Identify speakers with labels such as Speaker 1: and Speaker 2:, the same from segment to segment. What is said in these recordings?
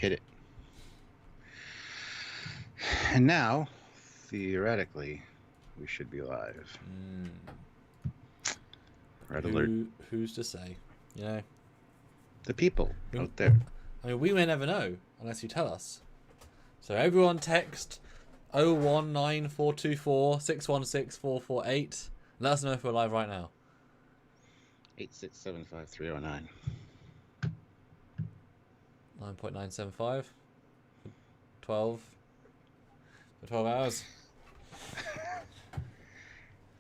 Speaker 1: Hit it. And now, theoretically, we should be live. Red alert.
Speaker 2: Who's to say? You know,
Speaker 1: the people out there.
Speaker 2: I mean, we may never know unless you tell us. So everyone text 019424 616 448. Let us know if we're live right now.
Speaker 1: 8675309.
Speaker 2: 9.975 for 12 hours.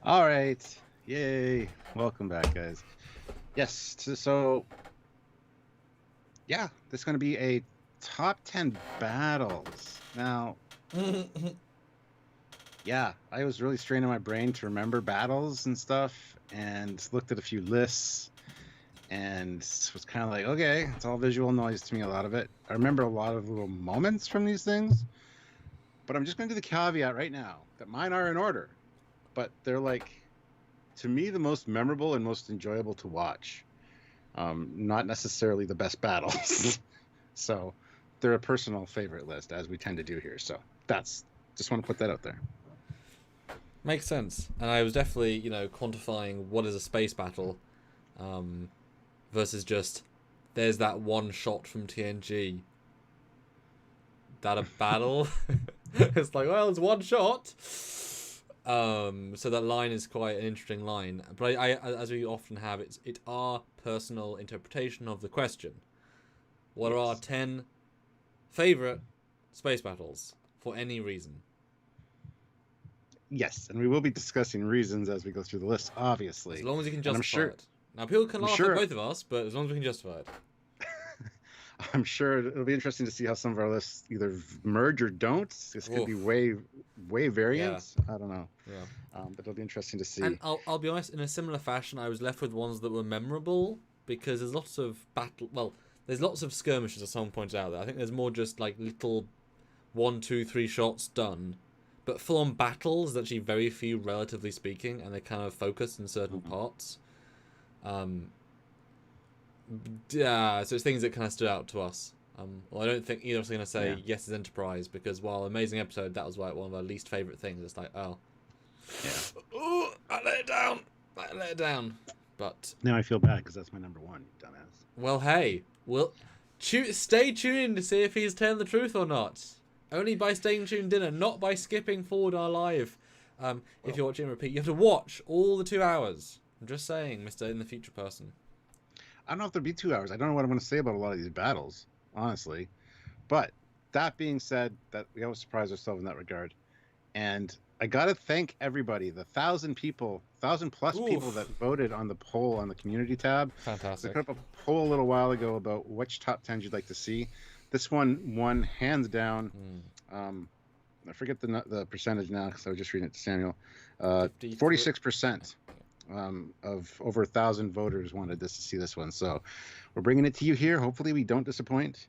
Speaker 1: All right. Yay. Welcome back, guys. Yes. So, yeah, this is going to be a top 10 battles. Now, yeah, I was really straining my brain to remember battles and stuff and looked at a few lists and was kind of like, okay, it's all visual noise to me, a lot of it. I remember a lot of little moments from these things, but I'm just going to do the caveat right now that mine are in order, but they're like, to me, the most memorable and most enjoyable to watch. Not necessarily the best battles. So they're a personal favorite list, as we tend to do here. So just want to put that out there.
Speaker 2: Makes sense. And I was definitely, quantifying what is a space battle versus just there's that one shot from TNG. That a battle? It's like, well, it's one shot. So that line is quite an interesting line. But I as we often have, it's our personal interpretation of the question. What are our 10 favorite space battles for any reason?
Speaker 1: Yes, and we will be discussing reasons as we go through the list, obviously.
Speaker 2: As long as you can justify it. Now, people can laugh at both of us, but as long as we can justify it.
Speaker 1: I'm sure it'll be interesting to see how some of our lists either merge or don't. This could be way variant. Yeah. I don't know.
Speaker 2: Yeah.
Speaker 1: But it'll be interesting to see.
Speaker 2: And I'll be honest, in a similar fashion, I was left with ones that were memorable because there's lots of there's lots of skirmishes, as someone pointed out there. I think there's more just like little 1, 2, 3 shots done. But full-on battles, actually very few, relatively speaking, and they kind of focus in certain parts. Yeah, so it's things that kind of stood out to us. Well, I don't think either of us are going to say yes is Enterprise, because while amazing episode, that was like one of our least favourite things. It's like, oh. Yeah. Ooh, I let it down. But
Speaker 1: now I feel bad because that's my number one, you dumbass.
Speaker 2: Well, hey. Stay tuned to see if he's telling the truth or not. Only by staying tuned in, not by skipping forward our live. If you're watching repeat, you have to watch all the 2 hours. I'm just saying, Mr. In the Future person.
Speaker 1: I don't know if there'll be 2 hours. I don't know what I'm going to say about a lot of these battles, honestly. But that being said, that we always surprise ourselves in that regard. And I got to thank everybody, the 1,000+ people that voted on the poll on the community tab.
Speaker 2: Fantastic.
Speaker 1: We put up a poll a little while ago about which top 10s you'd like to see. This one won hands down. I forget the percentage now because I was just reading it to Samuel. 46% of over 1,000 voters wanted to see this one. So we're bringing it to you here. Hopefully we don't disappoint.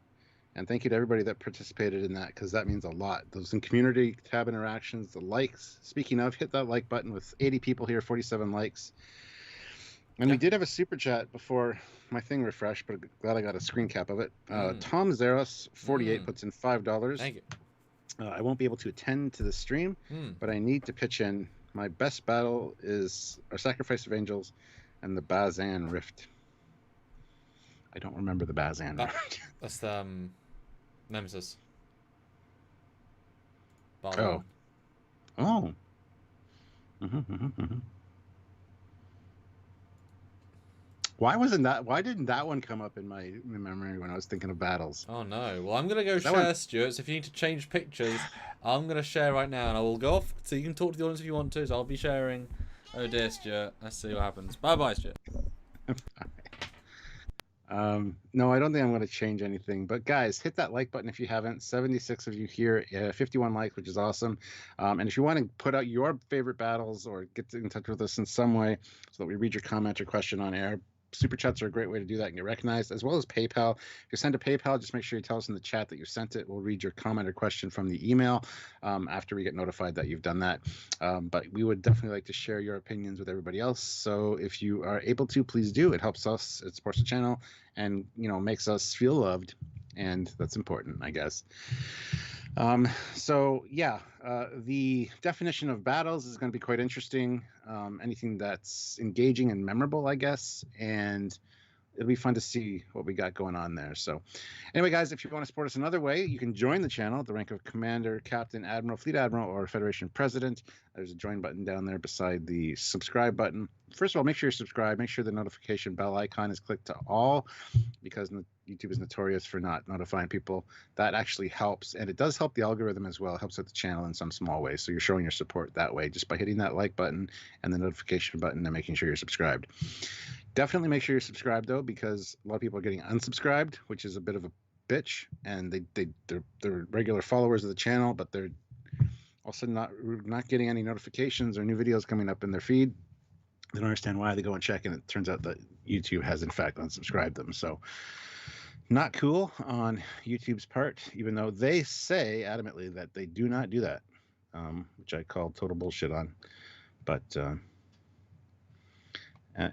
Speaker 1: And thank you to everybody that participated in that, because that means a lot. Those in community tab interactions, the likes. Speaking of, hit that like button with 80 people here, 47 likes. And we did have a super chat before my thing refreshed, but glad I got a screen cap of it. Tom Zeros, 48, puts in $5.
Speaker 2: Thank you.
Speaker 1: I won't be able to attend to the stream, but I need to pitch in. My best battle is our Sacrifice of Angels and the Bazan Rift. I don't remember the Bazan Rift.
Speaker 2: That's the Nemesis.
Speaker 1: Oh. Why didn't that one come up in my memory when I was thinking of battles?
Speaker 2: Oh no. Well, I'm going to go share, Stuart, so if you need to change pictures, I'm going to share right now, and I will go off, so you can talk to the audience if you want to, so I'll be sharing. Oh dear, Stuart. Let's see what happens. Bye-bye, Stuart.
Speaker 1: No, I don't think I'm going to change anything. But guys, hit that like button if you haven't. 76 of you here, 51 likes, which is awesome. And if you want to put out your favorite battles or get in touch with us in some way so that we read your comment or question on air, super chats are a great way to do that and get recognized, as well as PayPal. If you send a PayPal, just make sure you tell us in the chat that you sent it. We'll read your comment or question from the email after we get notified that you've done that. But we would definitely like to share your opinions with everybody else. So if you are able to, please do. It helps us. It supports the channel and makes us feel loved and that's important, I guess. So yeah, the definition of battles is going to be quite interesting. Anything that's engaging and memorable, I guess, and it'll be fun to see what we got going on there. So anyway, guys, if you want to support us another way, you can join the channel at the rank of Commander, Captain, Admiral, Fleet Admiral, or Federation President. There's a join button down there beside the subscribe button. First of all, make sure you're subscribed. Make sure the notification bell icon is clicked to all, because YouTube is notorious for not notifying people. That actually helps, and it does help the algorithm as well. It helps out the channel in some small way. So you're showing your support that way, just by hitting that like button and the notification button and making sure you're subscribed. Definitely make sure you're subscribed, though, because a lot of people are getting unsubscribed, which is a bit of a bitch, and they're regular followers of the channel, but they're also not getting any notifications or new videos coming up in their feed. They don't understand why. They go and check, and it turns out that YouTube has in fact unsubscribed them. So not cool on YouTube's part, even though they say adamantly that they do not do that, which I call total bullshit on. But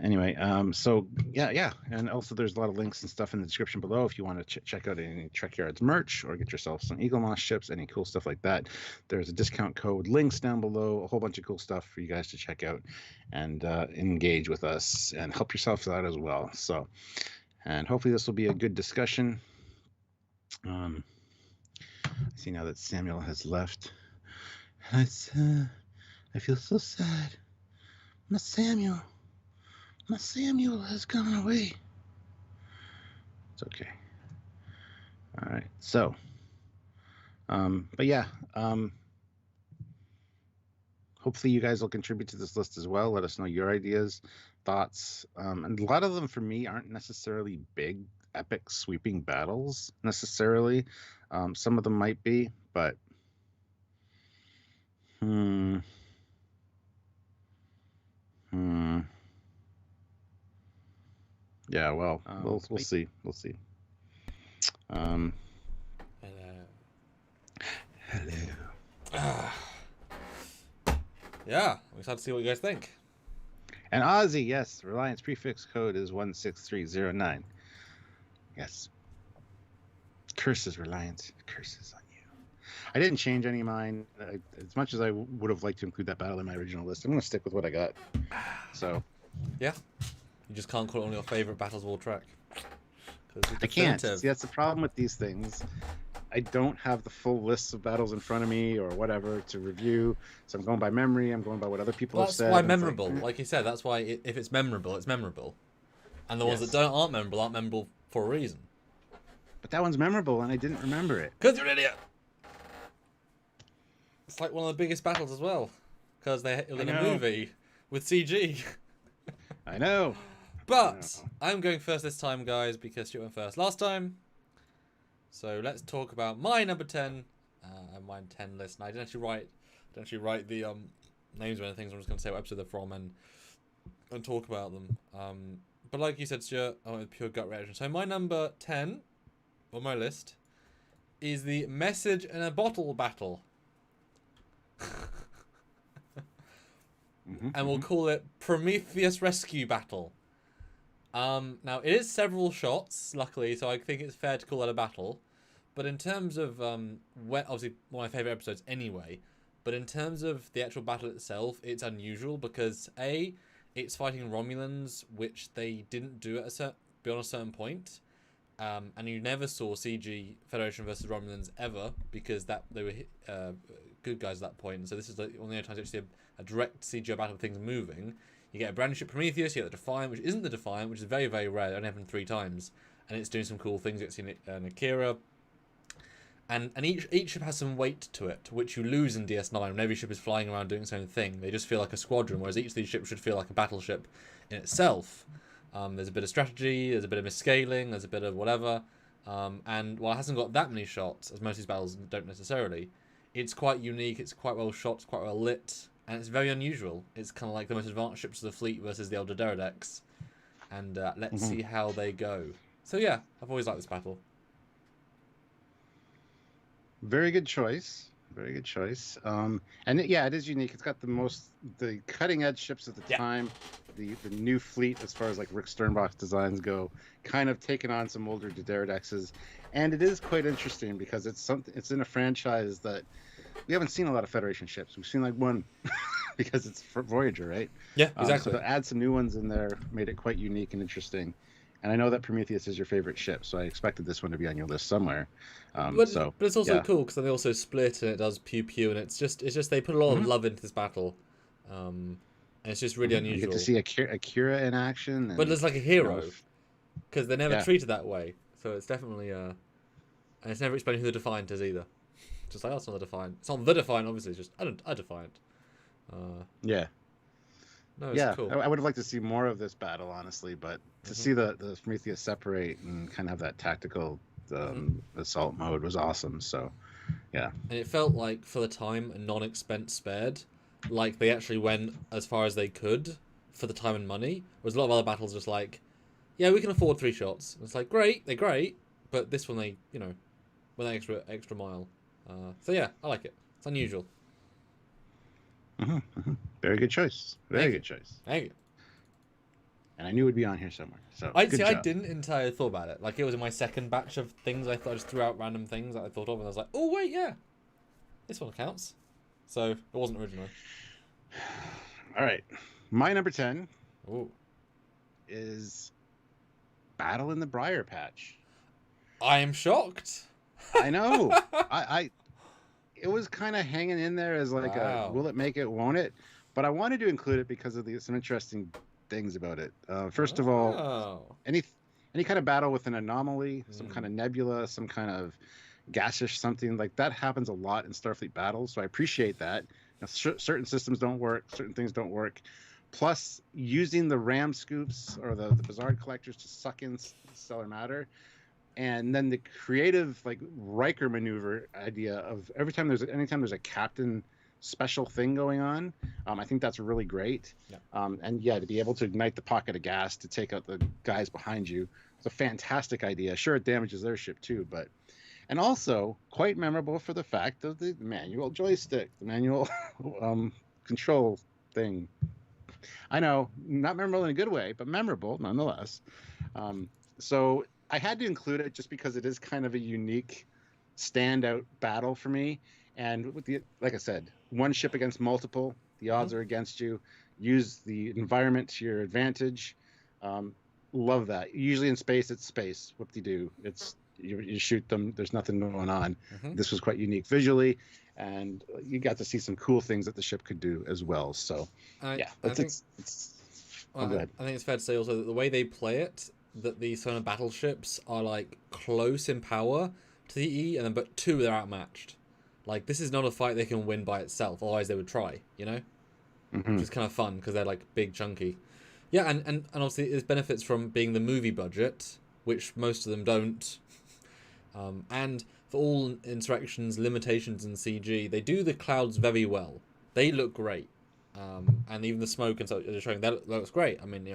Speaker 1: anyway, so yeah, and also there's a lot of links and stuff in the description below if you want to check out any Trekyards merch or get yourself some Eagle Moss ships, any cool stuff like that. There's a discount code, links down below, a whole bunch of cool stuff for you guys to check out and engage with us and help yourself out as well. So, and hopefully this will be a good discussion. I see now that Samuel has left. I feel so sad. My Samuel has gone away. It's okay. All right. So, but yeah, hopefully you guys will contribute to this list as well. Let us know your ideas, thoughts. And a lot of them for me aren't necessarily big, epic, sweeping battles necessarily. Some of them might be, but yeah, well, we'll see. We'll see.
Speaker 2: Hello. Yeah, I'm excited to see what you guys think.
Speaker 1: And Ozzy, yes, Reliance prefix code is 16309. Yes. Curses, Reliance. Curses on you. I didn't change any of mine. As much as I would have liked to include that battle in my original list, I'm going to stick with what I got. So.
Speaker 2: Yeah. You just can't call it one of your favorite battles of all Trek.
Speaker 1: I can't. See, that's the problem with these things. I don't have the full lists of battles in front of me or whatever to review, so I'm going by memory. I'm going by what other people have said.
Speaker 2: That's why memorable. Like you said, that's why if it's memorable, it's memorable. And the ones that aren't memorable for a reason.
Speaker 1: But that one's memorable, and I didn't remember it.
Speaker 2: Because you're an idiot! It's like one of the biggest battles as well. Because they were in a movie with CG.
Speaker 1: I know.
Speaker 2: But I'm going first this time, guys, because Stuart went first last time. So let's talk about my number 10 and my 10 list. And I didn't actually write the names of anything. So I'm just going to say what episode they're from and talk about them. But like you said, Stuart, I went with pure gut reaction. So my number 10 on my list is the Message in a Bottle battle. And we'll call it Prometheus Rescue Battle. Now, it is several shots, luckily, so I think it's fair to call that a battle. But in terms of, obviously, one of my favourite episodes anyway, but in terms of the actual battle itself, it's unusual because, A, it's fighting Romulans, which they didn't do beyond a certain point. And you never saw CG Federation versus Romulans ever, because they were good guys at that point. So this is like one of the only times you see a direct CGI battle with things moving. You get a brand new ship Prometheus, you get the Defiant, which isn't the Defiant, which is very, very rare. It only happened 3 times. And it's doing some cool things. You get to see Akira. And each ship has some weight to it, which you lose in DS9 when every ship is flying around doing its own thing. They just feel like a squadron, whereas each of these ships should feel like a battleship in itself. There's a bit of strategy, there's a bit of misscaling, there's a bit of whatever. And while it hasn't got that many shots, as most of these battles don't necessarily, it's quite unique, it's quite well shot, it's quite well lit, and it's very unusual. It's kind of like the most advanced ships of the fleet versus the older Deredecks. And let's see how they go. So yeah, I've always liked this battle.
Speaker 1: Very good choice. Very good choice. It is unique. It's got the cutting edge ships at the
Speaker 2: Yeah.
Speaker 1: time, the new fleet as far as like Rick Sternbach's designs go, kind of taken on some older Dederdexes, and it is quite interesting because it's in a franchise that we haven't seen a lot of Federation ships. We've seen like one because it's for Voyager, right?
Speaker 2: Yeah, exactly.
Speaker 1: So to add some new ones in there made it quite unique and interesting. And I know that Prometheus is your favorite ship, so I expected this one to be on your list somewhere.
Speaker 2: But it's also
Speaker 1: yeah.
Speaker 2: cool because they also split and it does pew pew, and it's just they put a lot of love into this battle, and it's just really unusual.
Speaker 1: You get to see Akira in action,
Speaker 2: but it's like a hero
Speaker 1: you know,
Speaker 2: because they're never treated that way. So it's definitely and it's never explained who the Defiant is either. Just like, oh, it's not the Defiant. It's not the Defiant, obviously. It's just a Defiant.
Speaker 1: Yeah.
Speaker 2: No, it's cool.
Speaker 1: I would have liked to see more of this battle, honestly, but to see the Prometheus separate and kind of have that tactical assault mode was awesome. So, yeah.
Speaker 2: And it felt like, for the time, a non-expense spared. Like, they actually went as far as they could for the time and money. Whereas a lot of other battles just like, yeah, we can afford 3 shots. And it's like, great, they're great, but this one they, went that extra mile. So yeah, I like it. It's unusual.
Speaker 1: Very good choice. Very good choice.
Speaker 2: Thank you.
Speaker 1: And I knew it would be on here somewhere. So
Speaker 2: I didn't entirely thought about it. Like, it was in my second batch of things. I just threw out random things that I thought of, and I was like, oh wait, yeah, this one counts. So it wasn't original.
Speaker 1: All right, my number 10 is Battle in the Briar Patch.
Speaker 2: I am shocked.
Speaker 1: I know. It was kind of hanging in there as like will it make it, won't it? But I wanted to include it because of some interesting things about it. First of all, any kind of battle with an anomaly, some kind of nebula, some kind of gaseous something like that happens a lot in Starfleet battles. So I appreciate that. Certain systems don't work, certain things don't work. Plus, using the RAM scoops or the Bizarre collectors to suck in stellar matter. And then the creative like Riker maneuver idea of anytime there's a captain special thing going on, I think that's really great. Yeah. To be able to ignite the pocket of gas to take out the guys behind you, it's a fantastic idea. Sure, it damages their ship too, and also quite memorable for the fact of the manual joystick, the manual control thing. I know, not memorable in a good way, but memorable nonetheless. So I had to include it just because it is kind of a unique standout battle for me. And with like I said, one ship against multiple, the odds are against you. Use the environment to your advantage. Love that. Usually in space, it's space. Whoop-de-doo. It's you shoot them. There's nothing going on. This was quite unique visually, and you got to see some cool things that the ship could do as well. So, I think
Speaker 2: it's fair to say also that the way they play it, that these kind of battleships are like close in power to the E, and then but 2 they're outmatched. Like, this is not a fight they can win by itself, otherwise they would try, which is kind of fun because they're like big, chunky. Yeah, and obviously it benefits from being the movie budget, which most of them don't. And for all Insurrection's limitations in CG, they do the clouds very well. They look great. And even the smoke and stuff they're showing, that looks great. I mean,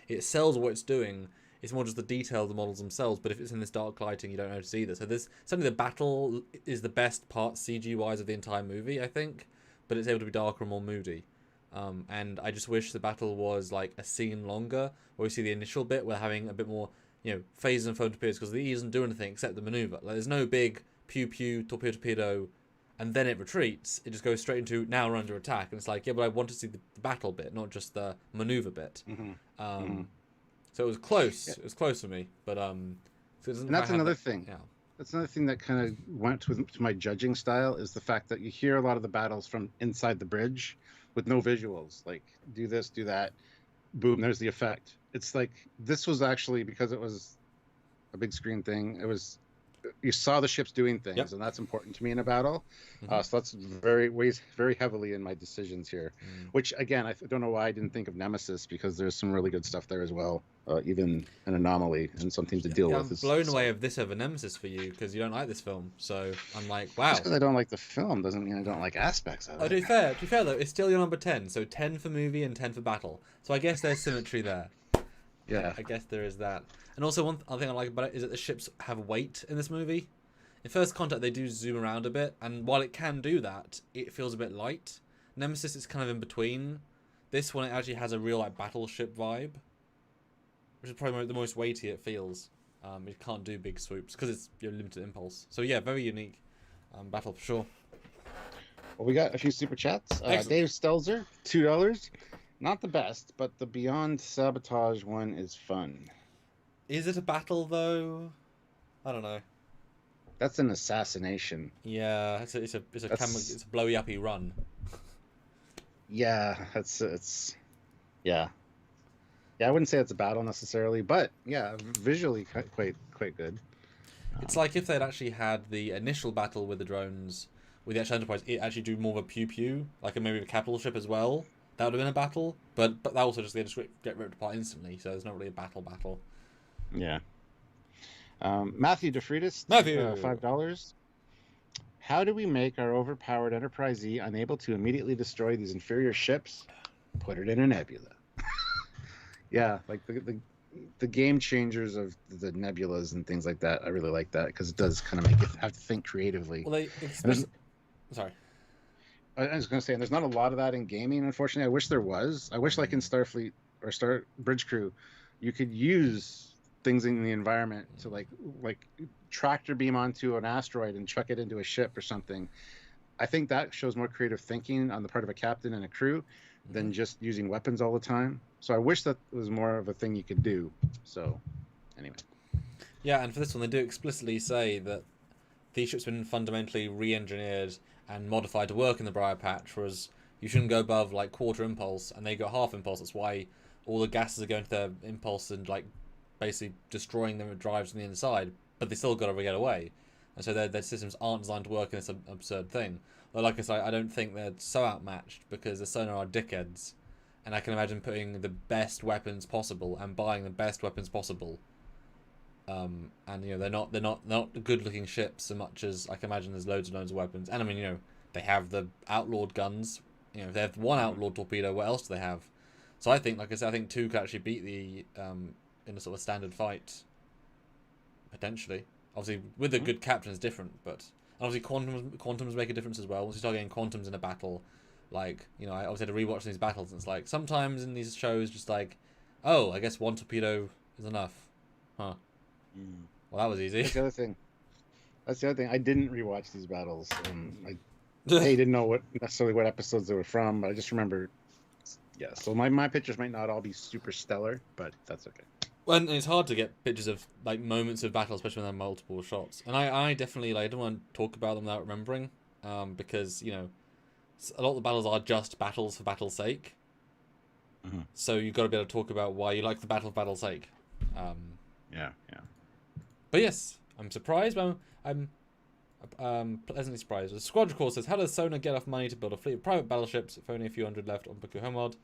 Speaker 2: it sells what it's doing. It's more just the detail of the models themselves, but if it's in this dark lighting, you don't notice either. So certainly the battle is the best part CG-wise of the entire movie, I think, but it's able to be darker and more moody. And I just wish the battle was like a scene longer, where we see the initial bit, where having a bit more, phases and phone torpedoes, because the E doesn't do anything except the maneuver. Like, there's no big pew-pew, torpedo, and then it retreats. It just goes straight into, now we're under attack. And it's like, yeah, but I want to see the battle bit, not just the maneuver bit. So it was close. Yeah. It was close for me, but
Speaker 1: and that's another thing. Yeah. That's another thing that kind of went to my judging style, is the fact that you hear a lot of the battles from inside the bridge with no visuals. Like, do this, do that, boom, there's the effect. It's like, this was actually, because it was a big screen thing, you saw the ships doing things, and that's important to me in a battle. So that's weighs very heavily in my decisions here. Which, again, I don't know why I didn't think of Nemesis, because there's some really good stuff there as well. Even an anomaly and something to deal with.
Speaker 2: I'm blown away of this over Nemesis for you, because you don't like this film. So I'm like, wow.
Speaker 1: Just because I don't like the film doesn't mean I don't like aspects of it.
Speaker 2: To be fair though, it's still your number 10. So 10 for movie and 10 for battle. So I guess there's symmetry there.
Speaker 1: Yeah.
Speaker 2: I guess there is that. And also, one thing I like about it is that the ships have weight in this movie. in First Contact they do zoom around a bit, and while it can do that, it feels a bit light. Nemesis is kind of in between. This one, it actually has a real like battleship vibe, which is probably the most weighty it feels. It can't do big swoops because it's limited impulse. So yeah, very unique battle for sure.
Speaker 1: Well, we got a few super chats. Dave Stelzer, $2. Not the best, but the Beyond Sabotage one is fun.
Speaker 2: Is it a battle though? I don't know.
Speaker 1: That's an assassination.
Speaker 2: Yeah, it's a blowy uppy run.
Speaker 1: Yeah, it's yeah. I wouldn't say it's a battle necessarily, but yeah, visually quite good.
Speaker 2: It's like if they'd actually had the initial battle with the drones, with the actual Enterprise, it actually do more of a pew-pew, like maybe a capital ship as well. That would have been a battle, but that also just get ripped apart instantly, so there's not really a battle.
Speaker 1: Yeah. Matthew DeFreitas, $5. How do we make our overpowered Enterprise E unable to immediately destroy these inferior ships? Put it in a nebula. Yeah, like the game changers of the nebulas and things like that. I really like that because it does kind of make you have to think creatively.
Speaker 2: Well, sorry.
Speaker 1: I was going to say, and there's not a lot of that in gaming, unfortunately. I wish there was. I wish, like in Starfleet or Star Bridge Crew, you could use things in the environment to like tractor beam onto an asteroid and chuck it into a ship or something. I think that shows more creative thinking on the part of a captain and a crew than just using weapons all the time. So I wish that was more of a thing you could do. So, anyway.
Speaker 2: Yeah, and for this one, they do explicitly say that these ships have been fundamentally re-engineered and modified to work in the Briar Patch, whereas you shouldn't go above like quarter impulse, and they go half impulse. That's why all the gases are going to their impulse and like basically destroying them with drives on the inside, but they still got to get away. And so their systems aren't designed to work in this absurd thing. But like I say, I don't think they're so outmatched because the Sonar are dickheads, and I can imagine putting the best weapons possible and buying the best weapons possible. And they're not good looking ships so much as I can imagine there's loads and loads of weapons. And I mean, they have the outlawed guns. If they have one outlawed torpedo, what else do they have? So I think, like I said, I think 2 could actually beat the in a sort of standard fight potentially. Obviously, with a good captain, it's different, but obviously quantums make a difference as well. Once you start getting quantums in a battle, like I obviously had to rewatch these battles, and it's like sometimes in these shows, just like, oh, I guess 1 torpedo is enough, huh? Well, that was easy.
Speaker 1: That's the other thing. I didn't rewatch these battles. I didn't know necessarily what episodes they were from, but I just remember. Yeah, so my pictures might not all be super stellar, but that's okay.
Speaker 2: Well, and it's hard to get pictures of like moments of battle, especially when there are multiple shots. And I definitely I don't want to talk about them without remembering, because a lot of the battles are just battles for battle's sake. Mm-hmm. So you've got to be able to talk about why you like the battle for battle's sake.
Speaker 1: Yeah.
Speaker 2: But yes, I'm surprised. I'm pleasantly surprised. The Squadron Core says, how does Sonar get enough money to build a fleet of private battleships if only a few hundred left on Baku Homeward?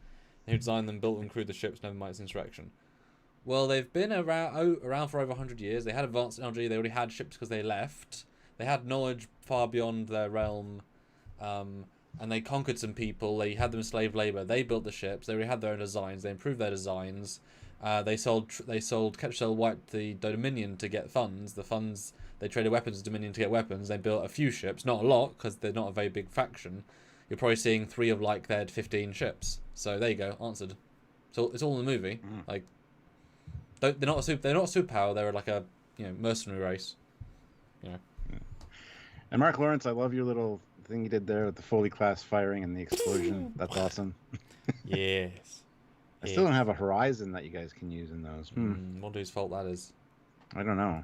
Speaker 2: And who designed them, built and crewed the ships, never mind its insurrection? Well, they've been around for over 100 years. They had advanced technology. They already had ships because they left. They had knowledge far beyond their realm. And they conquered some people. They had them as slave labor. They built the ships. They already had their own designs. They improved their designs. They sold Ketchel wiped the Dominion to get funds. The funds they traded weapons with Dominion to get weapons. They built a few ships, not a lot because they're not a very big faction. You're probably seeing 3 of like their 15 ships. So there you go, answered. So it's all in the movie. Like they're not a superpower. They're like a mercenary race.
Speaker 1: And Mark Lawrence, I love your little thing you did there with the Foley class firing and the explosion. That's awesome.
Speaker 2: Yes.
Speaker 1: I still don't have a horizon that you guys can use in those.
Speaker 2: Wonder whose fault that is.
Speaker 1: I don't know.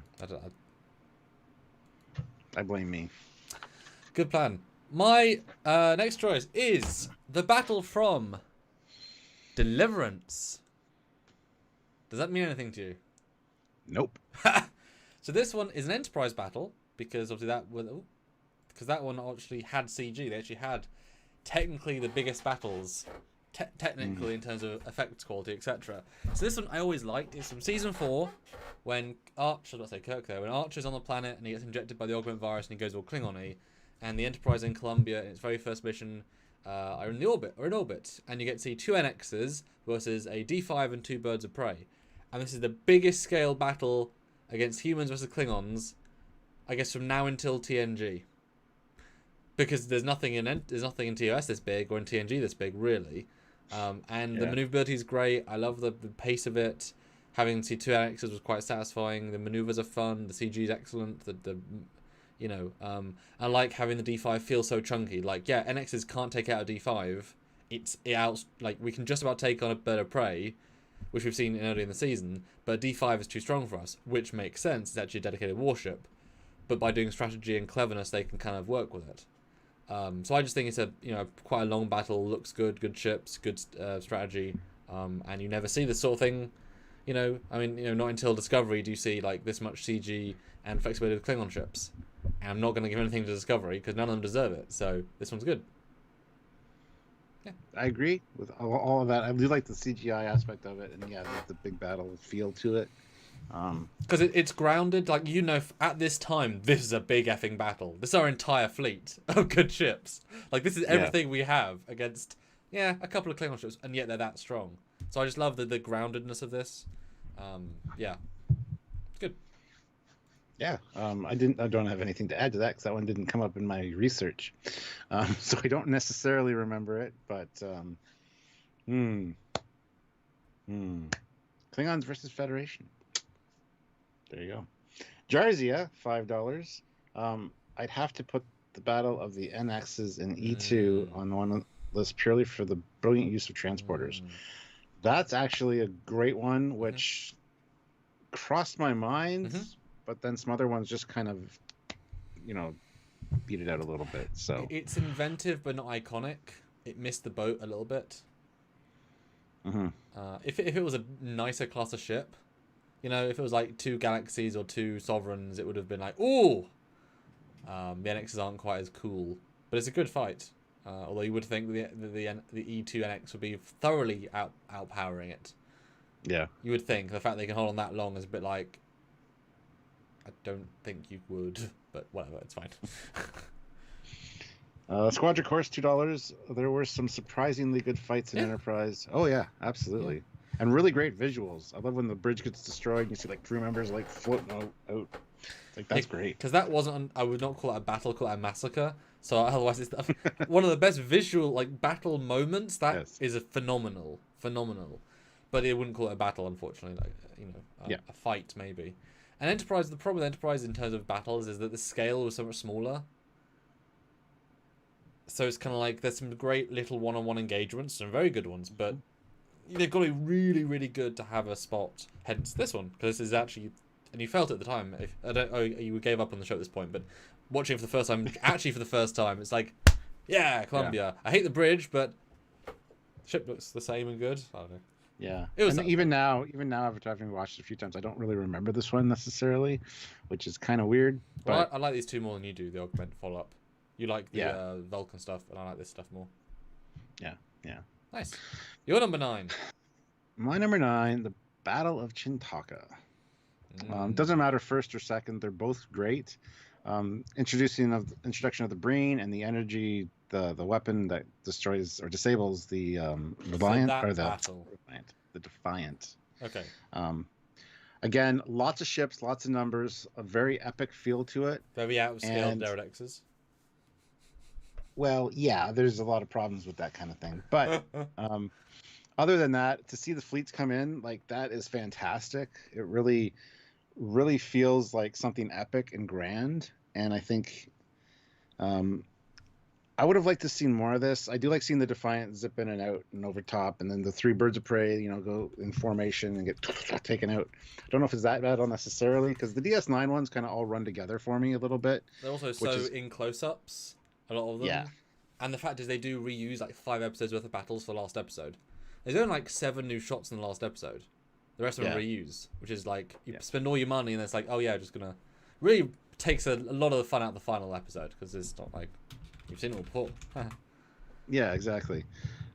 Speaker 1: I blame me.
Speaker 2: Good plan. My next choice is the battle from Deliverance. Does that mean anything to you?
Speaker 1: Nope.
Speaker 2: So this one is an Enterprise battle because obviously that one actually had CG. They actually had technically the biggest battles. Technically in terms of effects quality, etc. So this one I always liked. It's from season 4 when when Archer's on the planet and he gets injected by the augment virus and he goes all Klingon-y, and the Enterprise in Columbia in its very first mission are in orbit, and you get to see 2 NXs versus a D5 and 2 birds of prey, and this is the biggest scale battle against humans versus Klingons. I guess from now until TNG, because there's nothing in TOS this big or in TNG this big really, and the maneuverability is great. I love the pace of it. Having C2 NXs was quite satisfying. The maneuvers are fun. The CG is excellent. I like having the D5 feel so chunky. Like, yeah, NXs can't take out a D5. We can just about take on a bird of prey, which we've seen earlier in the season, but D5 is too strong for us, which makes sense. It's actually a dedicated warship, but by doing strategy and cleverness, they can kind of work with it. So I just think it's quite a long battle. Looks good ships, good strategy, and you never see this sort of thing. Not until Discovery do you see like this much CG and flexibility with Klingon ships. And I'm not going to give anything to Discovery because none of them deserve it. So this one's good. Yeah,
Speaker 1: I agree with all of that. I do like the CGI aspect of it, and the big battle feel to it.
Speaker 2: Because it's grounded. Like, at this time, this is a big effing battle. This is our entire fleet of good ships. Like, this is everything we have against a couple of Klingon ships, and yet they're that strong. So I just love the groundedness of this. It's good.
Speaker 1: Yeah, I don't have anything to add to that because that one didn't come up in my research, so I don't necessarily remember it. But Klingons versus Federation. There you go. Jarzia, $5. I'd have to put the Battle of the NXs and E2 on one list purely for the brilliant use of transporters. That's actually a great one, which crossed my mind, but then some other ones just kind of, beat it out a little bit. So
Speaker 2: it's inventive but not iconic. It missed the boat a little bit. If it was a nicer class of ship, if it was like 2 galaxies or 2 sovereigns, it would have been like, ooh. The NXs aren't quite as cool, but it's a good fight. Although you would think the E2 NX would be thoroughly outpowering it. Yeah. You would think the fact they can hold on that long is a bit like, I don't think you would, but whatever, it's fine.
Speaker 1: Squadron Course, $2. There were some surprisingly good fights in Enterprise. Oh yeah, absolutely. Yeah. And really great visuals. I love when the bridge gets destroyed and you see like crew members like floating out. Like, that's great.
Speaker 2: Because that wasn't, I would not call it a battle, call it a massacre. So otherwise it's one of the best visual like battle moments. That is a phenomenal. But it wouldn't call it a battle, unfortunately. Like, a fight maybe. And Enterprise, the problem with Enterprise in terms of battles is that the scale was so much smaller. So it's kind of like there's some great little one-on-one engagements, some very good ones, but they've got to be really, really good to have a spot. Hence this one, because this is actually, and you felt it at the time. You gave up on the show at this point, but watching it for the first time, actually for the first time, it's like, Columbia. I hate the bridge, but the ship looks the same and good. I don't know.
Speaker 1: Yeah, it was. And even now, after having watched it a few times, I don't really remember this one necessarily, which is kind of weird. But
Speaker 2: well, I like these two more than you do. The Augment follow-up. You like the Vulcan stuff, and I like this stuff more.
Speaker 1: Yeah.
Speaker 2: Nice. Your number 9.
Speaker 1: My number 9, the Battle of Chintaka. Doesn't matter first or second; they're both great. Introduction of the brain and the energy, the weapon that destroys or disables the Reliant or the Defiant.
Speaker 2: Okay.
Speaker 1: Again, lots of ships, lots of numbers, a very epic feel to it.
Speaker 2: Very out of scale Derridexes.
Speaker 1: Well, yeah, there's a lot of problems with that kind of thing. But other than that, to see the fleets come in, like, that is fantastic. It really, really feels like something epic and grand. And I think I would have liked to see more of this. I do like seeing the Defiant zip in and out and over top, and then the 3 birds of prey, go in formation and get taken out. I don't know if it's that bad necessarily, because the DS9 ones kind of all run together for me a little bit.
Speaker 2: They're also in close-ups. A lot of them. Yeah. And the fact is they do reuse like 5 episodes worth of battles for the last episode. There's only like 7 new shots in the last episode. The rest of them reuse, which is like you spend all your money and it's like, just gonna really takes a lot of the fun out of the final episode because it's not like you've seen it all before.
Speaker 1: Yeah, exactly.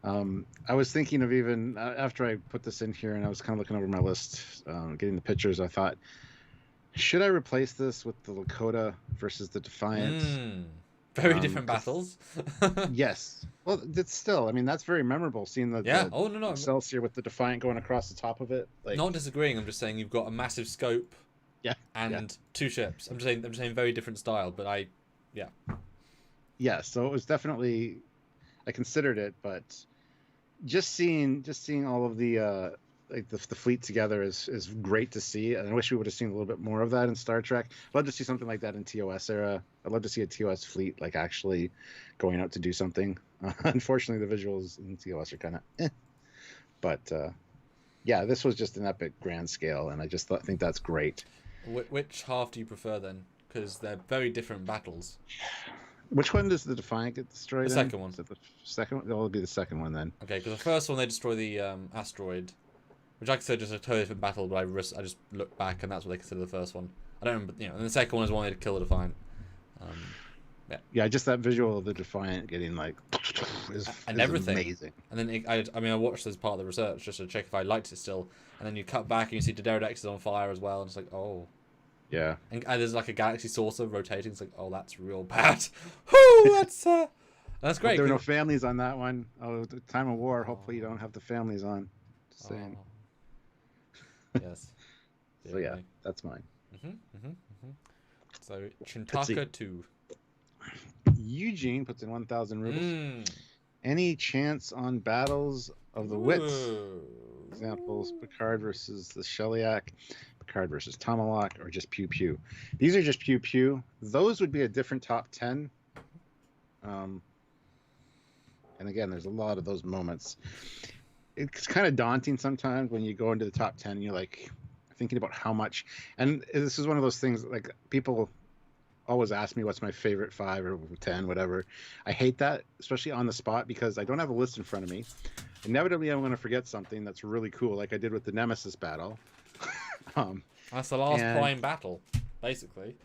Speaker 1: I was thinking of even after I put this in here and I was kind of looking over my list, getting the pictures. I thought, should I replace this with the Lakota versus the Defiant?
Speaker 2: Very different battles.
Speaker 1: Yes. Well, it's still. I mean, that's very memorable. Seeing the Excelsior with the Defiant going across the top of it. Like,
Speaker 2: not disagreeing. I'm just saying you've got a massive scope.
Speaker 1: Yeah.
Speaker 2: and 2 ships. I'm just saying very different style, but
Speaker 1: Yeah, so it was definitely, I considered it, but just seeing all of the like the fleet together is great to see, and I wish we would have seen a little bit more of that in Star Trek. I'd love to see something like that in TOS era. I'd love to see a TOS fleet like actually going out to do something. Unfortunately, the visuals in TOS are kind of but yeah, this was just an epic grand scale, and I just think that's great.
Speaker 2: Which half do you prefer then? Because they're very different battles.
Speaker 1: Which one does the Defiant get destroyed?
Speaker 2: The second one.
Speaker 1: Is it the second one? It'll be the second one then.
Speaker 2: Okay, because the first one they destroy the asteroid, which I consider just a totally different battle, but I just look back and that's what they consider the first one. I don't remember, and the second one is one they to kill the Defiant.
Speaker 1: Yeah, just that visual of the Defiant getting like is
Speaker 2: everything
Speaker 1: amazing.
Speaker 2: And then I watched this part of the research just to check if I liked it still, and then you cut back and you see Daenerys is on fire as well, and it's like, oh.
Speaker 1: Yeah.
Speaker 2: And there's like a galaxy saucer rotating. It's like, oh, that's real bad. Whoo, that's great.
Speaker 1: There were no families on that one. Oh, the time of war. Hopefully you don't have the families on. Just saying.
Speaker 2: Yes.
Speaker 1: So yeah, that's mine.
Speaker 2: So Chintaka 2.
Speaker 1: Eugene puts in 1,000 rubles. Any chance on battles of the wits? Examples: Picard versus the Shellyak, Picard versus Tomalak, or just Pew Pew. These are just Pew Pew. Those would be a different top 10. And again, there's a lot of those moments. It's kind of daunting sometimes when you go into the top 10 and you're like thinking about how much. And this is one of those things, like, people always ask me what's my favorite 5 or 10, whatever. I hate that, especially on the spot, because I don't have a list in front of me. Inevitably, I'm going to forget something that's really cool, like I did with the Nemesis battle.
Speaker 2: That's the last prime battle, basically.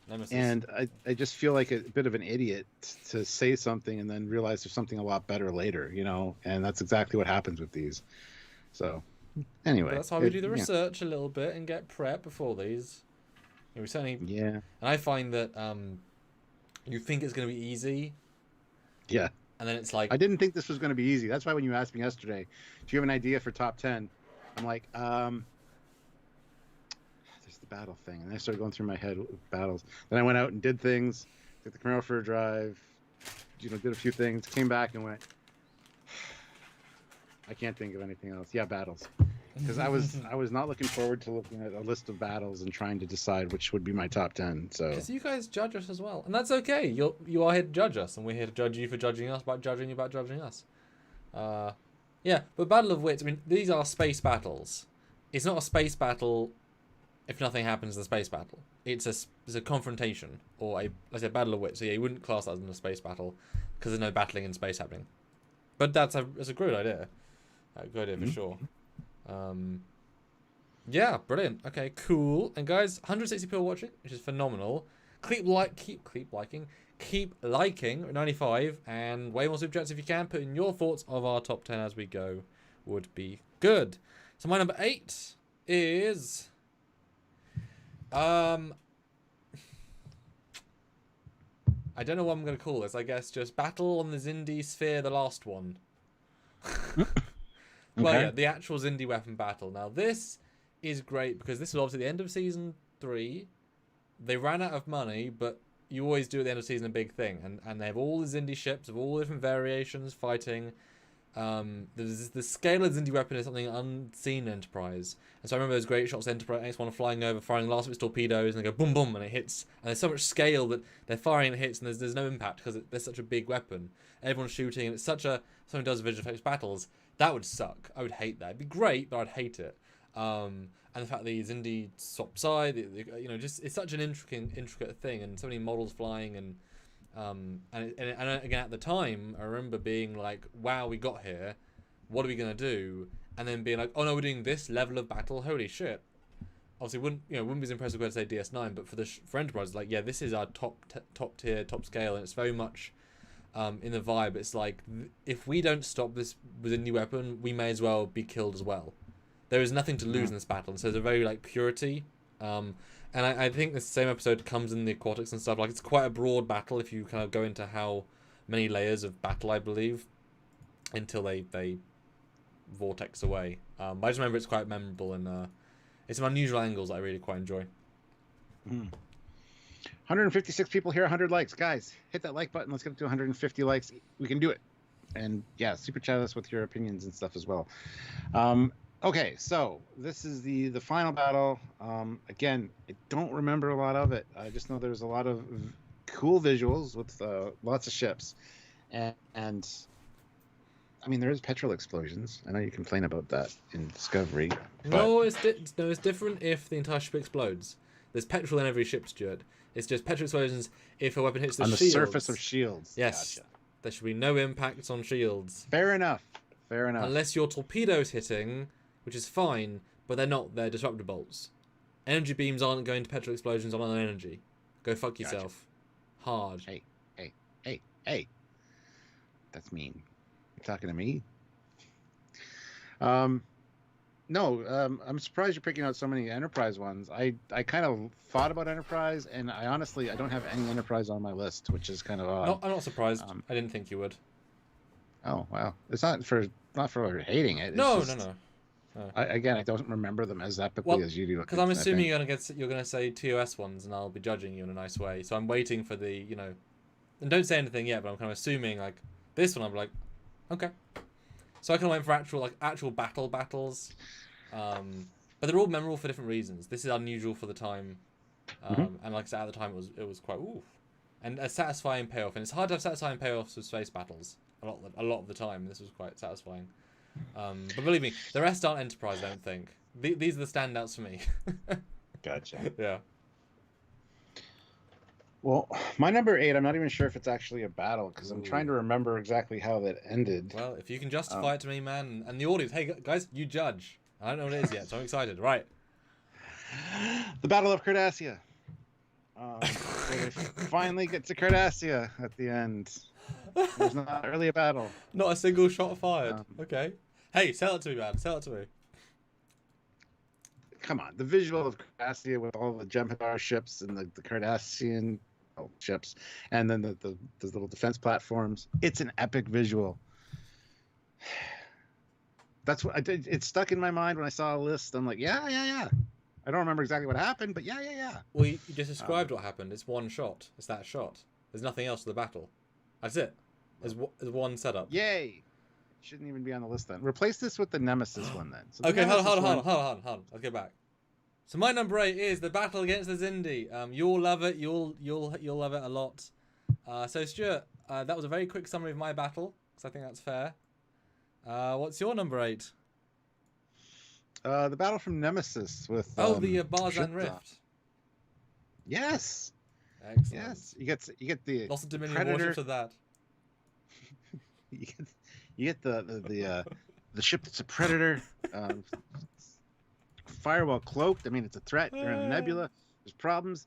Speaker 2: Nemesis.
Speaker 1: And I just feel like a bit of an idiot to say something and then realize there's something a lot better later, and that's exactly what happens with these. So, anyway.
Speaker 2: But that's why we do the research a little bit and get prep before these. We certainly.
Speaker 1: Yeah.
Speaker 2: And I find that you think it's going to be easy.
Speaker 1: Yeah.
Speaker 2: And then it's like,
Speaker 1: I didn't think this was going to be easy. That's why when you asked me yesterday, do you have an idea for top 10? I'm like, there's the battle thing. And I started going through my head with battles. Then I went out and did things, took the Camaro for a drive, did a few things, came back and went, I can't think of anything else. Yeah, battles. Because I was not looking forward to looking at a list of battles and trying to decide which would be my top 10. So
Speaker 2: because you guys judge us as well, and that's okay. You are here to judge us, and we're here to judge you for judging us, about judging you about judging us. Yeah, but Battle of Wits. I mean, these are space battles. It's not a space battle if nothing happens in the space battle. It's a confrontation, or let's say Battle of Wits. So yeah, you wouldn't class that as a space battle because there's no battling in space happening. But that's a good idea. Good idea for sure. Yeah, brilliant. Okay, cool. And guys, 160 people watching, which is phenomenal. Keep liking 95, and way more super chats if you can. Put in your thoughts of our top 10 as we go, would be good. So my number 8 is I don't know what I'm gonna call this. I guess just Battle on the Xindi Sphere, the last one. Well, yeah, the actual Xindi weapon battle. Now, this is great because this was obviously the end of season 3. They ran out of money, but you always do at the end of season a big thing. And they have all the Xindi ships of all different variations fighting. The scale of the Xindi weapon is something unseen in Enterprise. And so I remember those great shots of Enterprise X1 flying over, firing the last of its torpedoes, and they go boom, boom, and it hits. And there's so much scale that they're firing and it hits, and there's no impact because there's such a big weapon. Everyone's shooting, and it's something does visual effects battles. That would suck. I would hate that. It'd be great, but I'd hate it. And the fact that the Xindi swap side, just it's such an intricate thing, and so many models flying, and again at the time, I remember being like, "Wow, we got here. What are we gonna do?" And then being like, "Oh no, we're doing this level of battle. Holy shit!" Obviously, wouldn't be as impressive to say DS9, but for Enterprise, like, yeah, this is our top tier, top scale, and it's very much. In the vibe, it's like, if we don't stop this with a new weapon, we may as well be killed as well. There is nothing to lose in this battle, and so there's a very purity. And I think the same episode comes in the aquatics and stuff. Like, it's quite a broad battle if you kind of go into how many layers of battle, I believe, until they vortex away. But I just remember it's quite memorable It's some unusual angles that I really quite enjoy.
Speaker 1: 156 people here, 100 likes. Guys, hit that like button. Let's get up to 150 likes. We can do it. And yeah, super chat us with your opinions and stuff as well. Okay, so this is the final battle. Again, I don't remember a lot of it. I just know there's a lot of cool visuals with lots of ships, and I mean, there's petrol explosions. I know you complain about that in Discovery.
Speaker 2: No, it's different if the entire ship explodes. There's petrol in every ship, Stuart. It's just petrol explosions if a weapon hits the shields.
Speaker 1: On the surface of shields.
Speaker 2: Yes.
Speaker 1: Gotcha.
Speaker 2: There should be no impact on shields.
Speaker 1: Fair enough. Fair enough.
Speaker 2: Unless your torpedo's hitting, which is fine, but they're not. They're disruptor bolts. Energy beams aren't going to petrol explosions on energy. Go fuck yourself. Hard.
Speaker 1: Hey. That's mean. You're talking to me? No, I'm surprised you're picking out so many Enterprise ones. I kind of thought about Enterprise, and I honestly don't have any Enterprise on my list, which is kind of odd.
Speaker 2: No, I'm not surprised. I didn't think you would.
Speaker 1: Oh wow, it's not for hating it. It's
Speaker 2: No.
Speaker 1: Again, I don't remember them as epically as you do.
Speaker 2: Because I'm assuming you're gonna say TOS ones, and I'll be judging you in a nice way. So I'm waiting for the and don't say anything yet. But I'm kind of assuming like this one. I'm like, okay. So I kind of went for actual battles, but they're all memorable for different reasons. This is unusual for the time, and like I said, at the time it was quite oof, and a satisfying payoff. And it's hard to have satisfying payoffs with space battles a lot of the time. This was quite satisfying. But believe me, the rest aren't Enterprise. I don't think these are the standouts for me.
Speaker 1: Gotcha.
Speaker 2: Yeah.
Speaker 1: Well, my number 8, I'm not even sure if it's actually a battle because I'm trying to remember exactly how that ended.
Speaker 2: Well, if you can justify it to me, man, and the audience, hey guys, you judge. I don't know what it is yet, so I'm excited. Right.
Speaker 1: The Battle of Cardassia. We finally get to Cardassia at the end. There's not really a battle.
Speaker 2: Not a single shot fired. Okay. Hey, sell it to me, man. Sell it to me.
Speaker 1: Come on, the visual of Cardassia with all the Jem'Hadar ships and the Cardassian ships, and then the little defense platforms. It's an epic visual. That's what I did. It stuck in my mind when I saw a list. I'm like, yeah. I don't remember exactly what happened, but yeah.
Speaker 2: Well, you just described what happened. It's one shot. It's that shot. There's nothing else to the battle. That's it. There's one setup.
Speaker 1: Yay! Shouldn't even be on the list then. Replace this with the Nemesis one then. So
Speaker 2: okay, hold on. I'll get back. So my number 8 is the battle against the Xindi. You'll love it. You'll love it a lot. So Stuart, that was a very quick summary of my battle, because I think that's fair. What's your number 8?
Speaker 1: The battle from Nemesis with
Speaker 2: the Barzan Rift.
Speaker 1: Yes.
Speaker 2: Excellent.
Speaker 1: Yes, you get the
Speaker 2: lots of Dominion
Speaker 1: Predator.
Speaker 2: warships of that.
Speaker 1: You get the ship that's a Predator. Firewall cloaked. I mean, it's a threat. They're in a nebula. There's problems.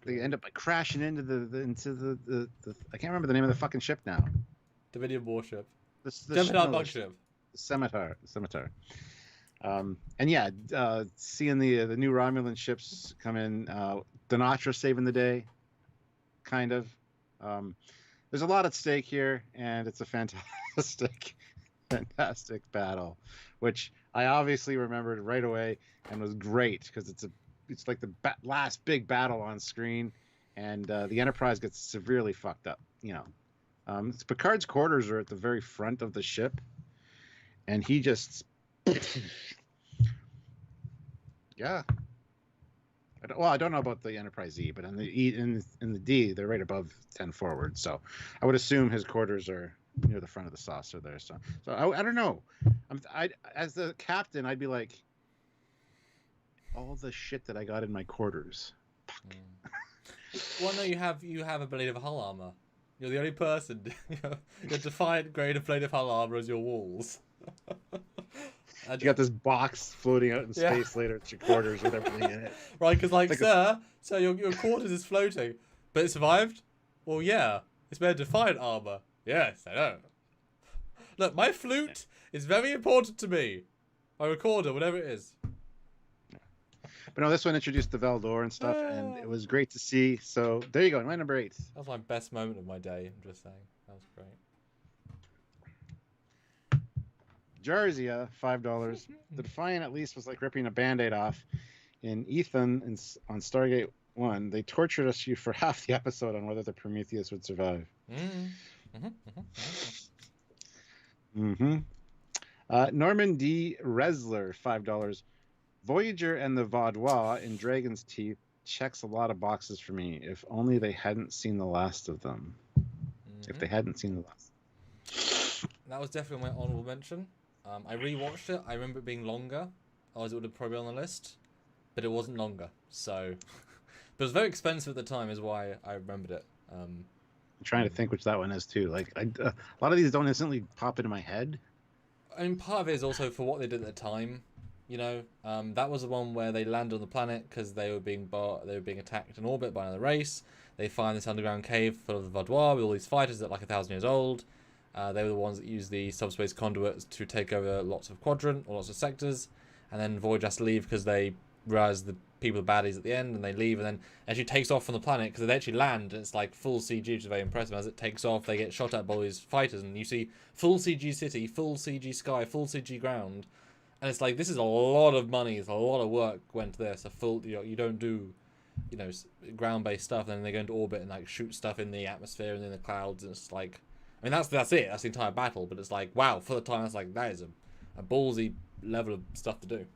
Speaker 1: They end up by crashing into the I can't remember the name of the fucking ship now.
Speaker 2: Dominion warship.
Speaker 1: The
Speaker 2: Jem'Hadar bug ship.
Speaker 1: The Scimitar. And yeah, seeing the new Romulan ships come in, Denatra saving the day, kind of. There's a lot at stake here, and it's a fantastic battle, which I obviously remembered right away and was great because it's like the last big battle on screen, and the Enterprise gets severely fucked up. Picard's quarters are at the very front of the ship, and he just yeah. I don't know about the Enterprise E, but in the E in the D, they're right above 10 forward. So I would assume his quarters are near the front of the saucer there. So I don't know. As the captain, I'd be like, all the shit that I got in my quarters.
Speaker 2: Well, no, you have a blade of hull armor. You're the only person. Your Defiant grade of blade of hull armor as your walls.
Speaker 1: You got this box floating out in space later at your quarters with everything in it.
Speaker 2: Right, because sir, your quarters is floating, but it survived? Well, yeah. It's made of Defiant armor. Yes, I know. Look, my flute is very important to me. My recorder, whatever it is.
Speaker 1: But no, this one introduced the Valdor and stuff, and it was great to see. So there you go, my number 8.
Speaker 2: That was my best moment of my day, I'm just saying. That was great.
Speaker 1: Jarzia, $5. The Defiant at least was like ripping a Band-Aid off. in Ethan on Stargate 1, they tortured us for half the episode on whether the Prometheus would survive. Norman D. Resler, $5. Voyager and the Vaudois in Dragon's Teeth checks a lot of boxes for me. If only they hadn't seen the last of them. If they hadn't seen the last.
Speaker 2: That was definitely my honorable mention. I rewatched it. I remember it being longer. Otherwise, it would have probably been on the list. But it wasn't longer. So, but it was very expensive at the time, is why I remembered it.
Speaker 1: I'm trying to think which that one is too. Like a lot of these don't instantly pop into my head.
Speaker 2: I mean, part of it is also for what they did at the time. You know, that was the one where they landed on the planet because they were being attacked in orbit by another race. They find this underground cave full of the Vaudois with all these fighters that are like 1,000 years old. They were the ones that used the subspace conduits to take over lots of quadrant or lots of sectors. And then Voyager has to leave because they realize the people are baddies at the end, and they leave. And then as she takes off from the planet, because they actually land, and it's like full CG, which is very impressive. As it takes off, they get shot at by all these fighters, and you see full CG city, full CG sky, full CG ground. And it's like, this is a lot of money, it's a lot of work went to this. A full, you don't do, ground-based stuff, and then they go into orbit and like shoot stuff in the atmosphere and in the clouds, and it's like, I mean, that's it, that's the entire battle. But it's like, wow, for the time, that's like, that is a ballsy level of stuff to do.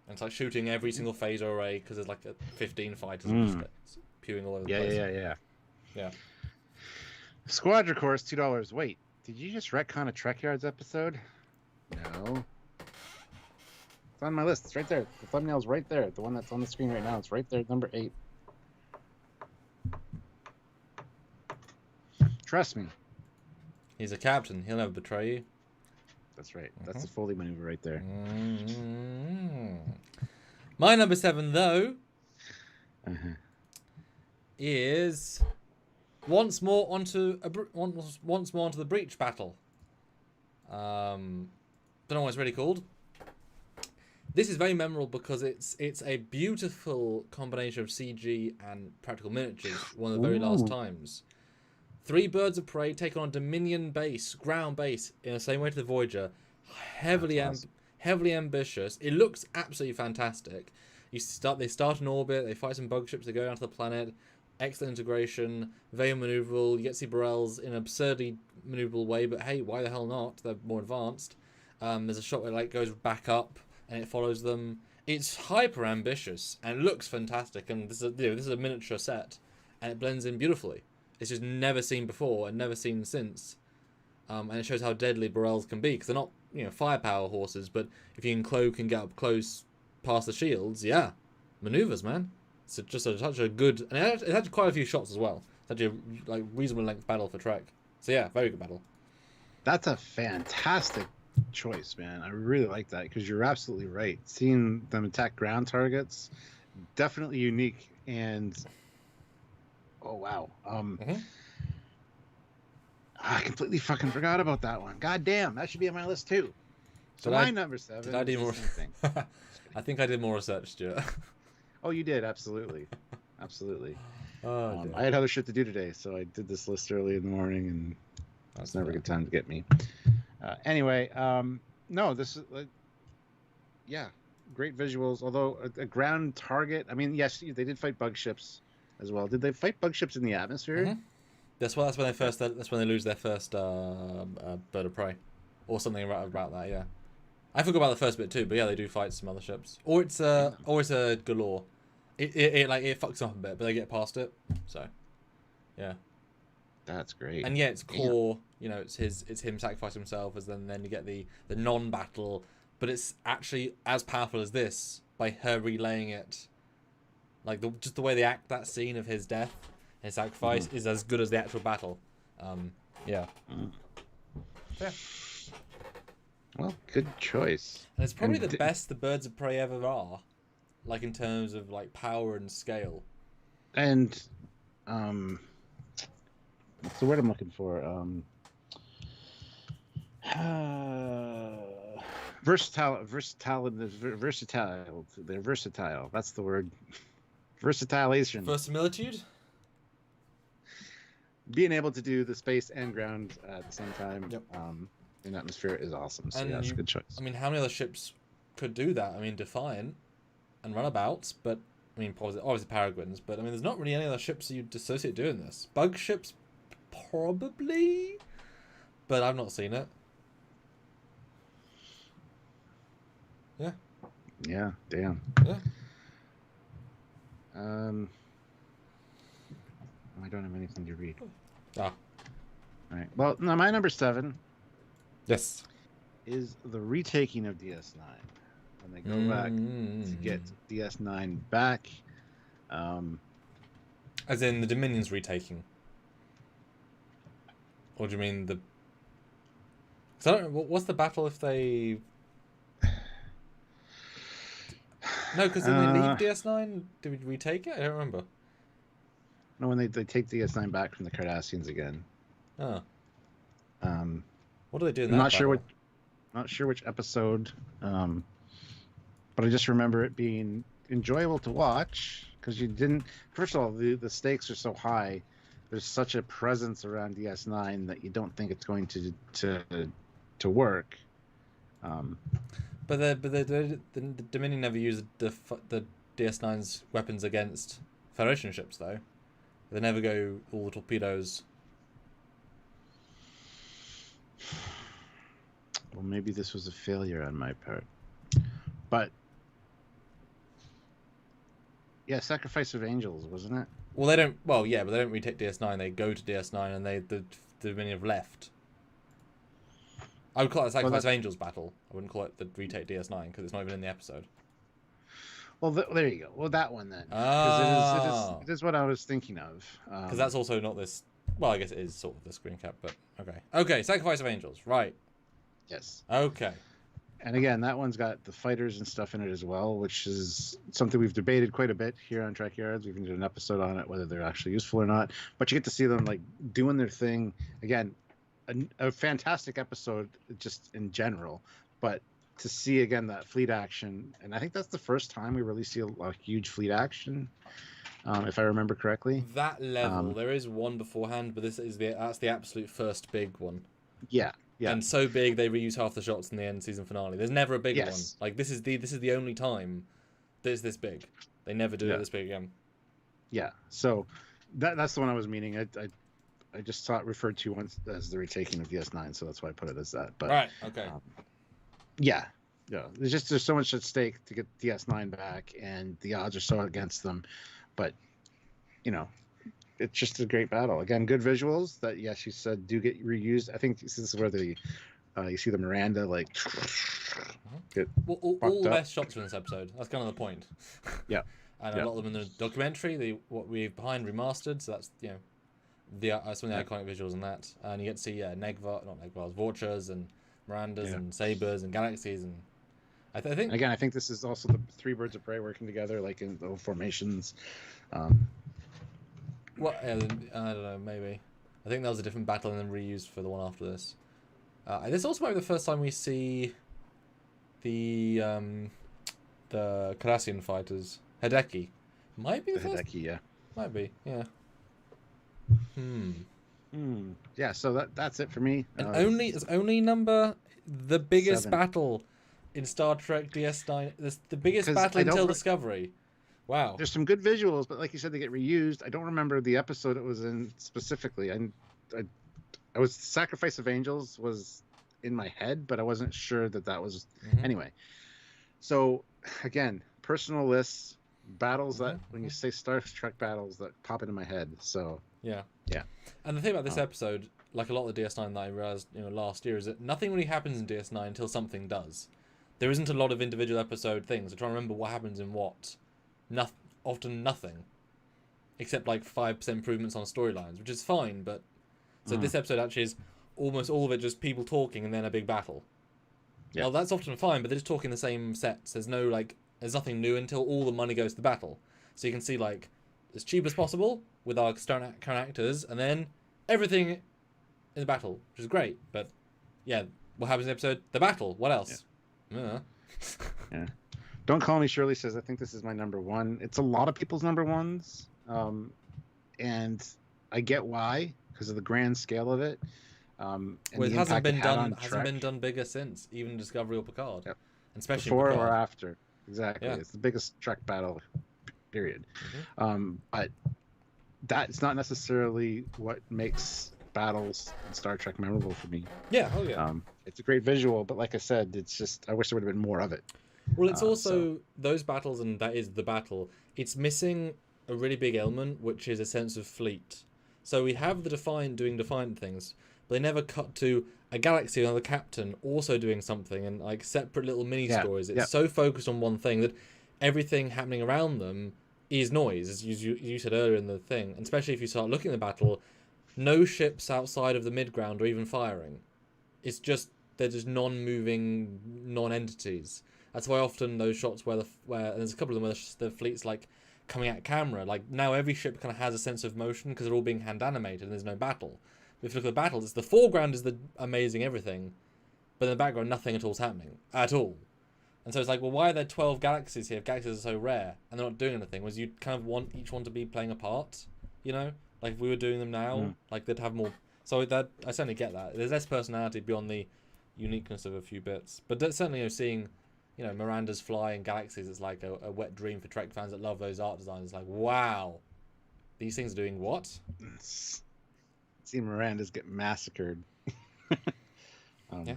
Speaker 2: And it's like shooting every single phaser array because there's like 15 fighters just spewing all over the place. Yeah.
Speaker 1: Squadra Course, $2. Wait, did you just retcon a Trekyards episode? No. It's on my list. It's right there. The thumbnail's right there. The one that's on the screen right now. It's right there. Number 8. Trust me.
Speaker 2: He's a captain. He'll never betray you.
Speaker 1: That's right. That's the Foley maneuver right there.
Speaker 2: My number 7, though, is once more onto the breach battle. Don't know what it's really called. This is very memorable because it's a beautiful combination of CG and practical miniatures. One of the very last times. 3 birds of prey take on a Dominion base, ground base, in the same way to the Voyager. Heavily ambitious. It looks absolutely fantastic. They start in orbit, they fight some bug ships, they go down to the planet. Excellent integration, very maneuverable. You get to see Burrells in an absurdly maneuverable way, but hey, why the hell not? They're more advanced. There's a shot where it like goes back up and it follows them. It's hyper ambitious and it looks fantastic. And this is a miniature set, and it blends in beautifully. It's just never seen before and never seen since. And it shows how deadly Burrells can be, because they're not, firepower horses, but if you can cloak and get up close past the shields, yeah, maneuvers, man. It's such a good, and it had quite a few shots as well. It's actually a reasonable length battle for Trek. So yeah, very good battle.
Speaker 1: That's a fantastic choice, man. I really like that, because you're absolutely right. Seeing them attack ground targets, definitely unique. And oh wow, I completely fucking forgot about that one. God damn, that should be on my list too. So my number 7.
Speaker 2: Did I do more? I think I did more research, Stuart.
Speaker 1: Oh, you did, absolutely, absolutely.
Speaker 2: I
Speaker 1: had other shit to do today, so I did this list early in the morning, and that's never a good time to get me. Anyway, no, this is great visuals. Although a ground target, I mean, yes, they did fight bug ships as well. Did they fight bug ships in the atmosphere?
Speaker 2: That's when they lose their first bird of prey, or something about that. Yeah, I forgot about the first bit too, but yeah, they do fight some other ships, or it's a galore. It fucks up a bit, but they get past it. So, yeah,
Speaker 1: that's great.
Speaker 2: And yeah, it's core. It's him sacrificing himself, as then you get the non-battle, but it's actually as powerful as this by her relaying it. Like just the way they act that scene of his death. His sacrifice is as good as the actual battle. Yeah.
Speaker 1: Well, good choice.
Speaker 2: And it's probably the best the birds of prey ever are, like in terms of like power and scale.
Speaker 1: And what's the word I'm looking for? Versatile. They're versatile. That's the word. Versatilization.
Speaker 2: Verisimilitude?
Speaker 1: Being able to do the space and ground at the same time in atmosphere is awesome. So yeah, that's a good choice.
Speaker 2: I mean, how many other ships could do that? I mean, Defiant. and runabouts, but I mean, obviously Peregrines, but I mean, there's not really any other ships you'd associate doing this. Bug ships, probably, but I've not seen it. Yeah.
Speaker 1: Yeah. Damn.
Speaker 2: Yeah.
Speaker 1: I don't have anything to read.
Speaker 2: Ah.
Speaker 1: All right. Well, no, my number 7.
Speaker 2: Yes.
Speaker 1: Is the retaking of DS9 when they go back to get DS9 back.
Speaker 2: As in the Dominion's retaking, or do you mean the? So I don't know, what's the battle if they? No, because then they leave DS9. Do we retake it? I don't remember.
Speaker 1: No, when they take DS9 back from the Cardassians again.
Speaker 2: Oh. What do they do in that?
Speaker 1: I'm not sure which episode, but I just remember it being enjoyable to watch because you didn't. First of all, the stakes are so high. There's such a presence around DS9 that you don't think it's going to work.
Speaker 2: But the Dominion never used the DS9's weapons against Federation ships, though. They never go all the torpedoes.
Speaker 1: Well, maybe this was a failure on my part. But yeah, Sacrifice of Angels, wasn't it?
Speaker 2: Well, they don't. Well, yeah, but they don't retake DS9. They go to DS9, and the Dominion have left. I would call it a Sacrifice of Angels battle. I wouldn't call it the retake DS9 because it's not even in the episode.
Speaker 1: Well, there you go. Well, that one then. Because it is what I was thinking of.
Speaker 2: Because that's also not this. Well, I guess it is sort of the screen cap, but okay. Okay, Sacrifice of Angels, right.
Speaker 1: Yes.
Speaker 2: Okay.
Speaker 1: And again, that one's got the fighters and stuff in it as well, which is something we've debated quite a bit here on Trekyards. We've even did an episode on it, whether they're actually useful or not. But you get to see them like doing their thing. Again, a fantastic episode just in general. But to see again that fleet action, and I think that's the first time we really see a huge fleet action, if I remember correctly.
Speaker 2: That level, there is one beforehand, but that's the absolute first big one.
Speaker 1: Yeah. Yeah.
Speaker 2: And so big they reuse half the shots in the end season finale. There's never a bigger one. Like this is the only time that it's this big. They never do it this big again. Yeah.
Speaker 1: So that's the one I was meaning. I just saw it referred to once as the retaking of DS9, so that's why I put it as that. But
Speaker 2: right. Okay.
Speaker 1: Yeah. There's so much at stake to get DS9 back, and the odds are so against them. But it's just a great battle. Again, good visuals that, yes, you said do get reused. I think this is where you see the Miranda get
Speaker 2: all the best shots in this episode. That's kind of the point.
Speaker 1: Yeah.
Speaker 2: And a lot of them in the documentary, what we have behind remastered. So that's some of the iconic visuals in that. And you get to see Vorchas and Mirandas and Sabers and Galaxies and I think.
Speaker 1: Again, I think this is also the 3 birds of prey working together, like in the formations.
Speaker 2: I don't know, maybe. I think that was a different battle and then reused for the one after this. This also might be the first time we see the Cardassian fighters. Hideki. Might be the first.
Speaker 1: Hideki, yeah.
Speaker 2: Might be, yeah.
Speaker 1: Yeah, so that's it for me.
Speaker 2: And it's only the biggest
Speaker 1: 7.
Speaker 2: battle in Star Trek DS9. The biggest battle until Discovery. Wow.
Speaker 1: There's some good visuals, but like you said, they get reused. I don't remember the episode it was in specifically. I was Sacrifice of Angels was in my head, but I wasn't sure that was anyway. So again, personal lists, battles that when you say Star Trek battles that pop into my head. So
Speaker 2: yeah. And the thing about this episode, like a lot of the DS9 that I realized last year, is that nothing really happens in DS9 until something does. There isn't a lot of individual episode things. I'm trying to remember what happens in what. Often nothing, except like 5% improvements on storylines, which is fine. But so this episode actually is almost all of it just people talking and then a big battle. Yeah. Well, that's often fine, but they're just talking the same sets. There's nothing new until all the money goes to the battle. So you can see as cheap as possible with our current actors, and then everything in the battle, which is great. But yeah, what happens in the episode? The battle. What else? Yeah.
Speaker 1: Don't Call Me Shirley says, I think this is my number 1. It's a lot of people's number 1s. And I get why, because of the grand scale of it. And
Speaker 2: it hasn't been done bigger since, even Discovery or Picard.
Speaker 1: Yep.
Speaker 2: And especially
Speaker 1: before
Speaker 2: Picard.
Speaker 1: or after. exactly.
Speaker 2: Yeah.
Speaker 1: It's the biggest Trek battle, period.
Speaker 2: Mm-hmm.
Speaker 1: But that's not necessarily what makes battles in Star Trek memorable for me.
Speaker 2: Yeah. Oh yeah.
Speaker 1: It's a great visual, but like I said, it's just I wish there would have been more of it.
Speaker 2: Well, it's
Speaker 1: So
Speaker 2: also those battles, and that is the battle. It's missing a really big element, which is a sense of fleet. So we have the Defiant doing Defiant things, but they never cut to a Galaxy and the Captain also doing something, and like separate little mini
Speaker 1: yeah,
Speaker 2: stories. It's
Speaker 1: yeah,
Speaker 2: so focused on one thing that everything happening around them is noise, as you said earlier in the thing. And especially if you start looking at the battle, no ships outside of the midground are even firing. It's just they're just non-moving non-entities. That's why often those shots where and there's a couple of them where the fleet's like coming at camera. Like now every ship kind of has a sense of motion because they're all being hand animated and there's no battle. But if you look at the battles, it's the foreground is the amazing everything, but in the background nothing at all is happening at all. And so it's like, well, why are there 12 galaxies here if galaxies are so rare and they're not doing anything? Was you kind of want each one to be playing a part, you know? Like if we were doing them now, like they'd have more. So that I certainly get that. There's less personality beyond the uniqueness of a few bits, but that's certainly seeing, Miranda's flying galaxies. It's like a wet dream for Trek fans that love those art designs. It's like, wow, these things are doing what?
Speaker 1: see Miranda's get massacred.
Speaker 2: Yeah.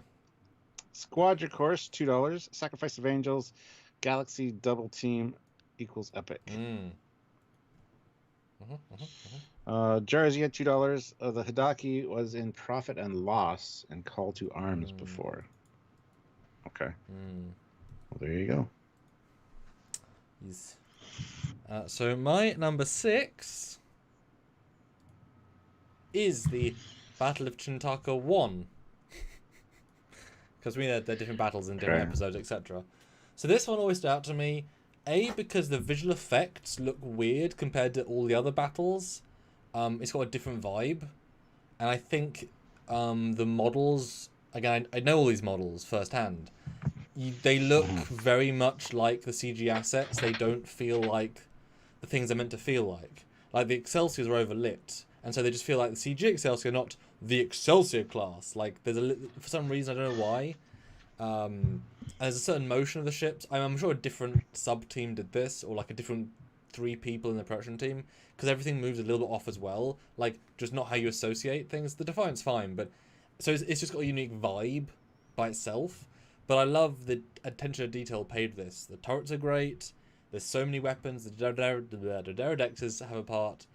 Speaker 1: Squadra Course, $2. Sacrifice of Angels, Galaxy Double Team equals Epic. Jersey at $2. The Hidaki was in Profit and Loss and Call to Arms before. Okay. Well, there you go.
Speaker 2: Yes. So my number 6 is the Battle of Chintaka 1. Because we know they're different battles in different episodes, etc. So this one always stood out to me, A, because the visual effects look weird compared to all the other battles. It's got a different vibe. And I think the models, again, I know all these models firsthand. They look very much like the CG assets. They don't feel like the things they're meant to feel like. Like the Excelsiors are overlit, and so they just feel like the CG Excelsior, not the Excelsior class. Like there's for some reason, I don't know why. And there's a certain motion of the ships. I'm sure a different sub team did this, or like a different 3 people in the production team, because everything moves a little bit off as well. Like just not how you associate things. The Defiant's fine, but so it's just got a unique vibe by itself. But I love the attention to detail paid to this. The turrets are great. There's so many weapons. The Deredexes have a part.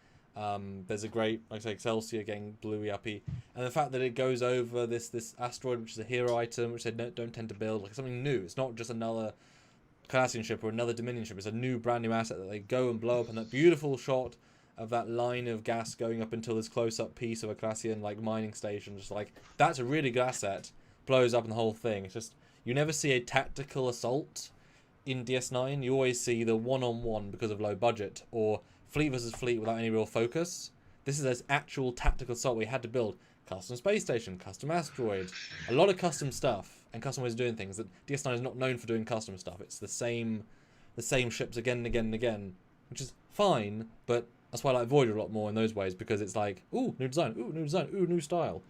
Speaker 2: There's a great, like I say, Excelsior getting bluey uppy. And the fact that it goes over this asteroid, which is a hero item, which they don't tend to build, like something new. It's not just another Cardassian ship or another Dominion ship. It's a new, brand new asset that they go and blow up. And that beautiful shot of that line of gas going up until this close-up piece of a Cardassian like mining station. Just like, that's a really good asset. Blows up in the whole thing. It's just, you never see a tactical assault in DS9. You always see the one-on-one because of low budget, or fleet versus fleet without any real focus. This is an actual tactical assault we had to build. Custom space station, custom asteroid, a lot of custom stuff, and custom ways of doing things. That DS9 is not known for doing custom stuff. It's the same ships again and again and again, which is fine, but that's why I like Voyager a lot more in those ways, because it's like, ooh, new design, ooh, new style.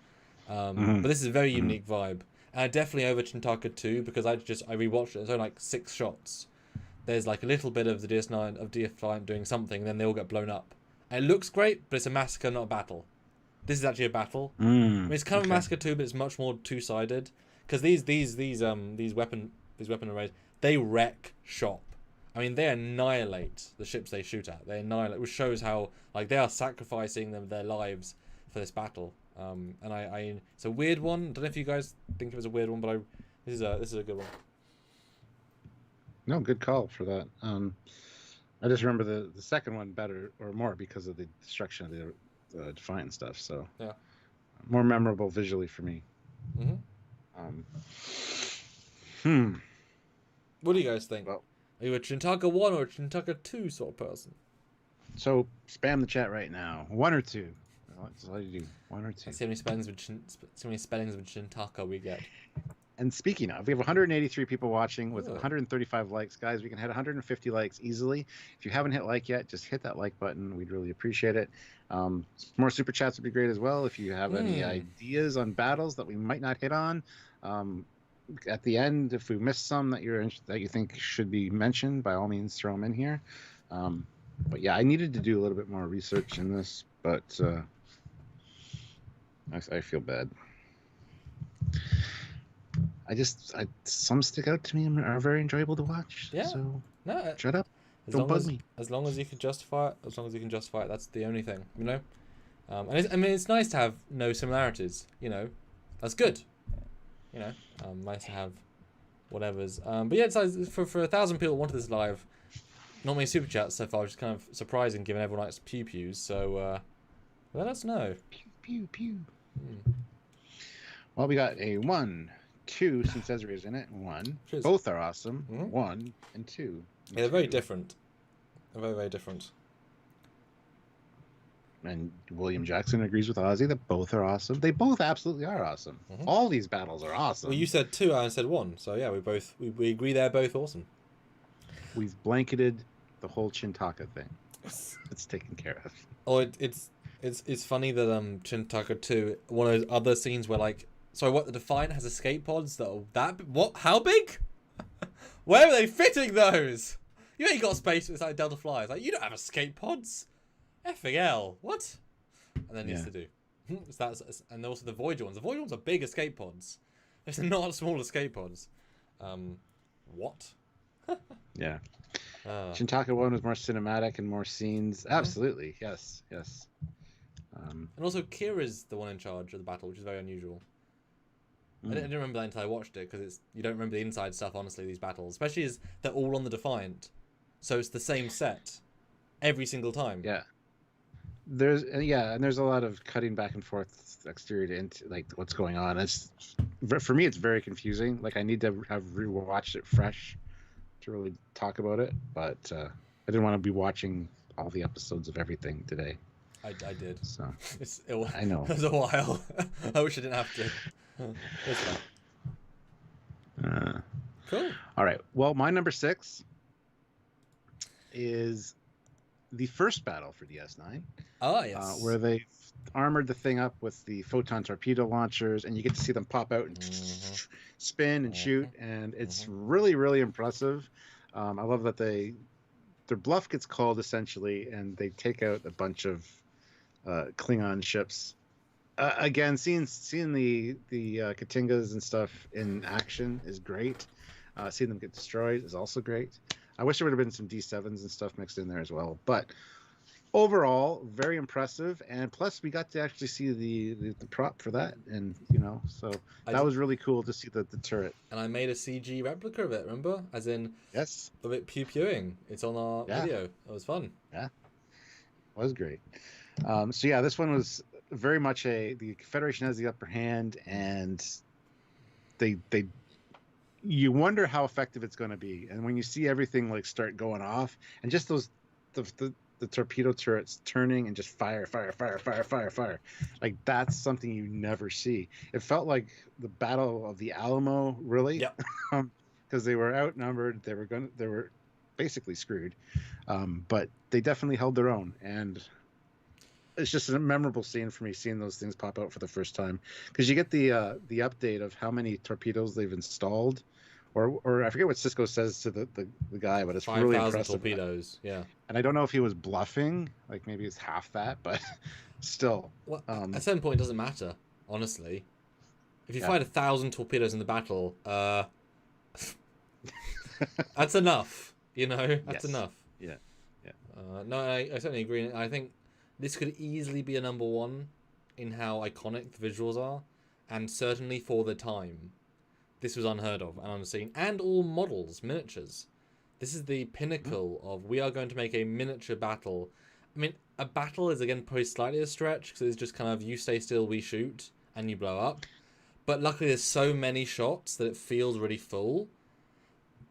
Speaker 2: But this is a very unique vibe. And definitely over Chintaka 2, because I rewatched it. There's only like 6 shots. There's like a little bit of the DS9 of Defiant doing something, and then they all get blown up. And it looks great, but it's a massacre, not a battle. This is actually a battle. I mean, it's kind of a massacre too, but it's much more 2-sided. Because these weapon arrays, they wreck shop. I mean, they annihilate the ships they shoot at. They annihilate, which shows how like they are sacrificing their lives for this battle. And it's a weird one. I don't know if you guys think it was a weird one, but this is a good one.
Speaker 1: No, good call for that. I just remember the second one better or more because of the destruction of the Defiant stuff. So
Speaker 2: yeah,
Speaker 1: more memorable visually for me.
Speaker 2: What do you guys think?
Speaker 1: Well,
Speaker 2: are you a Chintaka 1 or a Chintaka 2 sort of person?
Speaker 1: So spam the chat right now. 1 or 2. That's all you do. 1 or 2.
Speaker 2: Let's see how many spellings with Chintaka we get.
Speaker 1: And speaking of, we have 183 people watching with 135 likes. Guys, we can hit 150 likes easily. If you haven't hit like yet, just hit that like button. We'd really appreciate it. More super chats would be great as well. If you have any ideas on battles that we might not hit on, at the end, if we missed some that you think should be mentioned, by all means, throw them in here. But yeah, I needed to do a little bit more research in this, but I feel bad. Some stick out to me and are very enjoyable to watch.
Speaker 2: Yeah.
Speaker 1: So
Speaker 2: No.
Speaker 1: shut up. Don't bug me.
Speaker 2: As long as you can justify it, that's the only thing, you know. And it's nice to have no similarities, you know. That's good, you know. Nice to have whatever's. But yeah, it's for 1,000 people who wanted this live. Not many super chats so far, which is kind of surprising given everyone likes pew pews. So let us know.
Speaker 1: Pew pew pew. Well, we got a 1, 2 since Ezra's in it. 1. Cheers. Both are awesome. 1 and 2.
Speaker 2: Yeah, they're very different. They're very, very different.
Speaker 1: And William Jackson agrees with Ozzy that both are awesome. They both absolutely are awesome. All these battles are awesome.
Speaker 2: Well, you said 2, I said 1. So yeah, we agree they're both awesome.
Speaker 1: We've blanketed the whole Chintaka thing. It's taken care of.
Speaker 2: Oh, it's funny that Chintaka 2, one of those other scenes where like, sorry, what, the Defiant has escape pods that are what? How big? Where are they fitting those? You ain't got space with like Delta Flyers. Like, you don't have escape pods. Effing hell. What? And then needs to do. So and also the Voyager ones. The Voyager ones are big escape pods. They're not small escape pods. What?
Speaker 1: Yeah. Chintaka 1 was more cinematic and more scenes. Absolutely. Yes.
Speaker 2: And also Kira's the one in charge of the battle, which is very unusual. I didn't remember that until I watched it, because you don't remember the inside stuff, honestly, these battles. Especially as they're all on the Defiant. So it's the same set every single time.
Speaker 1: Yeah. There's a lot of cutting back and forth exterior to into like what's going on. For me, it's very confusing. Like I need to have rewatched it fresh to really talk about it. But I didn't want to be watching all the episodes of everything today.
Speaker 2: I did.
Speaker 1: So
Speaker 2: I
Speaker 1: know
Speaker 2: it was a while. I wish I didn't have to. It's fine. Cool.
Speaker 1: All right. Well, my number 6 is the first battle for DS9.
Speaker 2: Oh, yes.
Speaker 1: Where they armored the thing up with the photon torpedo launchers, and you get to see them pop out and spin and shoot, and it's really, really impressive. I love that their bluff gets called essentially, and they take out a bunch of Klingon ships. Again, seeing the Katingas and stuff in action is great. Seeing them get destroyed is also great. I wish there would have been some D7s and stuff mixed in there as well. But overall, very impressive. And plus, we got to actually see the prop for that. And, so that was really cool to see the turret.
Speaker 2: And I made a CG replica of it, remember? As in,
Speaker 1: yes,
Speaker 2: of it pew-pewing. It's on our video. It was fun.
Speaker 1: Yeah, it was great. So, yeah, this one was very much the Federation has the upper hand, and you wonder how effective it's going to be. And when you see everything like start going off, and just the torpedo turrets turning and just fire, like that's something you never see. It felt like the Battle of the Alamo, really.
Speaker 2: Yep.
Speaker 1: Because they were outnumbered, they were basically screwed, but they definitely held their own. And it's just a memorable scene for me, seeing those things pop out for the first time, because you get the update of how many torpedoes they've installed, or I forget what Cisco says to the guy, but it's really impressive.
Speaker 2: 5,000 torpedoes, yeah.
Speaker 1: And I don't know if he was bluffing, like maybe it's half that, but still.
Speaker 2: Well, at a certain point, it doesn't matter, honestly. If you fired 1,000 torpedoes in the battle, that's enough. That's enough.
Speaker 1: Yeah.
Speaker 2: No, I certainly agree. I think this could easily be a number 1 in how iconic the visuals are, and certainly for the time. This was unheard of and unseen. And all models, miniatures. This is the pinnacle of, we are going to make a miniature battle. I mean, a battle is, again, probably slightly a stretch, because it's just kind of, you stay still, we shoot, and you blow up. But luckily there's so many shots that it feels really full.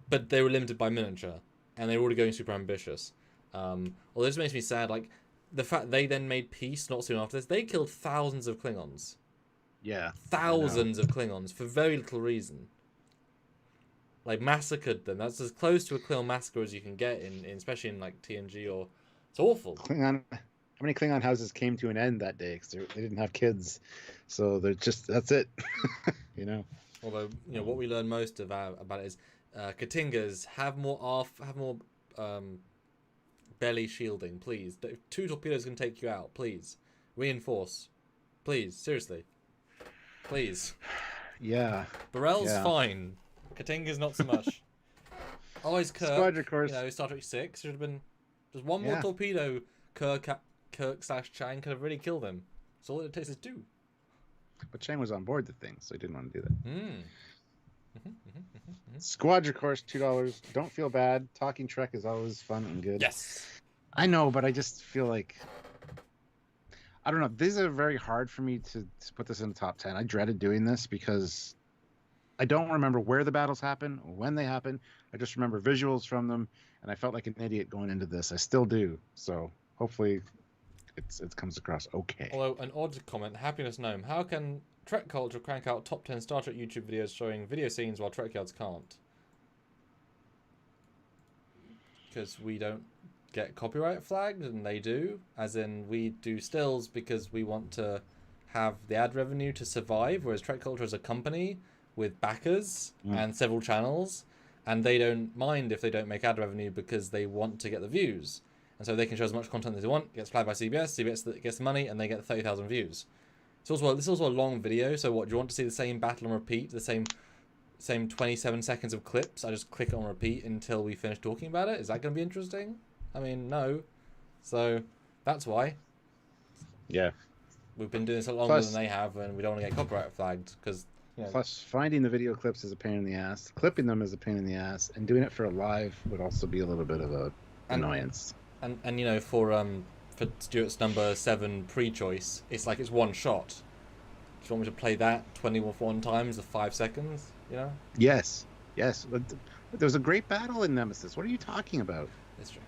Speaker 2: But they were limited by miniature, and they were already going super ambitious. Although this makes me sad, like, the fact they then made peace not soon after this, they killed thousands of Klingons.
Speaker 1: Yeah.
Speaker 2: Thousands of Klingons for very little reason. Like, massacred them. That's as close to a Klingon massacre as you can get, especially in like TNG, or it's awful.
Speaker 1: How many Klingon houses came to an end that day because they didn't have kids? So they're just, that's it.
Speaker 2: Although, you know, what we learn most about it is Katingas have more belly shielding, please. 2 torpedoes can take you out, please. Reinforce. Please, seriously. Please.
Speaker 1: Yeah.
Speaker 2: Burrell's fine. Katinga's not so much. Always Kirk.
Speaker 1: Squadron course.
Speaker 2: You know, Star Trek 6 should have been just one more torpedo. Kirk/Chang could have really killed him. That's all it takes is 2.
Speaker 1: But Chang was on board the thing, so he didn't want to do that.
Speaker 2: Mm.
Speaker 1: Squadron course, $2. Don't feel bad. Talking Trek is always fun and good.
Speaker 2: Yes.
Speaker 1: I know, but I just feel like I don't know. These are very hard for me to put this in the top 10. I dreaded doing this because I don't remember where the battles happen or when they happen. I just remember visuals from them, and I felt like an idiot going into this. I still do. So hopefully it comes across okay.
Speaker 2: Although, an odd comment, Happiness Gnome. How can Trek Culture crank out top 10 Star Trek YouTube videos showing video scenes while Trekyards can't? Because we don't get copyright flagged, and they do. As in, we do stills because we want to have the ad revenue to survive, whereas Trek Culture is a company with backers and several channels, and they don't mind if they don't make ad revenue because they want to get the views. And so they can show as much content as they want, gets flagged by CBS, CBS gets the money, and they get 30,000 views. This is also a long video, so what, do you want to see the same battle on repeat, the same 27 seconds of clips? I just click it on repeat until we finish talking about it? Is that going to be interesting? I mean, no. So, that's why.
Speaker 1: Yeah.
Speaker 2: We've been doing this a lot longer than they have, and we don't want to get copyright flagged, because... You know,
Speaker 1: plus, finding the video clips is a pain in the ass, clipping them is a pain in the ass, and doing it for a live would also be a little bit of a annoyance.
Speaker 2: And you know, for Stuart's number 7 pre-choice, it's like it's one shot. Do you want me to play that 21 times of 5 seconds? You know?
Speaker 1: Yes. But there was a great battle in Nemesis. What are you talking about?
Speaker 2: That's true.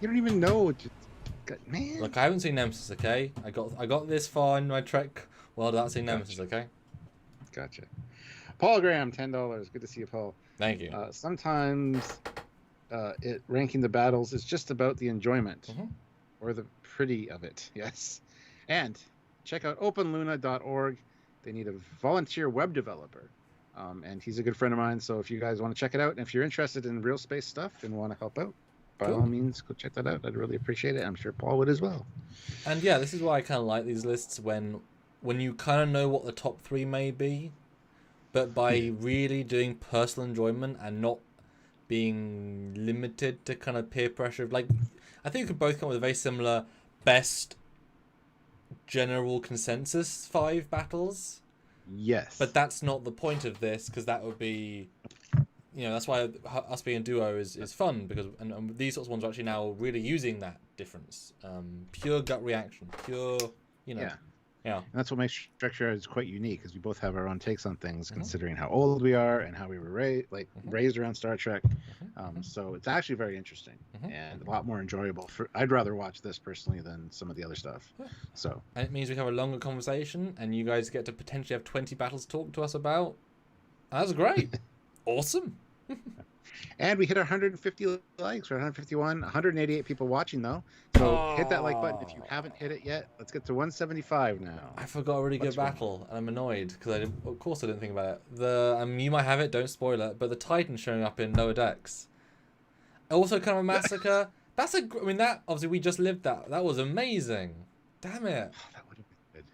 Speaker 1: You don't even know. Man.
Speaker 2: Look, I haven't seen Nemesis. Okay, I got this far in my Trek world without seeing Nemesis. Okay.
Speaker 1: Gotcha. Paul Graham, $10. Good to see you, Paul.
Speaker 2: Thank you.
Speaker 1: Sometimes ranking the battles is just about the enjoyment or the pretty of it. Yes. And check out openluna.org. They need a volunteer web developer. And he's a good friend of mine. So if you guys want to check it out, and if you're interested in real space stuff and want to help out, by all means, go check that out. I'd really appreciate it. I'm sure Paul would as well.
Speaker 2: And yeah, this is why I kind of like these lists when you kind of know what the top 3 may be, but by really doing personal enjoyment and not being limited to kind of peer pressure. Like, I think we could both come with a very similar best general consensus 5 battles.
Speaker 1: Yes.
Speaker 2: But that's not the point of this, because that would be, you know, that's why us being a duo is fun, because and these sorts of ones are actually now really using that difference. Pure gut reaction, pure, you know. Yeah.
Speaker 1: And that's what makes Trekyards quite unique, because we both have our own takes on things, considering how old we are and how we were raised around Star Trek. So it's actually very interesting and a lot more enjoyable. I'd rather watch this personally than some of the other stuff. So.
Speaker 2: And it means we have a longer conversation, and you guys get to potentially have 20 battles to talk to us about. That's great. Awesome.
Speaker 1: And we hit 150 likes, or 151, 188 people watching though. So hit that like button if you haven't hit it yet. Let's get to 175 now.
Speaker 2: I forgot a really good battle, and I'm annoyed because of course I didn't think about it. You might have it, don't spoil it, but the Titan showing up in Lower Decks. Also kind of a massacre. I mean, that obviously we just lived that. That was amazing. Damn it.
Speaker 1: Oh, that would have been good.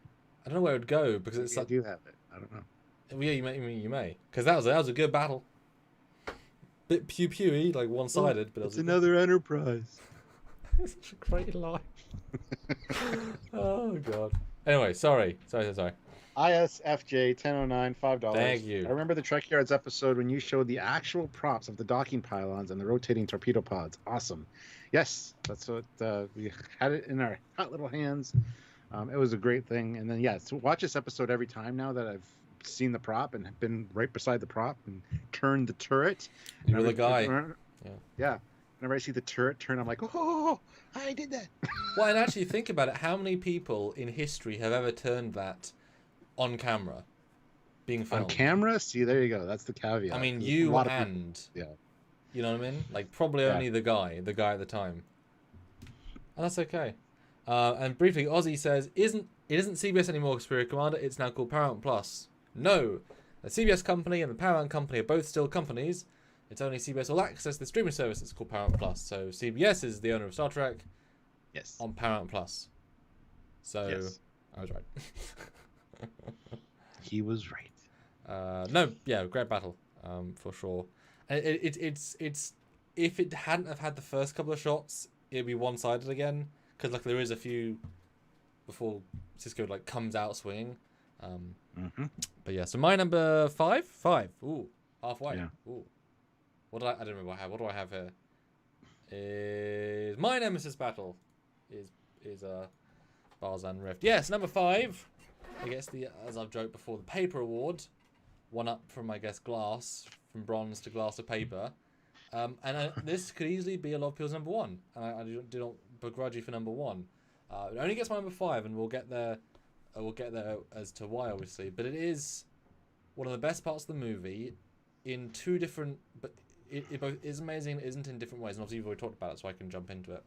Speaker 2: I don't know where it would go because it's like.
Speaker 1: I do have it. I don't know.
Speaker 2: Yeah, you may, because that was a good battle. Bit pew-pewy, like one-sided, but
Speaker 1: it's another Enterprise.
Speaker 2: It's such a great life. Oh god. Anyway, sorry.
Speaker 1: ISFJ 1009 $5.
Speaker 2: Thank you.
Speaker 1: I remember the Trekyards episode when you showed the actual props of the docking pylons and the rotating torpedo pods. Awesome. Yes, that's what we had it in our hot little hands. It was a great thing. And then so watch this episode every time now that I've seen the prop and have been right beside the prop and turned the turret.
Speaker 2: You were the guy.
Speaker 1: Yeah. Whenever I see the turret turn, I'm like, oh, I did that.
Speaker 2: Well, and actually think about it. How many people in history have ever turned that on camera, being filmed?
Speaker 1: On camera? See, there you go. That's the caveat.
Speaker 2: I mean,
Speaker 1: There's
Speaker 2: you and
Speaker 1: yeah.
Speaker 2: You know what I mean? Like probably only the guy at the time. And that's okay. And briefly, Ozzy says, it isn't CBS anymore, Superior Commander. It's now called Paramount Plus. No. The CBS company and the Paramount company are both still companies. It's only CBS will access the streaming service that's called Paramount Plus. So CBS is the owner of Star Trek.
Speaker 1: Yes.
Speaker 2: On Paramount Plus. So
Speaker 1: yes.
Speaker 2: I was right.
Speaker 1: He was right.
Speaker 2: No, yeah, great battle, for sure. And it's if it hadn't have had the first couple of shots, it'd be one-sided again. Because like there is a few before Cisco like comes out swinging. But yeah, so my number five. Ooh, halfway.
Speaker 1: Yeah.
Speaker 2: Ooh, what did I don't remember what I have. What do I have here? Is my nemesis battle is Barzan Rift. Yes, number 5. I guess as I've joked before, the paper award, one up from I guess glass, from bronze to glass to paper, and this could easily be a lot of people's number 1. And I do not begrudge you for number 1. It only gets my number 5, and we'll get there. We'll get there as to why, obviously. But it is one of the best parts of the movie, in 2 different. But it both is amazing and isn't in different ways. And obviously, you've already talked about it, so I can jump into it.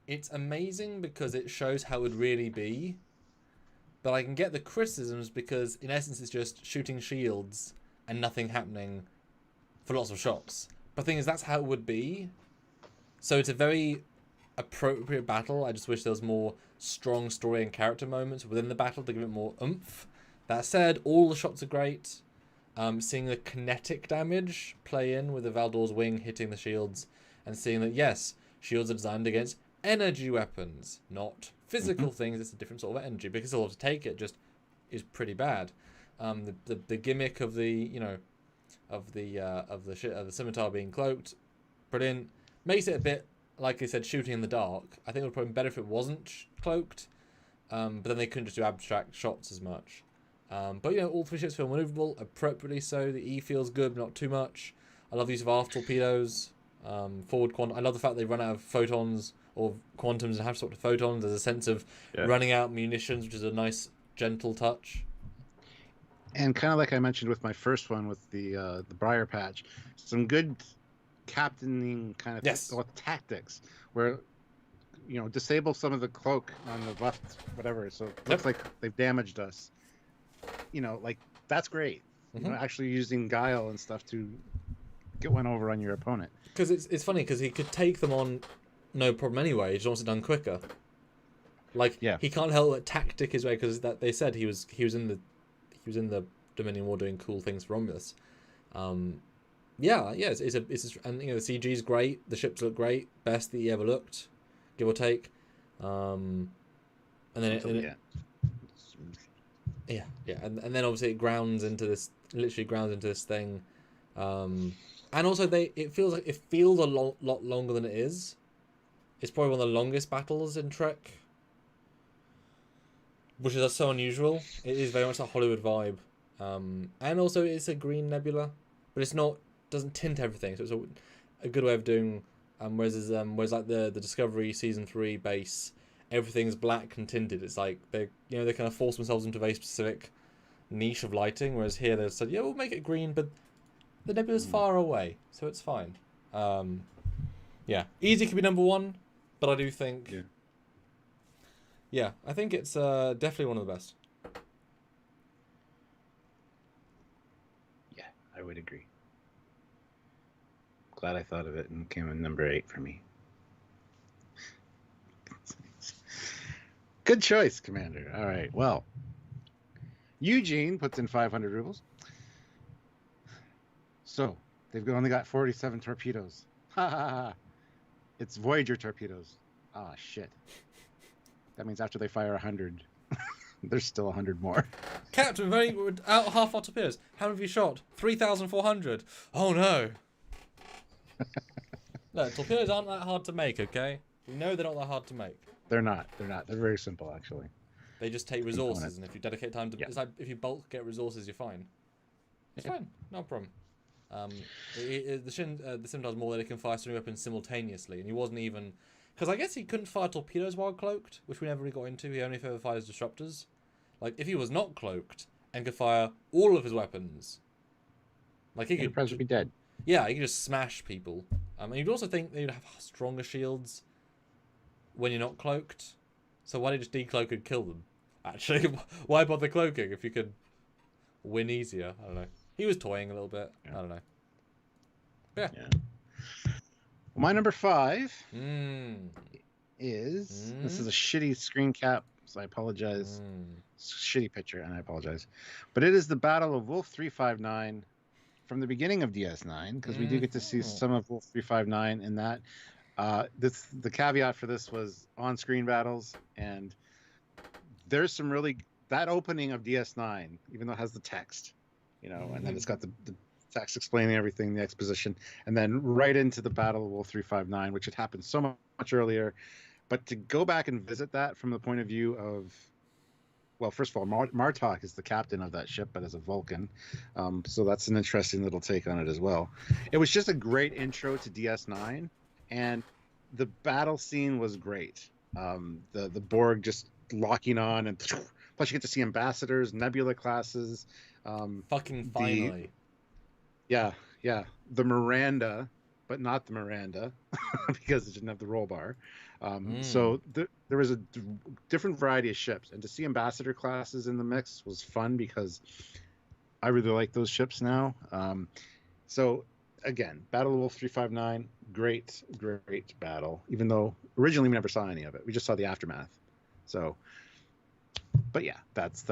Speaker 2: It's amazing because it shows how it would really be. But I can get the criticisms because, in essence, it's just shooting shields and nothing happening for lots of shots. But the thing is, that's how it would be. So it's a very appropriate battle. I just wish there was more strong story and character moments within the battle to give it more oomph. That said, all the shots are great. Seeing the kinetic damage play in with the Valdor's wing hitting the shields, and seeing that, yes, shields are designed against energy weapons, not physical things. It's a different sort of energy, because a lot to take it just is pretty bad. The gimmick of the the scimitar being cloaked, brilliant. Makes it a bit, like I said, shooting in the dark. I think it would probably be better if it wasn't cloaked, but then they couldn't just do abstract shots as much. But all 3 ships feel maneuverable, appropriately so. The E feels good, but not too much. I love the use of aft torpedoes, forward quantum. I love the fact they run out of photons or quantums and have to swap to photons. There's a sense of running out munitions, which is a nice, gentle touch.
Speaker 1: And kind of like I mentioned with my first one with the Briar Patch, some good captaining kind of tactics where disable some of the cloak on the left, whatever. So it looks like they've damaged us. Like that's great. Actually using guile and stuff to get one over on your opponent. Because
Speaker 2: it's funny because he could take them on no problem anyway. He just wants it done quicker. He can't help but tactic his way, because that they said he was in the Dominion War doing cool things for Romulus. And the CG's great. The ships look great, best that he ever looked, give or take. And then and then obviously it grounds into this thing, and also it feels a lot longer than it is. It's probably one of the longest battles in Trek, which is so unusual. It is very much a Hollywood vibe, and also it's a green nebula, but doesn't tint everything, so it's a good way of doing. Whereas like the Discovery season 3 base, everything's black and tinted. It's like they kind of force themselves into a very specific niche of lighting, whereas here they said, we'll make it green, but the nebula's far away, so it's fine. Easy could be number 1, but I do think I think it's definitely one of the best.
Speaker 1: Yeah, I would agree. Glad I thought of it and came in number 8 for me. Good choice, Commander. All right. Well, Eugene puts in 500 rubles. So they've only got 47 torpedoes. Ha ha ha. It's Voyager torpedoes. Ah, shit. That means after they fire 100, there's still 100 more.
Speaker 2: Captain, we're out half our torpedoes. How many have you shot? 3,400. Oh no. No, torpedoes aren't that hard to make, okay? We know they're not that hard to make.
Speaker 1: They're not. They're very simple, actually.
Speaker 2: They just take resources, and if you dedicate time to... It's like if you bulk get resources, you're fine. It's fine. No problem. The Sim does more that it can fire three weapons simultaneously, and he wasn't even... Because I guess he couldn't fire torpedoes while cloaked, which we never really got into. He only ever fires disruptors. Like, if he was not cloaked and could fire all of his weapons... Like, he could...
Speaker 1: Enterprise would be dead.
Speaker 2: Yeah, he could just smash people. And you'd also think they'd have stronger shields when you're not cloaked. So why don't you just decloak and kill them? Actually, why bother cloaking if you could win easier. I don't know. He was toying a little bit.
Speaker 1: Yeah.
Speaker 2: I don't know. Yeah.
Speaker 1: My number 5 is this is a shitty screen cap, so I apologize. Shitty picture, and I apologize. But it is the Battle of Wolf 359 from the beginning of DS9, because we do get to see some of Wolf 359 in that. The caveat for this was on-screen battles, and there's some really that opening of DS9, even though it has the text, and then it's got the text explaining everything, the exposition, and then right into the Battle of Wolf 359, which had happened so much earlier. But to go back and visit that from the point of view of, well, first of all, Martok is the captain of that ship, but as a Vulcan. So that's an interesting little take on it as well. It was just a great intro to DS9, and the battle scene was great. The Borg just locking on, and plus you get to see ambassadors, Nebula classes.
Speaker 2: Fucking finally.
Speaker 1: Yeah. The Miranda, but not the Miranda, because it didn't have the roll bar. So there was a different variety of ships, and to see ambassador classes in the mix was fun because I really like those ships now. So again, Battle of Wolf 359, great battle, even though originally we never saw any of it. We just saw the aftermath. So, but yeah, that's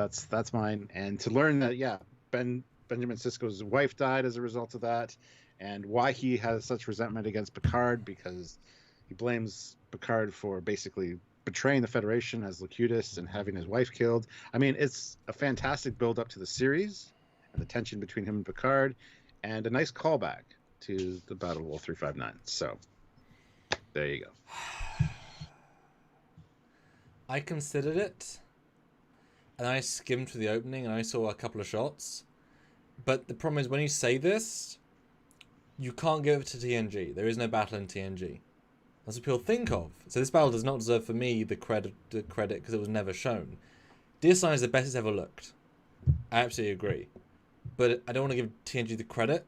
Speaker 1: mine. And to learn that, Benjamin Sisko's wife died as a result of that, and why he has such resentment against Picard, because he blames Picard for basically betraying the Federation as Locutus and having his wife killed. I mean, it's a fantastic build up to the series and the tension between him and Picard, and a nice callback to the Battle of Wolf 359. So there you go.
Speaker 2: I considered it, and I skimmed through the opening, and I saw a couple of shots. But the problem is, when you say this, you can't give it to TNG. There is no battle in TNG. That's what people think of. So this battle does not deserve, for me, the credit because it was never shown. DS9 is the best it's ever looked. I absolutely agree. But I don't want to give TNG the credit.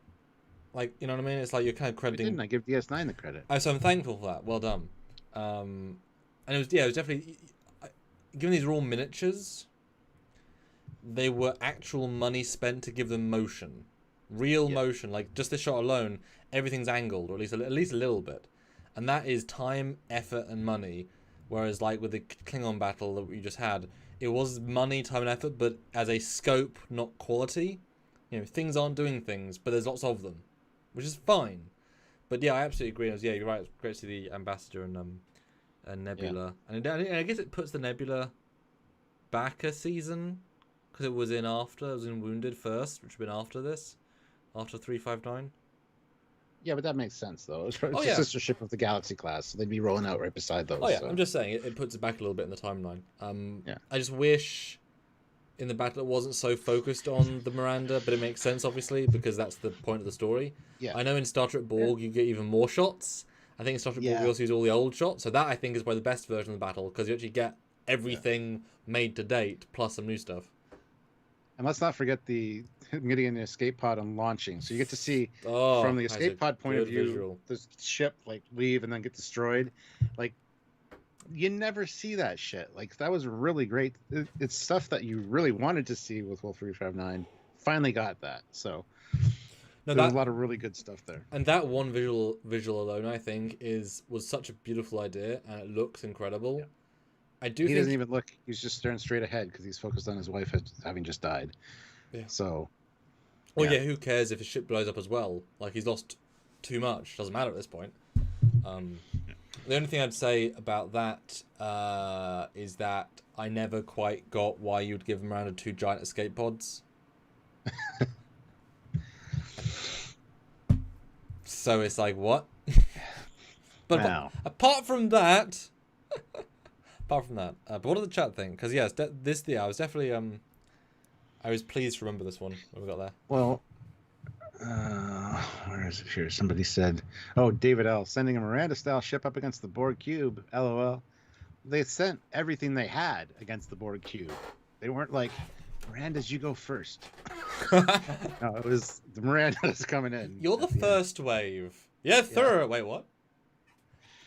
Speaker 2: Like, you know what I mean? It's like you're kind of crediting...
Speaker 1: Didn't I give DS9 the credit?
Speaker 2: So I'm thankful for that. Well done. And it was definitely... Given these are all miniatures, they were actual money spent to give them motion. Real motion. Like, just this shot alone, everything's angled, or at least a little bit. And that is time, effort, and money. Whereas, like, with the Klingon battle that we just had, it was money, time, and effort, but as a scope, not quality. Things aren't doing things, but there's lots of them, which is fine. But yeah, I absolutely agree. You're right. It's great to see the Ambassador and Nebula. And I guess it puts the Nebula back a season, because it was in Wounded first, which would have been after this, after 359.
Speaker 1: Yeah, but that makes sense, though. It's a sister ship of the Galaxy class, so they'd be rolling out right beside those.
Speaker 2: Oh, yeah,
Speaker 1: so.
Speaker 2: I'm just saying, it puts it back a little bit in the timeline. I just wish in the battle it wasn't so focused on the Miranda, but it makes sense, obviously, because that's the point of the story. Yeah. I know in Star Trek Borg you get even more shots. I think in Star Trek Borg we also use all the old shots, so that I think is probably the best version of the battle, because you actually get everything made to date, plus some new stuff.
Speaker 1: And let's not forget the getting in the escape pod and launching. So you get to see from the escape pod point of view, the ship leave and then get destroyed. Like, you never see that shit. Like, that was really great. It's stuff that you really wanted to see with Wolf 359. Finally got that. So there's a lot of really good stuff there.
Speaker 2: And that one visual alone, I think, was such a beautiful idea, and it looks incredible. Yeah. He
Speaker 1: doesn't even look. He's just staring straight ahead because he's focused on his wife having just died. Yeah. So.
Speaker 2: Well, yeah. Who cares if his ship blows up as well? Like, he's lost too much. Doesn't matter at this point. The only thing I'd say about that is that I never quite got why you'd give him around 2 giant escape pods. So it's like, what? But apart from that. But what did the chat think? Because yes, I was definitely I was pleased to remember this one when we got there.
Speaker 1: Well, where is it here? Somebody said, "Oh, David L. sending a Miranda-style ship up against the Borg cube." LOL. They sent everything they had against the Borg cube. They weren't like, "Miranda's, you go first." No, it was the Miranda's coming in.
Speaker 2: You're the first wave. Yeah, third. Yeah. Wait, what?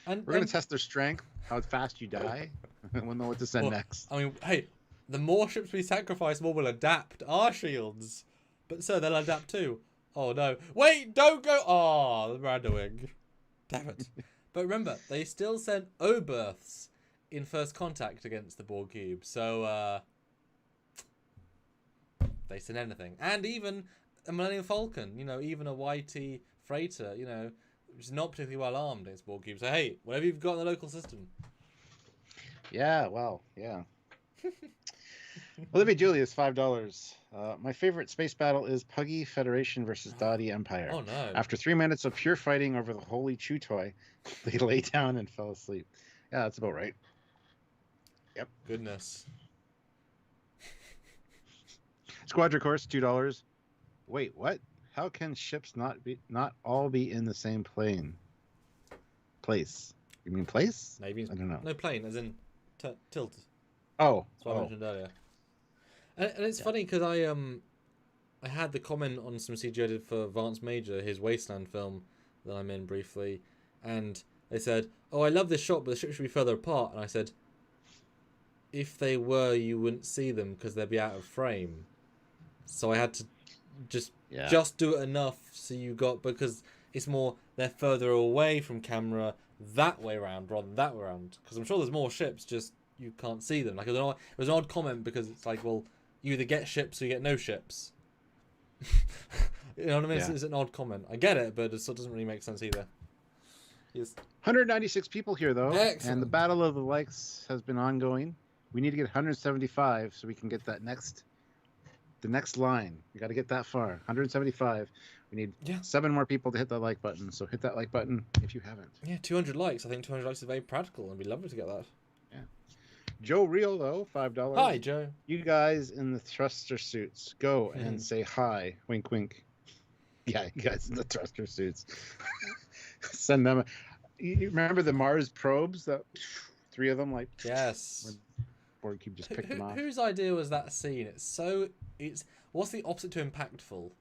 Speaker 1: And we're gonna test their strength, how fast you die, and we'll know what to send next.
Speaker 2: I mean, hey, the more ships we sacrifice, more we'll adapt our shields. But sir, they'll adapt too. Oh no. Wait, don't go. Oh, the Miranda wing. Damn it. But remember, they still sent Oberths in First Contact against the Borg cube. So, they sent anything. And even a Millennium Falcon, you know, even a YT freighter, you know, which is not particularly well armed against Borg cube. So, hey, whatever you've got in the local system.
Speaker 1: Yeah, well, yeah. Olivia Julius, $5. My favorite space battle is Puggy Federation versus Dottie Empire.
Speaker 2: Oh, no.
Speaker 1: After 3 minutes of pure fighting over the holy chew toy, they lay down and fell asleep. Yeah, that's about right. Yep.
Speaker 2: Goodness.
Speaker 1: Squadron Course, $2. Wait, what? How can ships not all be in the same place? You mean place?
Speaker 2: Maybe.
Speaker 1: I don't know.
Speaker 2: No, plane, as in tilt.
Speaker 1: Oh.
Speaker 2: That's what I mentioned earlier. And it's funny because I had the comment on some CG I did for Vance Major, his Wasteland film that I'm in briefly, and they said, "Oh, I love this shot, but the ships should be further apart." And I said, "If they were, you wouldn't see them because they'd be out of frame." So I had to just do it enough so you got, because it's more they're further away from camera that way around rather than that way around. Because I'm sure there's more ships, just you can't see them. Like, it was an odd comment because it's like, well, you either get ships or you get no ships. You know what I mean?
Speaker 1: Yeah.
Speaker 2: It's an odd comment. I get it, but it still doesn't really make sense either. Yes.
Speaker 1: 196 people here, though.
Speaker 2: Excellent.
Speaker 1: And the Battle of the Likes has been ongoing. We need to get 175 so we can get the next line. We got to get that far. 175. We need 7 more people to hit that like button. So hit that like button if you haven't.
Speaker 2: Yeah, 200 likes. I think 200 likes is very practical, and we'd love to get that.
Speaker 1: Yeah. Joe Real, though, $5.
Speaker 2: Hi, Joe.
Speaker 1: You guys in the thruster suits, go and say hi. Wink, wink. Yeah, you guys in the thruster suits. Send them. You remember the Mars probes? That 3 of them, like.
Speaker 2: Yes.
Speaker 1: Borg Cube just picked them off.
Speaker 2: Whose idea was that scene? What's the opposite to impactful?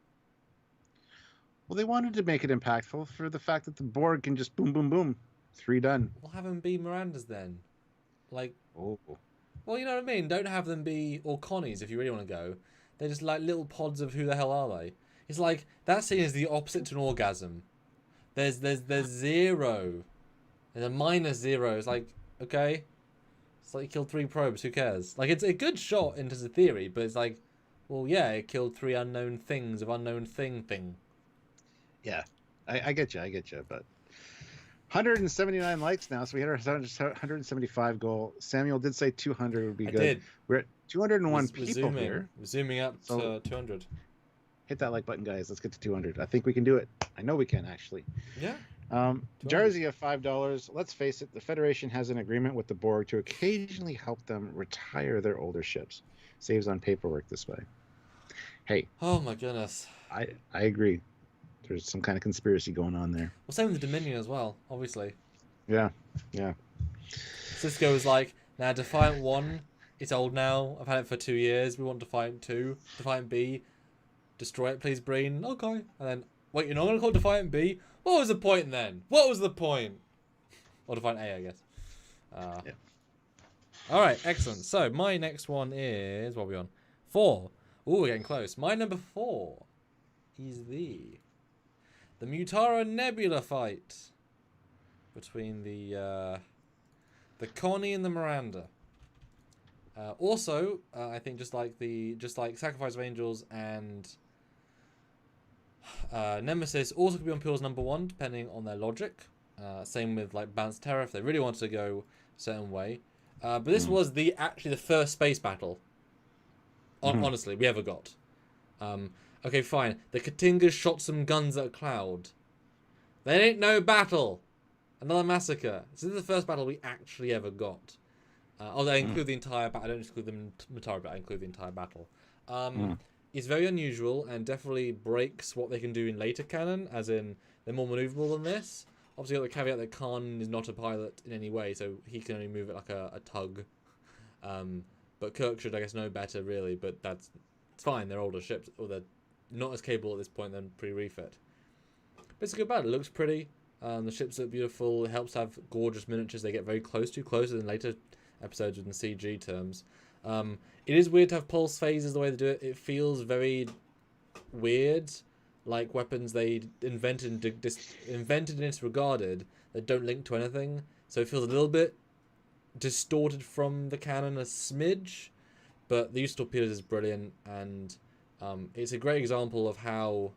Speaker 1: Well, they wanted to make it impactful for the fact that the Borg can just boom, boom, boom. 3 done.
Speaker 2: We'll have them be Mirandas then. Like.
Speaker 1: Oh.
Speaker 2: Well, you know what I mean? Don't have them be, or Connies if you really want to go. They're just like little pods of who the hell are they? It's like, that scene is the opposite to an orgasm. There's 0. There's a -0. It's like, okay. It's like you killed 3 probes, who cares? Like, it's a good shot into the theory, but it's like, well, yeah, it killed 3 unknown things of unknown thing.
Speaker 1: Yeah, I get you, but 179 likes now, so we hit our 175 goal. Samuel did say 200 would be good. Did. We're at 201 people here.
Speaker 2: We're zooming up to 200.
Speaker 1: Hit that like button, guys. Let's get to 200. I think we can do it. I know we can, actually.
Speaker 2: Yeah.
Speaker 1: Jersey at $5. Let's face it, the Federation has an agreement with the Borg to occasionally help them retire their older ships. Saves on paperwork this way. Hey.
Speaker 2: Oh my goodness.
Speaker 1: I agree. There's some kind of conspiracy going on there.
Speaker 2: Well, same with the Dominion as well, obviously.
Speaker 1: Yeah.
Speaker 2: Cisco was like, now Defiant 1, it's old now. I've had it for 2 years. We want Defiant 2. Defiant B, destroy it, please, Breen. Okay. And then, wait, you're not going to call it Defiant B? What was the point then? What was the point? Or Defiant A, I guess.
Speaker 1: Yeah.
Speaker 2: All right, excellent. So, my next one is, what are we on? 4. Ooh, we're getting close. My number 4 is the Mutara Nebula fight between the Connie and the Miranda. Also, I think just like Sacrifice of Angels and Nemesis also could be on Pill's number 1, depending on their logic. Same with like Balanced Terror if they really wanted to go a certain way. But this was actually the first space battle. Honestly, we ever got. Okay, fine. The Katingas shot some guns at a cloud. They ain't no battle. Another massacre. This is the first battle we actually ever got. Although I include the entire battle. I don't include the Mutara, but I include the entire battle. It's very unusual and definitely breaks what they can do in later canon, as in they're more maneuverable than this. Obviously, got the caveat that Khan is not a pilot in any way, so he can only move it like a tug. But Kirk should, I guess, know better, really. But it's fine. They're older ships, or they're not as capable at this point than pre-refit. But it's a good battle. It looks pretty. The ships look beautiful. It helps to have gorgeous miniatures they get very closer than later episodes in CG terms. It is weird to have pulse phases the way they do it. It feels very weird, like weapons they invented and disregarded that don't link to anything. So it feels a little bit distorted from the canon a smidge, but the use of torpedoes is brilliant, and it's a great example of how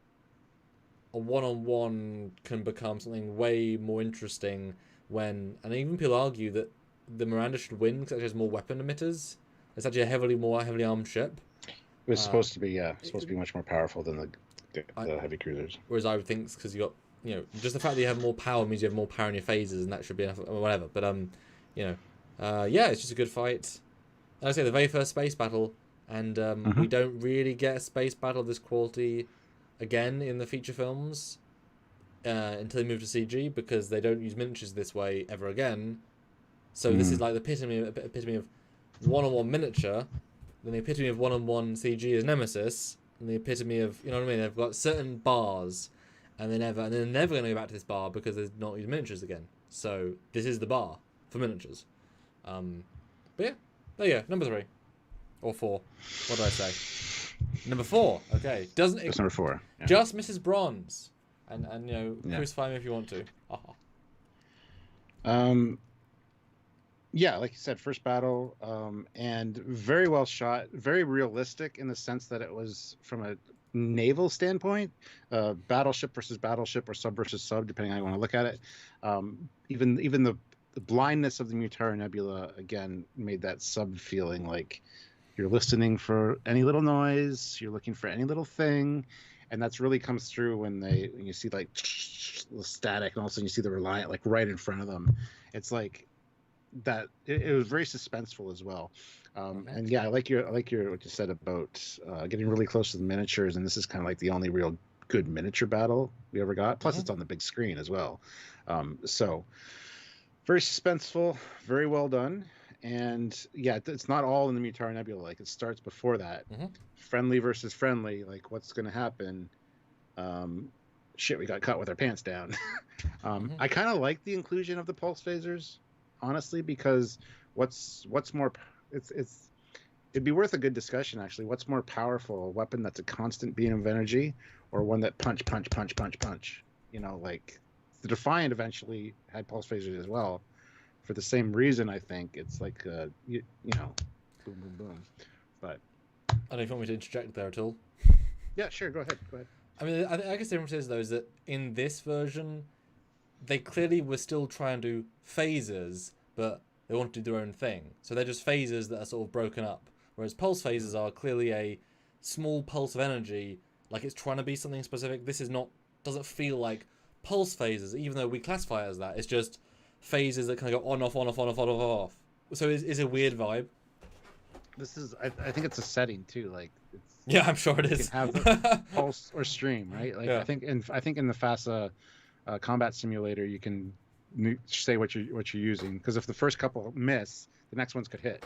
Speaker 2: a one-on-one can become something way more interesting when, and even people argue that the Miranda should win because it has more weapon emitters. It's actually a more heavily armed ship.
Speaker 1: It was supposed to be, much more powerful than the heavy cruisers.
Speaker 2: Whereas I would think because you got, just the fact that you have more power means you have more power in your phases, and that should be enough, or whatever. But it's just a good fight. Like I say, the very first space battle, and we don't really get a space battle of this quality again in the feature films until they move to CG, because they don't use miniatures this way ever again. So this is like the epitome of one-on-one miniature, then the epitome of one-on-one CG is Nemesis, and the epitome of, you know what I mean, they've got certain bars, and they're never going to go back to this bar because they're not using miniatures again. So this is the bar for miniatures. But yeah, there you go, number 3 or 4. What did I say? Number 4. Okay,
Speaker 1: It's number 4. Yeah.
Speaker 2: Just misses bronze, and crucify me if you want to.
Speaker 1: Yeah, like you said, first battle, and very well shot, very realistic in the sense that it was from a naval standpoint, battleship versus battleship or sub versus sub, depending on how you want to look at it. Even the blindness of the Mutara Nebula, again, made that sub feeling like you're listening for any little noise, you're looking for any little thing, and that's really comes through when you see like the static, and all of a sudden you see the Reliant like right in front of them. It's like that. It was very suspenseful as well. And yeah, I like your what you said about getting really close to the miniatures, and this is kind of like the only real good miniature battle we ever got. Plus, it's on the big screen as well. So very suspenseful, very well done. And yeah, it's not all in the Mutara Nebula. Like, it starts before that. Friendly versus friendly. Like, what's going to happen? Shit, we got caught with our pants down. I kind of like the inclusion of the pulse phasers, honestly, because what's more, it'd be worth a good discussion, actually. What's more powerful, a weapon that's a constant beam of energy, or one that punch? You know, like the Defiant eventually had pulse phasers as well, for the same reason. I think it's like you know, boom boom boom. But
Speaker 2: I don't know if you want me to interject there at all.
Speaker 1: Yeah, sure, go ahead.
Speaker 2: I mean, I guess the difference is, though, is that in this version, they clearly were still trying to do phasers, but they want to do their own thing. So they're just phasers that are sort of broken up. Whereas pulse phasers are clearly a small pulse of energy, like it's trying to be something specific. This doesn't feel like pulse phasers, even though we classify it as that. It's just phasers that kind of go on, off, on, off, on, off, on, off, off. So it's a weird vibe.
Speaker 1: This is, I think it's a setting too. Like,
Speaker 2: yeah, I'm sure it is.
Speaker 1: You can have pulse or stream, right? Like, yeah. I think in the FASA combat simulator, you can say what you're using, because if the first couple miss, the next ones could hit.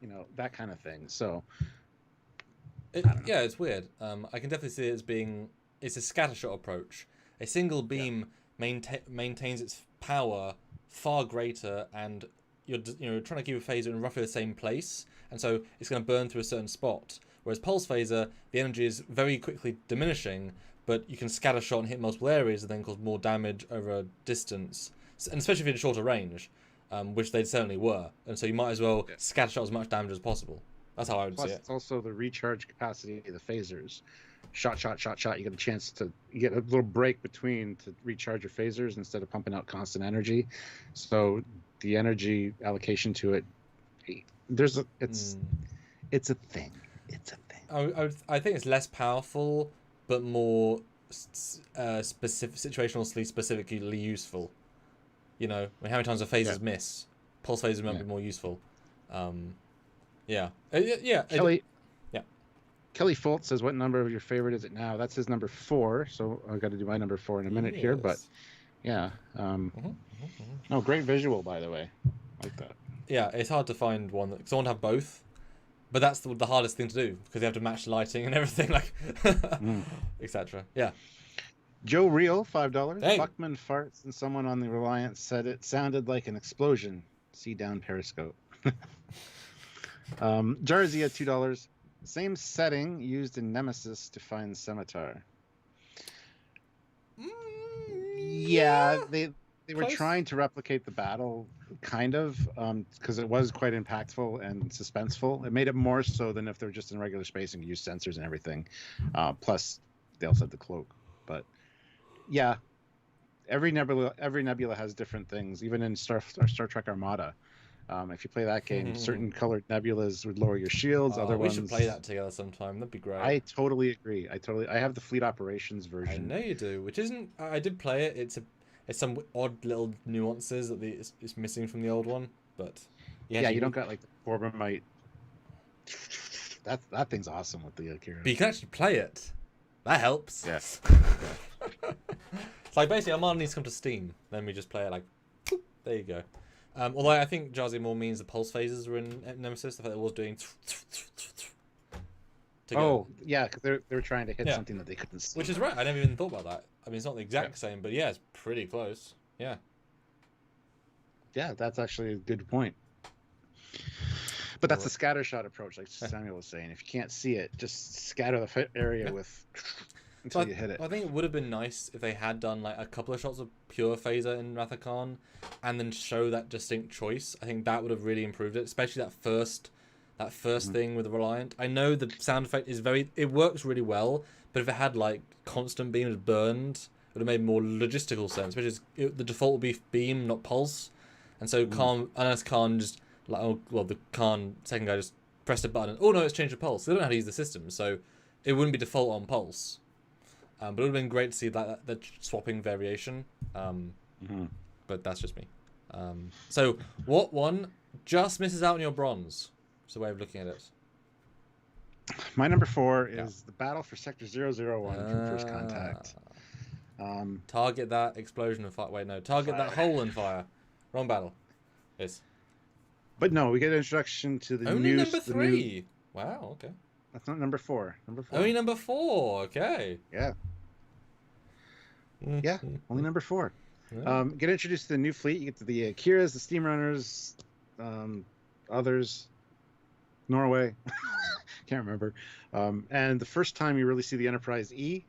Speaker 1: You know, that kind of thing. So,
Speaker 2: yeah, it's weird. I can definitely see it as being, it's a scattershot approach. A single beam maintains its power far greater, and you're trying to keep a phaser in roughly the same place, and so it's going to burn through a certain spot. Whereas pulse phaser, the energy is very quickly diminishing, but you can scatter shot and hit multiple areas and then cause more damage over a distance, and especially if you're in shorter range, which they certainly were. And so you might as well scatter shot as much damage as possible. That's how I would see it.
Speaker 1: It's also the recharge capacity of the phasers. Shot. You get a chance to get a little break between to recharge your phasers instead of pumping out constant energy. So the energy allocation to it, it's a thing. It's a thing.
Speaker 2: I think it's less powerful, but more situationally specifically useful. You know, how many times the phasers miss? Pulse phasers might be more useful. Yeah.
Speaker 1: Kelly Foltz says, "What number of your favorite is it now?" That's his number 4. So I've got to do my number 4 in a minute here. But yeah, no, great visual, by the way. Like that.
Speaker 2: Yeah, it's hard to find one that, because I want to have both, but that's the hardest thing to do, because you have to match the lighting and everything, like etc. Yeah.
Speaker 1: Joe Real, $5.
Speaker 2: Hey.
Speaker 1: Buckman farts and someone on the Reliance said it sounded like an explosion. See down Periscope. Jarzia, $2. Same setting used in Nemesis to find Scimitar. Yeah,
Speaker 2: Yeah.
Speaker 1: they were
Speaker 2: Close.
Speaker 1: trying to replicate the battle, kind of, because it was quite impactful and suspenseful. It made it more so than if they were just in regular space and used sensors and everything. Plus, they also had the cloak. But yeah, every nebula has different things. Even in Star Trek Armada, if you play that game, certain colored nebulas would lower your shields.
Speaker 2: Oh,
Speaker 1: Other
Speaker 2: we should play
Speaker 1: ones,
Speaker 2: that together sometime. That'd be great.
Speaker 1: I totally agree. I have the fleet operations
Speaker 2: I
Speaker 1: version.
Speaker 2: know you do, which isn't. I did play it. It's some odd little nuances that it's missing from the old one, but
Speaker 1: Yeah, you don't got like the Corbomite. That thing's awesome with the Akira.
Speaker 2: But you can actually play it. That helps.
Speaker 1: Yeah.
Speaker 2: It's like basically Armada needs to come to Steam. Then we just play it like, boop, there you go. Although I think Jarzy more means the pulse phases were in Nemesis. I thought it was doing.
Speaker 1: Oh yeah, because they were trying to hit something that they couldn't see.
Speaker 2: Which is right. I never even thought about that. I mean, it's not the exact same, but yeah, it's pretty close. Yeah.
Speaker 1: Yeah, that's actually a good point. But that's the scatter shot approach, like Samuel was saying. If you can't see it, just scatter the area with until you hit it.
Speaker 2: I think it would have been nice if they had done like a couple of shots of pure phaser in Wrath of Khan, and then show that distinct choice. I think that would have really improved it, especially that first thing with the Reliant. I know the sound effect is it works really well, but if it had like constant beams burned, it would have made more logistical sense. Which is the default would be beam, not pulse, and so Khan, unless Khan just like the Khan second guy just pressed a button and, oh no, it's changed to pulse. They don't know how to use the system, so it wouldn't be default on pulse. But it would have been great to see that the swapping variation. But that's just me. So what one just misses out on your bronze? It's the way of looking at it.
Speaker 1: My number 4 is the battle for Sector 001 from First Contact.
Speaker 2: Target that explosion and fire. Wait, no. Target that hole and fire. Wrong battle. Yes.
Speaker 1: But no, we get an introduction to the
Speaker 2: only
Speaker 1: new...
Speaker 2: number 3. Wow, okay.
Speaker 1: That's not number 4. Number 4.
Speaker 2: Only number 4, okay.
Speaker 1: Yeah. Yeah, only number 4. Get introduced to the new fleet. You get to the Akiras, the Steam Runners, others, Norway. Can't remember. And the first time you really see the Enterprise E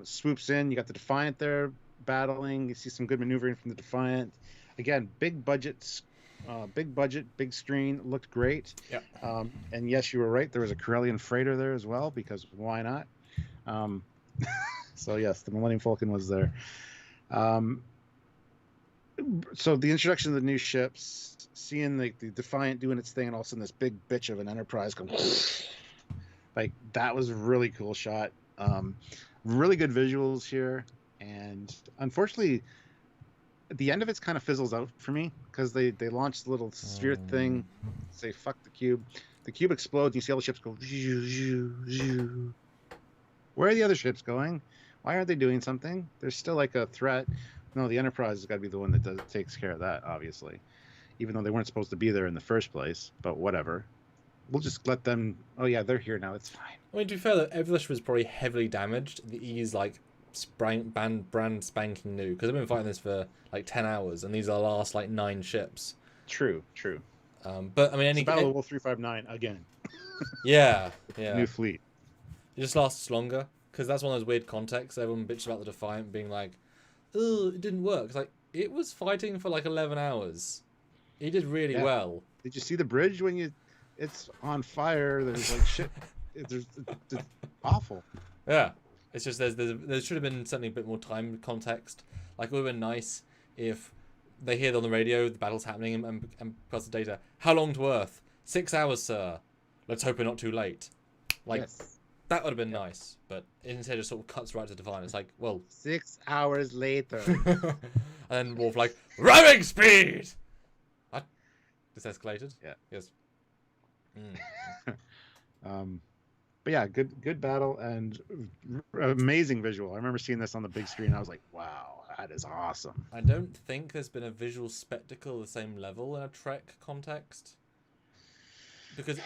Speaker 1: swoops in. You got the Defiant there battling. You see some good maneuvering from the Defiant. Again, big budget, big screen. Looked great.
Speaker 2: Yeah.
Speaker 1: And yes, you were right. There was a Corellian freighter there as well, because why not? So yes, the Millennium Falcon was there. So the introduction of the new ships, seeing the Defiant doing its thing, and all of a sudden this big bitch of an Enterprise comes, like that was a really cool shot. Really good visuals here, and unfortunately, the end of it's kind of fizzles out for me because they launched the little sphere thing, say fuck the cube. The cube explodes, and you see all the ships go. Where are the other ships going? Why aren't they doing something? There's still like a threat. No, the Enterprise has got to be the one that takes care of that, obviously. Even though they weren't supposed to be there in the first place, but whatever. We'll just let them... Oh yeah, they're here now, it's fine.
Speaker 2: I mean, to be fair, every ship was probably heavily damaged. The E is like brand spanking new, because I've been fighting this for like 10 hours, and these are the last like 9 ships.
Speaker 1: True.
Speaker 2: But I mean,
Speaker 1: Battle of Wolf 359 again.
Speaker 2: Yeah.
Speaker 1: New fleet.
Speaker 2: It just lasts longer, because that's one of those weird contexts. Everyone bitches about the Defiant being like, oh, it didn't work. It's like, it was fighting for like 11 hours. He did really well.
Speaker 1: Did you see the bridge when it's on fire? There's like shit. It's awful.
Speaker 2: Yeah. It's just there should have been something a bit more time context. Like, it would have been nice if they hear on the radio the battle's happening and plus the data. How long to Earth? 6 hours, sir. Let's hope we're not too late. Like, that would have been nice. But instead it just sort of cuts right to Defiant. It's like, well...
Speaker 1: 6 hours later.
Speaker 2: And then Worf like, rowing speed! What? This escalated?
Speaker 1: Yeah.
Speaker 2: Yes.
Speaker 1: But yeah, good battle and amazing visual. I remember seeing this on the big screen. I was like, wow, that is awesome.
Speaker 2: I don't think there's been a visual spectacle the same level in a Trek context. Because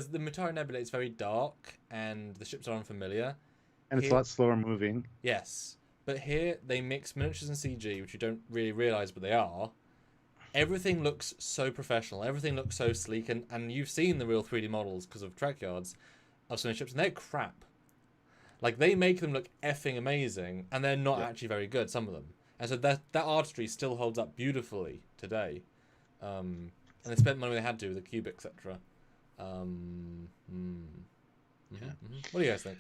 Speaker 2: the Mutara Nebula is very dark and the ships are unfamiliar.
Speaker 1: And it's a lot slower moving.
Speaker 2: Yes. But here they mix miniatures and CG, which you don't really realise, but they are. everything looks so professional. Everything looks so sleek, and you've seen the real 3D models because of Trekyards of some of the ships, and they're crap. Like, they make them look effing amazing, and they're not actually very good, some of them. And so that artistry still holds up beautifully today. And they spent money they had to with the cube, etc. What do you guys think?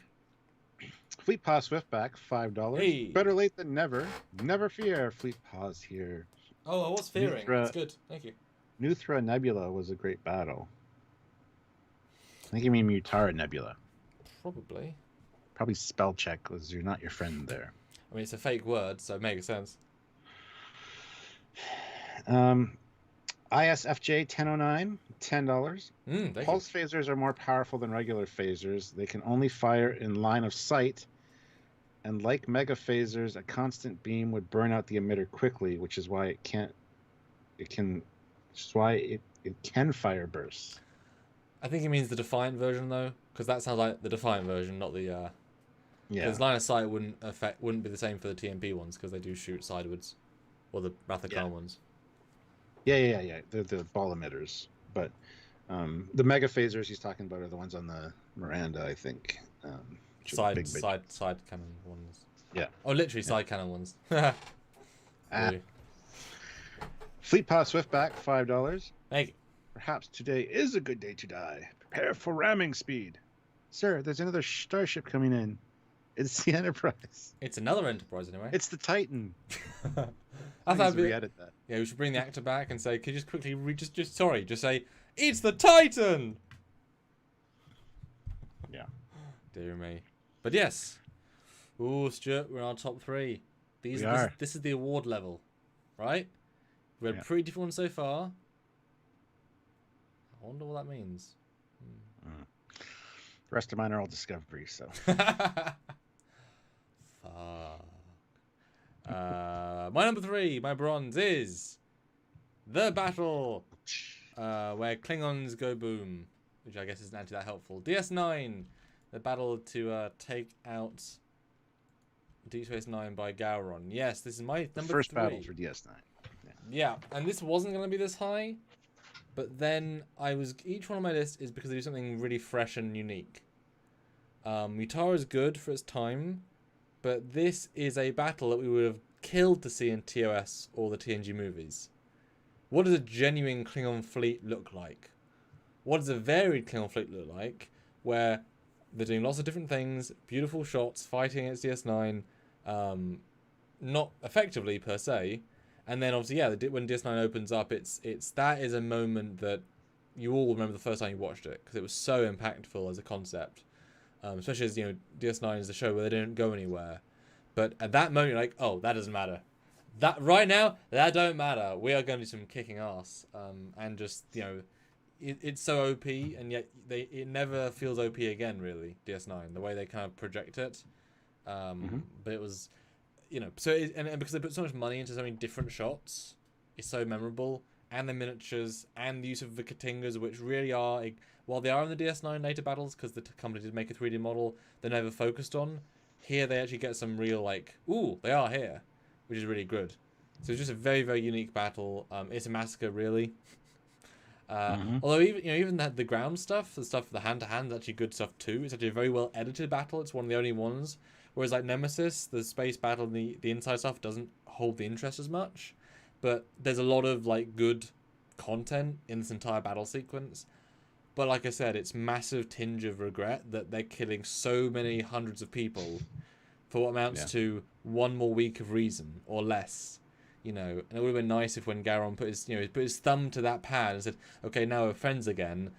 Speaker 1: Fleet Paw Swiftback, $5.
Speaker 2: Hey.
Speaker 1: Better late than never. Never fear, Fleet Paw's here.
Speaker 2: Oh, I was fearing. That's good. Thank you.
Speaker 1: Nuthra Nebula was a great battle. I think you mean Mutara Nebula.
Speaker 2: Probably.
Speaker 1: Probably spell check because you're not your friend there.
Speaker 2: I mean, it's a fake word, so it makes sense.
Speaker 1: ISFJ 1009, $10. Pulse
Speaker 2: you.
Speaker 1: phasers are more powerful than regular phasers. They can only fire in line of sight. And like mega phasers, a constant beam would burn out the emitter quickly, which is why it can fire bursts.
Speaker 2: I think he means the Defiant version though, because that sounds like the Defiant version, not the
Speaker 1: Yeah.
Speaker 2: Because line of sight wouldn't be the same for the TMP ones because they do shoot sidewards, or the Wrath of Khan ones.
Speaker 1: Yeah. They're the ball emitters, but the mega phasers he's talking about are the ones on the Miranda, I think.
Speaker 2: Side cannon ones.
Speaker 1: Yeah.
Speaker 2: Oh, literally side cannon ones. Really.
Speaker 1: Fleet Paw Swiftback, $5.
Speaker 2: Thank you.
Speaker 1: Perhaps today is a good day to die. Prepare for ramming speed. Sir, there's another starship coming in. It's the Enterprise.
Speaker 2: It's another Enterprise anyway.
Speaker 1: It's the Titan.
Speaker 2: I thought
Speaker 1: re-edit that.
Speaker 2: Yeah, we should bring the actor back and say, could you just quickly just say, it's the Titan!
Speaker 1: Yeah.
Speaker 2: Dear me. But yes. Ooh, Stuart, we're in our top 3. This is the award level, right? We had 3 different ones so far. I wonder what that means.
Speaker 1: The rest of mine are all discoveries, so.
Speaker 2: Fuck. My number 3, my bronze, is the battle where Klingons go boom, which I guess isn't actually that helpful. DS9, the battle to take out Deep Space Nine by Gowron. Yes, this is my number 3.
Speaker 1: First battle for DS9.
Speaker 2: Yeah, and this wasn't going to be this high, but then each one on my list is because they do something really fresh and unique. Mutara is good for its time, but this is a battle that we would have killed to see in TOS or the TNG movies. What does a genuine Klingon fleet look like? What does a varied Klingon fleet look like, where they're doing lots of different things, beautiful shots, fighting against DS9, not effectively per se, and then obviously when DS9 opens up, that is a moment that you all remember the first time you watched it because it was so impactful as a concept. Especially as DS9 is the show where they don't go anywhere, but at that moment you're like, oh, that doesn't matter. That right now, that don't matter. We are going to do some kicking ass, and just it's so OP, and yet it never feels OP again. Really, DS9, the way they kind of project it, but it was, and because they put so much money into so many different shots, it's so memorable, and the miniatures and the use of the Katingas, which really are. While they are in the DS9 later battles, because the company did make a 3D model, they're never focused on. Here they actually get some real ooh, they are here, which is really good. So it's just a very, very unique battle. It's a massacre, really. Although even the ground stuff, the hand-to-hand, is actually good stuff too. It's actually a very well edited battle. It's one of the only ones. Whereas Nemesis, the space battle, and the inside stuff doesn't hold the interest as much. But there's a lot of good content in this entire battle sequence. But like I said, it's massive tinge of regret that they're killing so many hundreds of people for what amounts to one more week of reason or less. And it would have been nice if when Gowron put his thumb to that pad and said, "Okay, now we're friends again.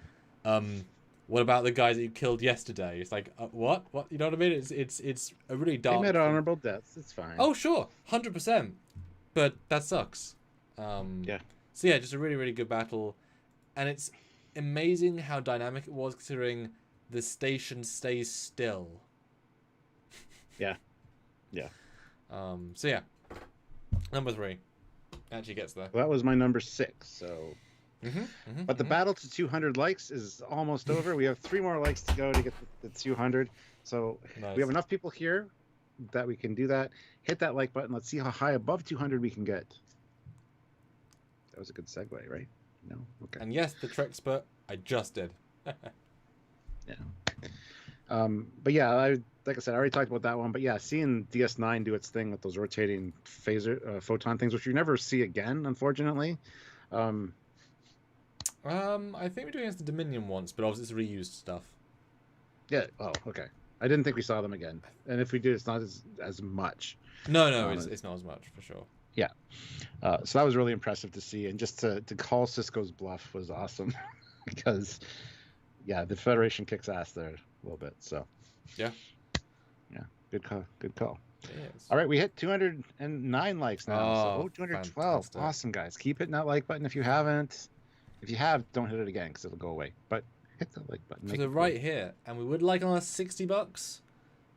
Speaker 2: What about the guys that you killed yesterday?" It's like, what? You know what I mean? It's a really dark.
Speaker 1: They met honorable deaths. It's fine.
Speaker 2: Oh sure, 100%. But that sucks. So yeah, just a really, really good battle, and it's amazing how dynamic it was considering the station stays still.
Speaker 1: Yeah.
Speaker 2: So yeah, number 3 actually gets there.
Speaker 1: Well, that was my number 6. So, but the battle to 200 likes is almost over. We have 3 more likes to go to get the 200. So
Speaker 2: nice.
Speaker 1: We have enough people here that we can do that. Hit that like button. Let's see how high above 200 we can get. That was a good segue, right? No? Okay.
Speaker 2: And yes, the Trexpert, I just did.
Speaker 1: Yeah. But yeah, like I said, I already talked about that one. But yeah, seeing DS9 do its thing with those rotating phaser photon things, which you never see again, unfortunately.
Speaker 2: I think we're doing it against the Dominion once, but obviously it's reused stuff.
Speaker 1: Yeah. Oh, okay. I didn't think we saw them again, and if we do, it's not as much.
Speaker 2: No, it's not as much for sure.
Speaker 1: Yeah. So that was really impressive to see, and just to call Cisco's bluff was awesome, because yeah, the Federation kicks ass there a little bit. So
Speaker 2: yeah,
Speaker 1: good call.
Speaker 2: Yes.
Speaker 1: All right, we hit 209 likes now. So 212.
Speaker 2: Fantastic.
Speaker 1: Awesome, guys. Keep hitting that like button if you haven't. If you have, don't hit it again because it'll go away. But hit the like button.
Speaker 2: So they're right here, and we would like on us $60.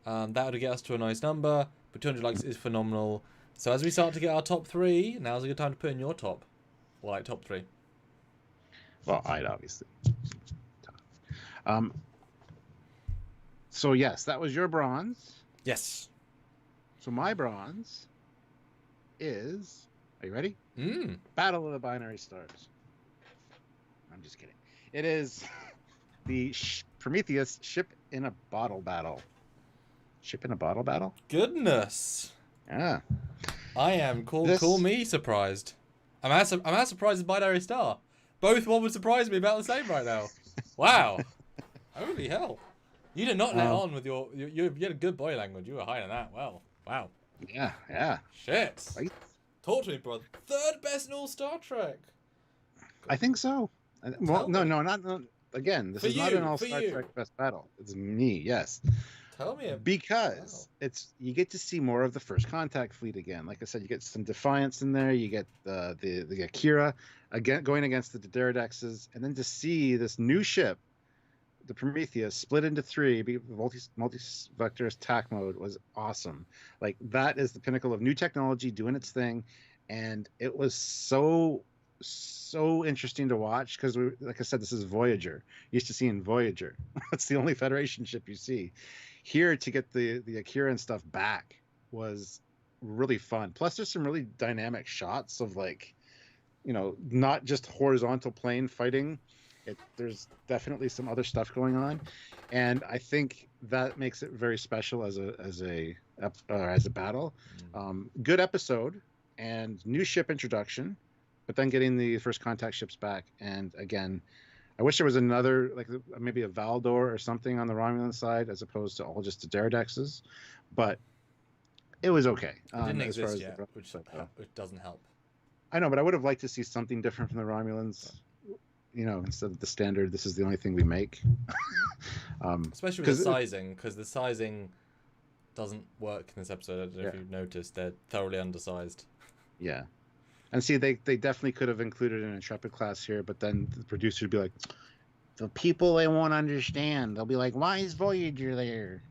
Speaker 2: That would get us to a nice number, but 200 likes is phenomenal. So as we start to get our top 3, now's a good time to put in your top, top 3.
Speaker 1: Well, I'd obviously. So yes, that was your bronze.
Speaker 2: Yes.
Speaker 1: So my bronze is. Are you ready?
Speaker 2: Mm.
Speaker 1: Battle of the Binary Stars. I'm just kidding. It is the Prometheus Ship in a Bottle battle. Ship in a Bottle battle?
Speaker 2: Goodness.
Speaker 1: Yeah.
Speaker 2: I am call me surprised. I'm as surprised as Binary Star. Both one would surprise me about the same right now. Wow. Holy hell. You did not let on with you had a good body language. You were higher than that. Well, wow.
Speaker 1: Yeah.
Speaker 2: Shit.
Speaker 1: Right?
Speaker 2: Talk to me, brother. Third best in all Star Trek.
Speaker 1: I think so. Well, no, not again. This is not an all Star Trek best battle. It's me, yes.
Speaker 2: Tell me
Speaker 1: because you get to see more of the First Contact fleet again. Like I said, you get some Defiance in there. You get the Akira again going against the Deredexes, and then to see this new ship, the Prometheus, split into 3, multi-vector attack mode was awesome. Like that is the pinnacle of new technology doing its thing, and it was so interesting to watch because like I said, this is Voyager. Used to seeing Voyager. That's the only Federation ship you see. Here to get the Akira and stuff back was really fun. Plus, there's some really dynamic shots of not just horizontal plane fighting. There's definitely some other stuff going on, and I think that makes it very special as a battle. Good episode and new ship introduction, but then getting the First Contact ships back. And again, I wish there was another, maybe a Valdor or something on the Romulan side as opposed to all just the Deredexes, but it was okay.
Speaker 2: It didn't exist yet, which doesn't help.
Speaker 1: I know, but I would have liked to see something different from the Romulans. Instead of the standard, this is the only thing we make.
Speaker 2: Especially with the sizing, because the sizing doesn't work in this episode. I don't know if you've noticed, they're thoroughly undersized.
Speaker 1: Yeah. And see, they definitely could have included an Intrepid class here, but then the producer would be like, the people, they won't understand. They'll be like, why is Voyager there?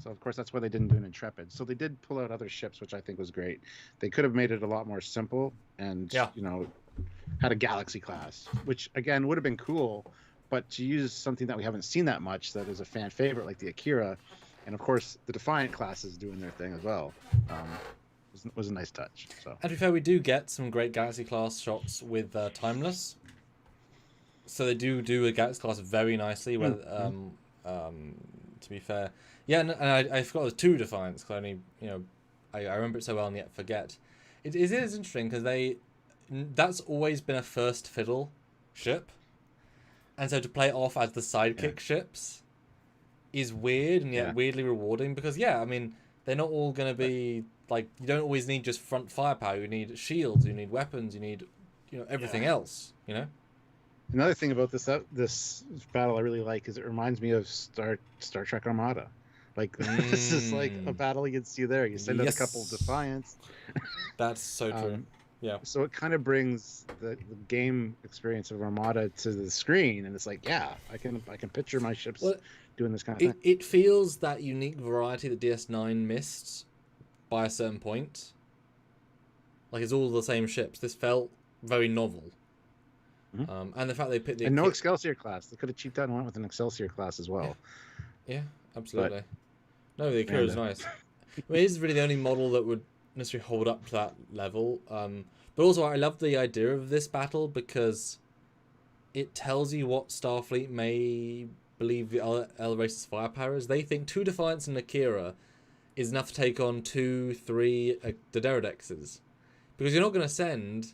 Speaker 1: So, of course, that's why they didn't do an Intrepid. So they did pull out other ships, which I think was great. They could have made it a lot more simple and, had a Galaxy class, which, again, would have been cool. But to use something that we haven't seen that much that is a fan favorite, like the Akira, and, of course, the Defiant class is doing their thing as well, was a nice touch. So.
Speaker 2: And to be fair, we do get some great Galaxy class shots with Timeless. So they do a Galaxy class very nicely. To be fair, yeah, and I forgot there's 2 Defiants because I remember it so well and yet forget. It is interesting because that's always been a first fiddle ship, and so to play it off as the sidekick ships is weird and yet weirdly rewarding because they're not all going to be you don't always need just front firepower. You need shields, you need weapons, you need everything else.
Speaker 1: Another thing about this battle I really like is it reminds me of Star Trek Armada. This is like a battle you can see there. You send out a couple of Defiants.
Speaker 2: That's so true. Yeah.
Speaker 1: So it kind of brings the game experience of Armada to the screen, and it's like, I can picture my ships doing this kind of thing.
Speaker 2: It feels that unique variety that DS9 missed by a certain point. It's all the same ships. This felt very novel. Mm-hmm. And the fact they picked
Speaker 1: no Excelsior class. They could have cheaped out and went with an Excelsior class as well.
Speaker 2: Yeah, absolutely. No, the Akira is nice. It is really the only model that would necessarily hold up to that level. But also, I love the idea of this battle because it tells you what Starfleet may believe the other race's firepower is. They think 2 Defiants and Akira is enough to take on 2, 3 Dederodexes. Because you're not going to send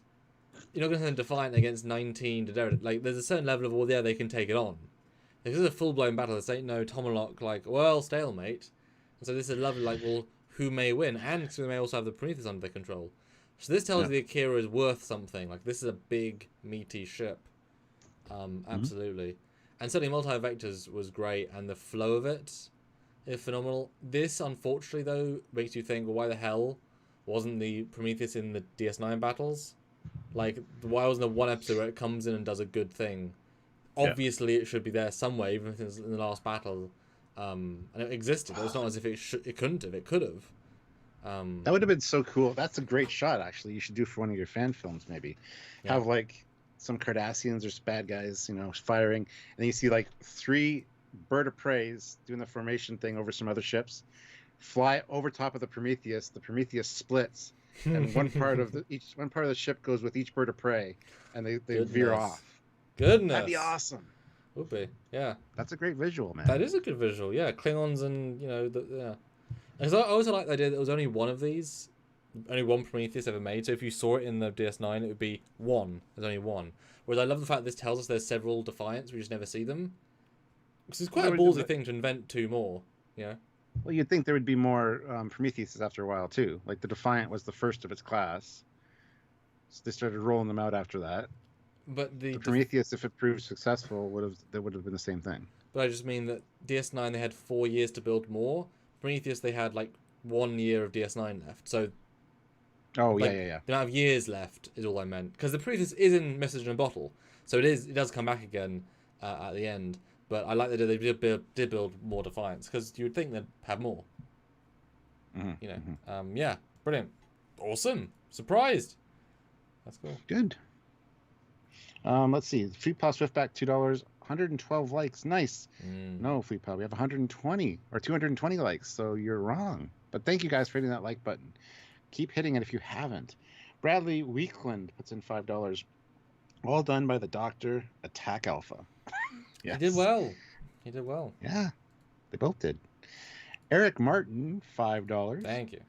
Speaker 2: Defiant against 19 Dederet. Like, there's a certain level of, well, yeah, they can take it on. This is a full-blown battle. This ain't no Tomahawk, like, well, stalemate. And so this is lovely, like, well, who may win? And so they may also have the Prometheus under their control. So this tells you the Akira is worth something. Like, this is a big, meaty ship. Absolutely. And certainly Multi-Vectors was great, and the flow of it is phenomenal. This, unfortunately, though, makes you think, well, why the hell wasn't the Prometheus in the DS9 battles? Like, why wasn't there one episode where it comes in and does a good thing? Obviously, it should be there somewhere, even if it's in the last battle. And it existed. It's not as if it couldn't have. It could have.
Speaker 1: That would have been so cool. That's a great shot, actually. You should do for one of your fan films, maybe. Yeah. Have, like, some Cardassians or bad guys, firing. And then you see, like, 3 bird of preys doing the formation thing over some other ships. Fly over top of the Prometheus. The Prometheus splits. And one part of the ship goes with each bird of prey. And they veer off.
Speaker 2: Goodness.
Speaker 1: That'd be awesome.
Speaker 2: Would be, yeah.
Speaker 1: That's a great visual, man.
Speaker 2: That is a good visual, yeah. Klingons and, yeah. Because I also like the idea that there was only one of these, only one Prometheus ever made. So if you saw it in the DS9, it would be one. There's only one. Whereas I love the fact this tells us there's several Defiants, we just never see them. Because it's quite a ballsy thing to invent 2 more,
Speaker 1: Well, you'd think there would be more Prometheuses after a while, too. Like, the Defiant was the first of its class. So they started rolling them out after that.
Speaker 2: But the
Speaker 1: Prometheus, if it proved successful, would have been the same thing.
Speaker 2: But I just mean that DS9 they had 4 years to build more. Prometheus they had like 1 year of DS9 left. So.
Speaker 1: Oh
Speaker 2: like,
Speaker 1: yeah.
Speaker 2: The amount of years left is all I meant, because the Prometheus is in Message in a Bottle, so it does come back again at the end. But I like that they did build more Defiants, because you would think they'd have more. Yeah, brilliant, awesome, surprised. That's cool.
Speaker 1: Good. Let's see. Fleet Pal Swiftback, $2, 112 likes. Nice. No, Fleet Pal, we have 120 or 220 likes, so you're wrong. But thank you guys for hitting that like button. Keep hitting it if you haven't. Bradley Weekland puts in $5. All done by the Doctor. Attack Alpha.
Speaker 2: Yes. He did well.
Speaker 1: Yeah, they both did. Eric Martin, $5.
Speaker 2: Thank you.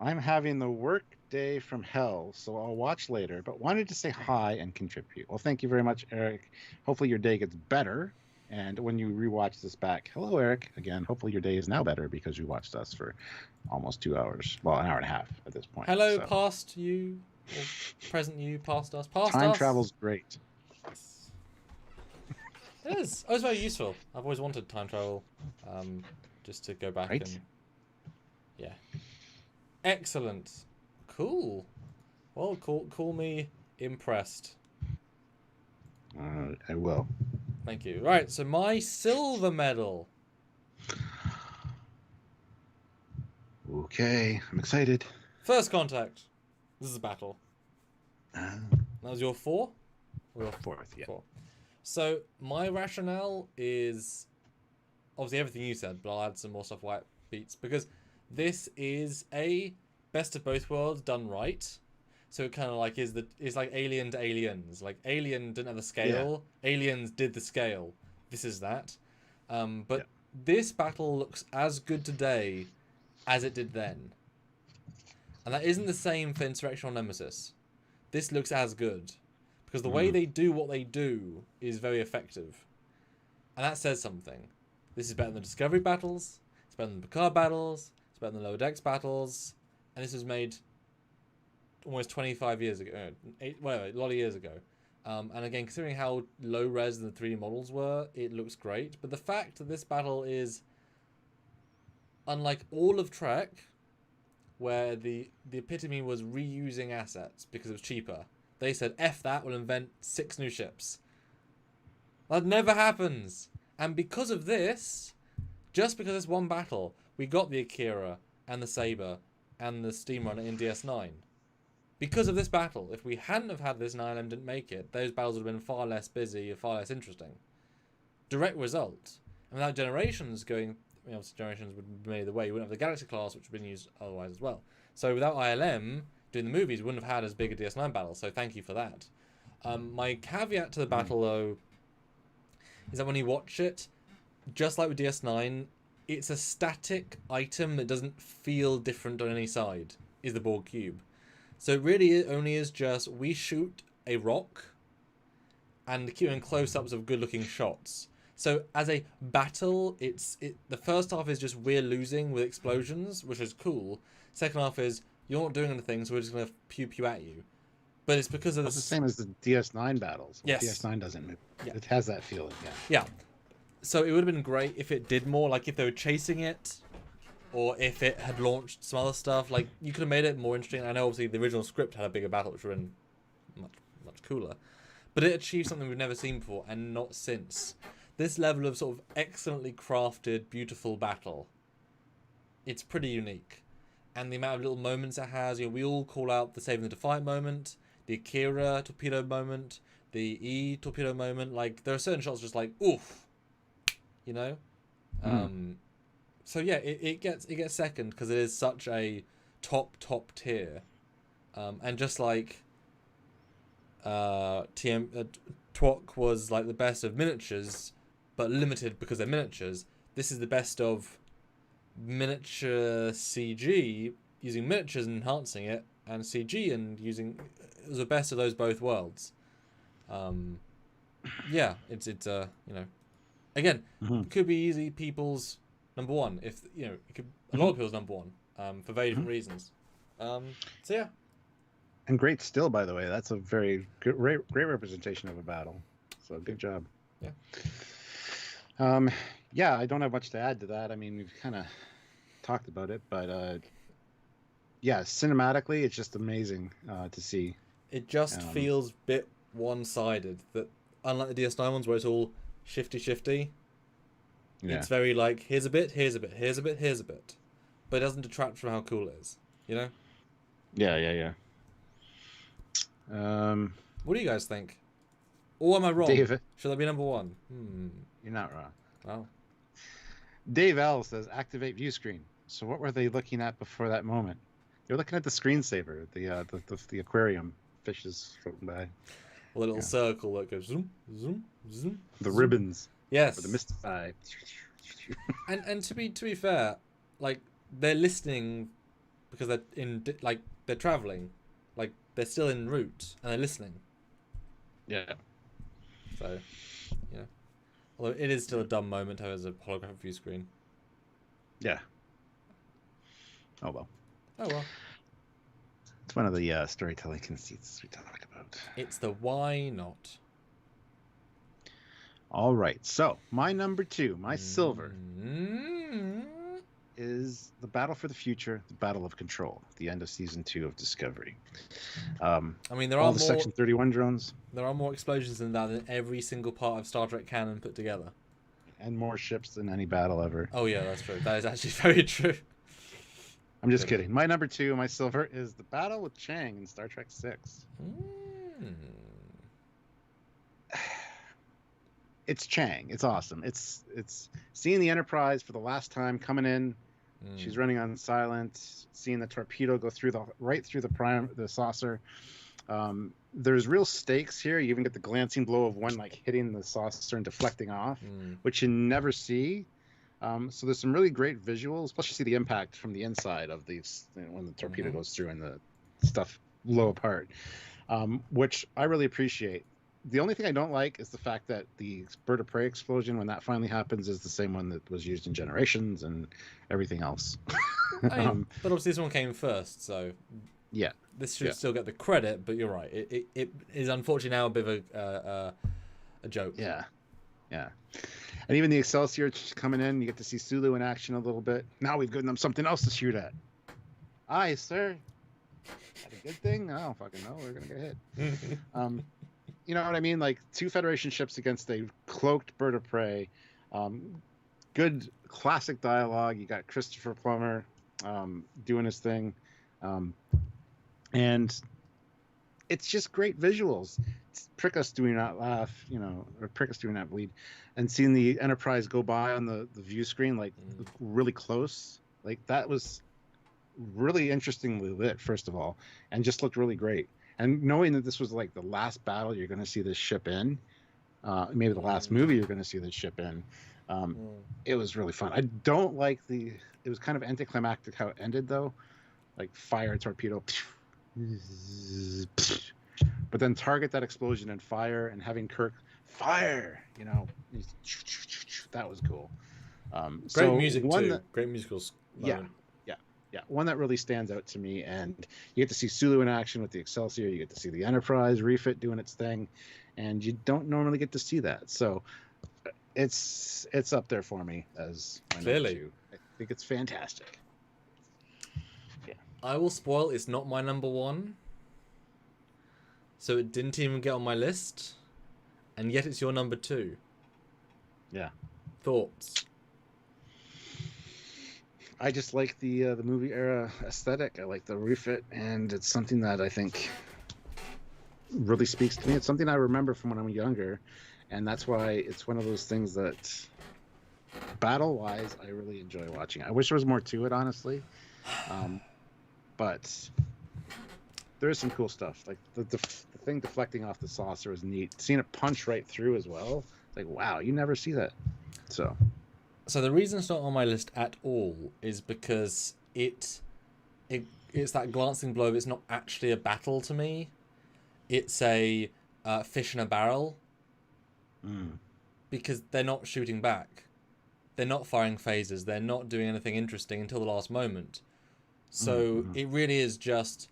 Speaker 1: I'm having the work day from hell, so I'll watch later, but wanted to say hi and contribute. Well, thank you very much, Eric. Hopefully your day gets better, and when you rewatch this back, hello, Eric. Again, hopefully your day is now better because you watched us for almost 2 hours. Well, an hour and a half at this point.
Speaker 2: Hello, past you, or present you, past us,
Speaker 1: Time travel's great.
Speaker 2: It is. Oh, it's very useful. I've always wanted time travel, just to go back and... Yeah. Excellent. Cool. Well, call me impressed.
Speaker 1: I will.
Speaker 2: Thank you. Right, so my silver medal.
Speaker 1: Okay, I'm excited.
Speaker 2: First Contact. This is a battle. That was your 4?
Speaker 1: Or your 4th, yeah. 4.
Speaker 2: So my rationale is obviously everything you said, but I'll add some more stuff why it beats, because this is a best of both worlds done right. So it kind of like is like Alien to Aliens. Like Alien didn't have the scale. Yeah. Aliens did the scale. This is that. But this battle looks as good today as it did then. And that isn't the same for Insurrection or Nemesis. This looks as good. Because the way they do what they do is very effective. And that says something. This is better than the Discovery battles. It's better than the Picard battles. It's better than the Lower Decks battles. And this was made almost 25 years ago. A lot of years ago. And again, considering how low res the 3D models were, it looks great. But the fact that this battle is, unlike all of Trek, where the epitome was reusing assets because it was cheaper. They said, F that, we'll invent 6 new ships. That never happens. And because of this, just because it's one battle, we got the Akira and the Saber and the Steamrunner in DS9. Because of this battle, if we hadn't have had this and ILM didn't make it, those battles would have been far less busy and far less interesting. Direct result. And without Generations going... obviously Generations would be made the way. You wouldn't have the Galaxy class, which would have been used otherwise as well. So without ILM, doing the movies, we wouldn't have had as big a DS9 battle. So thank you for that. My caveat to the battle, though, is that when you watch it, just like with DS9, it's a static item that doesn't feel different on any side, is the Borg cube. So it really only is just, we shoot a rock and keep in close-ups of good-looking shots. So as a battle, the first half is just we're losing with explosions, which is cool. Second half is, you're not doing anything, so we're just going to pew-pew at you. But it's because of
Speaker 1: the same as the DS9 battles.
Speaker 2: Yes.
Speaker 1: DS9 doesn't move.
Speaker 2: Yeah.
Speaker 1: It has that feeling,
Speaker 2: Yeah. So it would have been great if it did more, like if they were chasing it, or if it had launched some other stuff. Like, you could have made it more interesting. I know, obviously, the original script had a bigger battle, which would have been much cooler. But it achieved something we've never seen before, and not since. This level of sort of excellently crafted, beautiful battle, it's pretty unique. And the amount of little moments it has, we all call out the Saving the Defiant moment, the Akira torpedo moment, the E torpedo moment. Like, there are certain shots just like, oof, So yeah, it gets second because it is such a top tier, and just like TWOC was like the best of miniatures, but limited because they're miniatures. This is the best of miniature CG using miniatures and enhancing it, and CG and using. It was the best of those both worlds. Yeah, it's again, it could be easy people's number one. If it could a lot of people's number one, for very different reasons. So yeah.
Speaker 1: And great still, by the way. That's a very good, great representation of a battle. So good job.
Speaker 2: Yeah.
Speaker 1: Yeah, I don't have much to add to that. I mean, we've kind of talked about it, but yeah, cinematically, it's just amazing to see.
Speaker 2: It just feels a bit one-sided. That unlike the DS9 ones, where it's all shifty. Yeah. It's very like, here's a bit, here's a bit, here's a bit, here's a bit, but it doesn't detract from how cool it is.
Speaker 1: Yeah.
Speaker 2: What do you guys think? Or am I wrong?
Speaker 1: Dave,
Speaker 2: should that be number one?
Speaker 1: You're not wrong.
Speaker 2: Wow.
Speaker 1: Dave L says activate view screen. So what were they looking at before that moment? They're looking at the screensaver, the aquarium fishes floating by.
Speaker 2: A little circle that goes zoom, zoom, zoom.
Speaker 1: The zoom. Ribbons.
Speaker 2: Yes.
Speaker 1: Or the mist eye.
Speaker 2: And to be fair, like, they're listening because they're traveling, like they're still en route and they're listening.
Speaker 1: Yeah.
Speaker 2: So, although it is still a dumb moment to have as a holographic view screen.
Speaker 1: Yeah. Oh well. It's one of the storytelling conceits we talk about.
Speaker 2: It's the why not.
Speaker 1: All right. So my number 2, my silver, is the Battle for the Future, the Battle of Control, the end of season 2 of Discovery.
Speaker 2: I mean, there
Speaker 1: all
Speaker 2: are
Speaker 1: the
Speaker 2: more
Speaker 1: Section 31 drones.
Speaker 2: There are more explosions than that in every single part of Star Trek canon put together.
Speaker 1: And more ships than any battle ever.
Speaker 2: Oh yeah, that's true. That is actually very true.
Speaker 1: I'm just kidding. My number 2, my silver, is the battle with Chang in Star Trek 6. It's Chang. It's awesome. It's seeing the Enterprise for the last time coming in. She's running on silent. Seeing the torpedo go right through the saucer. There's real stakes here. You even get the glancing blow of one like hitting the saucer and deflecting off, which you never see. So there's some really great visuals. Plus, you see the impact from the inside of these when the torpedo goes through and the stuff blow apart, which I really appreciate. The only thing I don't like is the fact that the bird of prey explosion, when that finally happens, is the same one that was used in Generations and everything else.
Speaker 2: But obviously this one came first, so
Speaker 1: yeah,
Speaker 2: this should still get the credit. But you're right, it is unfortunately now a bit of a joke.
Speaker 1: Yeah. And even the Excelsior coming in, you get to see Sulu in action a little bit. Now we've given them something else to shoot at. Aye, sir. That a good thing? I don't fucking know. We're gonna get hit. You know what I mean? Like 2 Federation ships against a cloaked bird of prey. Good classic dialogue. You got Christopher Plummer doing his thing. And it's just great visuals. Prick us do we not laugh, or prick us do we not bleed. And seeing the Enterprise go by on the view screen, like really close. Like that was really interestingly lit, first of all, and just looked really great. And knowing that this was like the last battle you're going to see this ship in, maybe the last movie you're going to see this ship in, it was really fun. I don't like it was kind of anticlimactic how it ended though, like fire torpedo, but then target that explosion and fire, and having Kirk fire, that was cool.
Speaker 2: Great music too. Great musicals.
Speaker 1: Yeah, one that really stands out to me, and you get to see Sulu in action with the Excelsior. You get to see the Enterprise refit doing its thing, and you don't normally get to see that. So it's up there for me as my number 2. I think it's fantastic. Yeah,
Speaker 2: I will spoil. It's not my number 1, so it didn't even get on my list, and yet it's your number 2.
Speaker 1: Yeah.
Speaker 2: Thoughts?
Speaker 1: I just like the movie era aesthetic. I like the refit, and it's something that I think really speaks to me. It's something I remember from when I was younger, and that's why it's one of those things that, battle-wise, I really enjoy watching. I wish there was more to it, honestly, but there is some cool stuff. Like the thing deflecting off the saucer was neat. Seeing it punch right through as well. It's like, wow, you never see that. So
Speaker 2: the reason it's not on my list at all is because it's that glancing blow. It's not actually a battle to me. It's a fish in a barrel. Because they're not shooting back. They're not firing phasers. They're not doing anything interesting until the last moment. So it really is just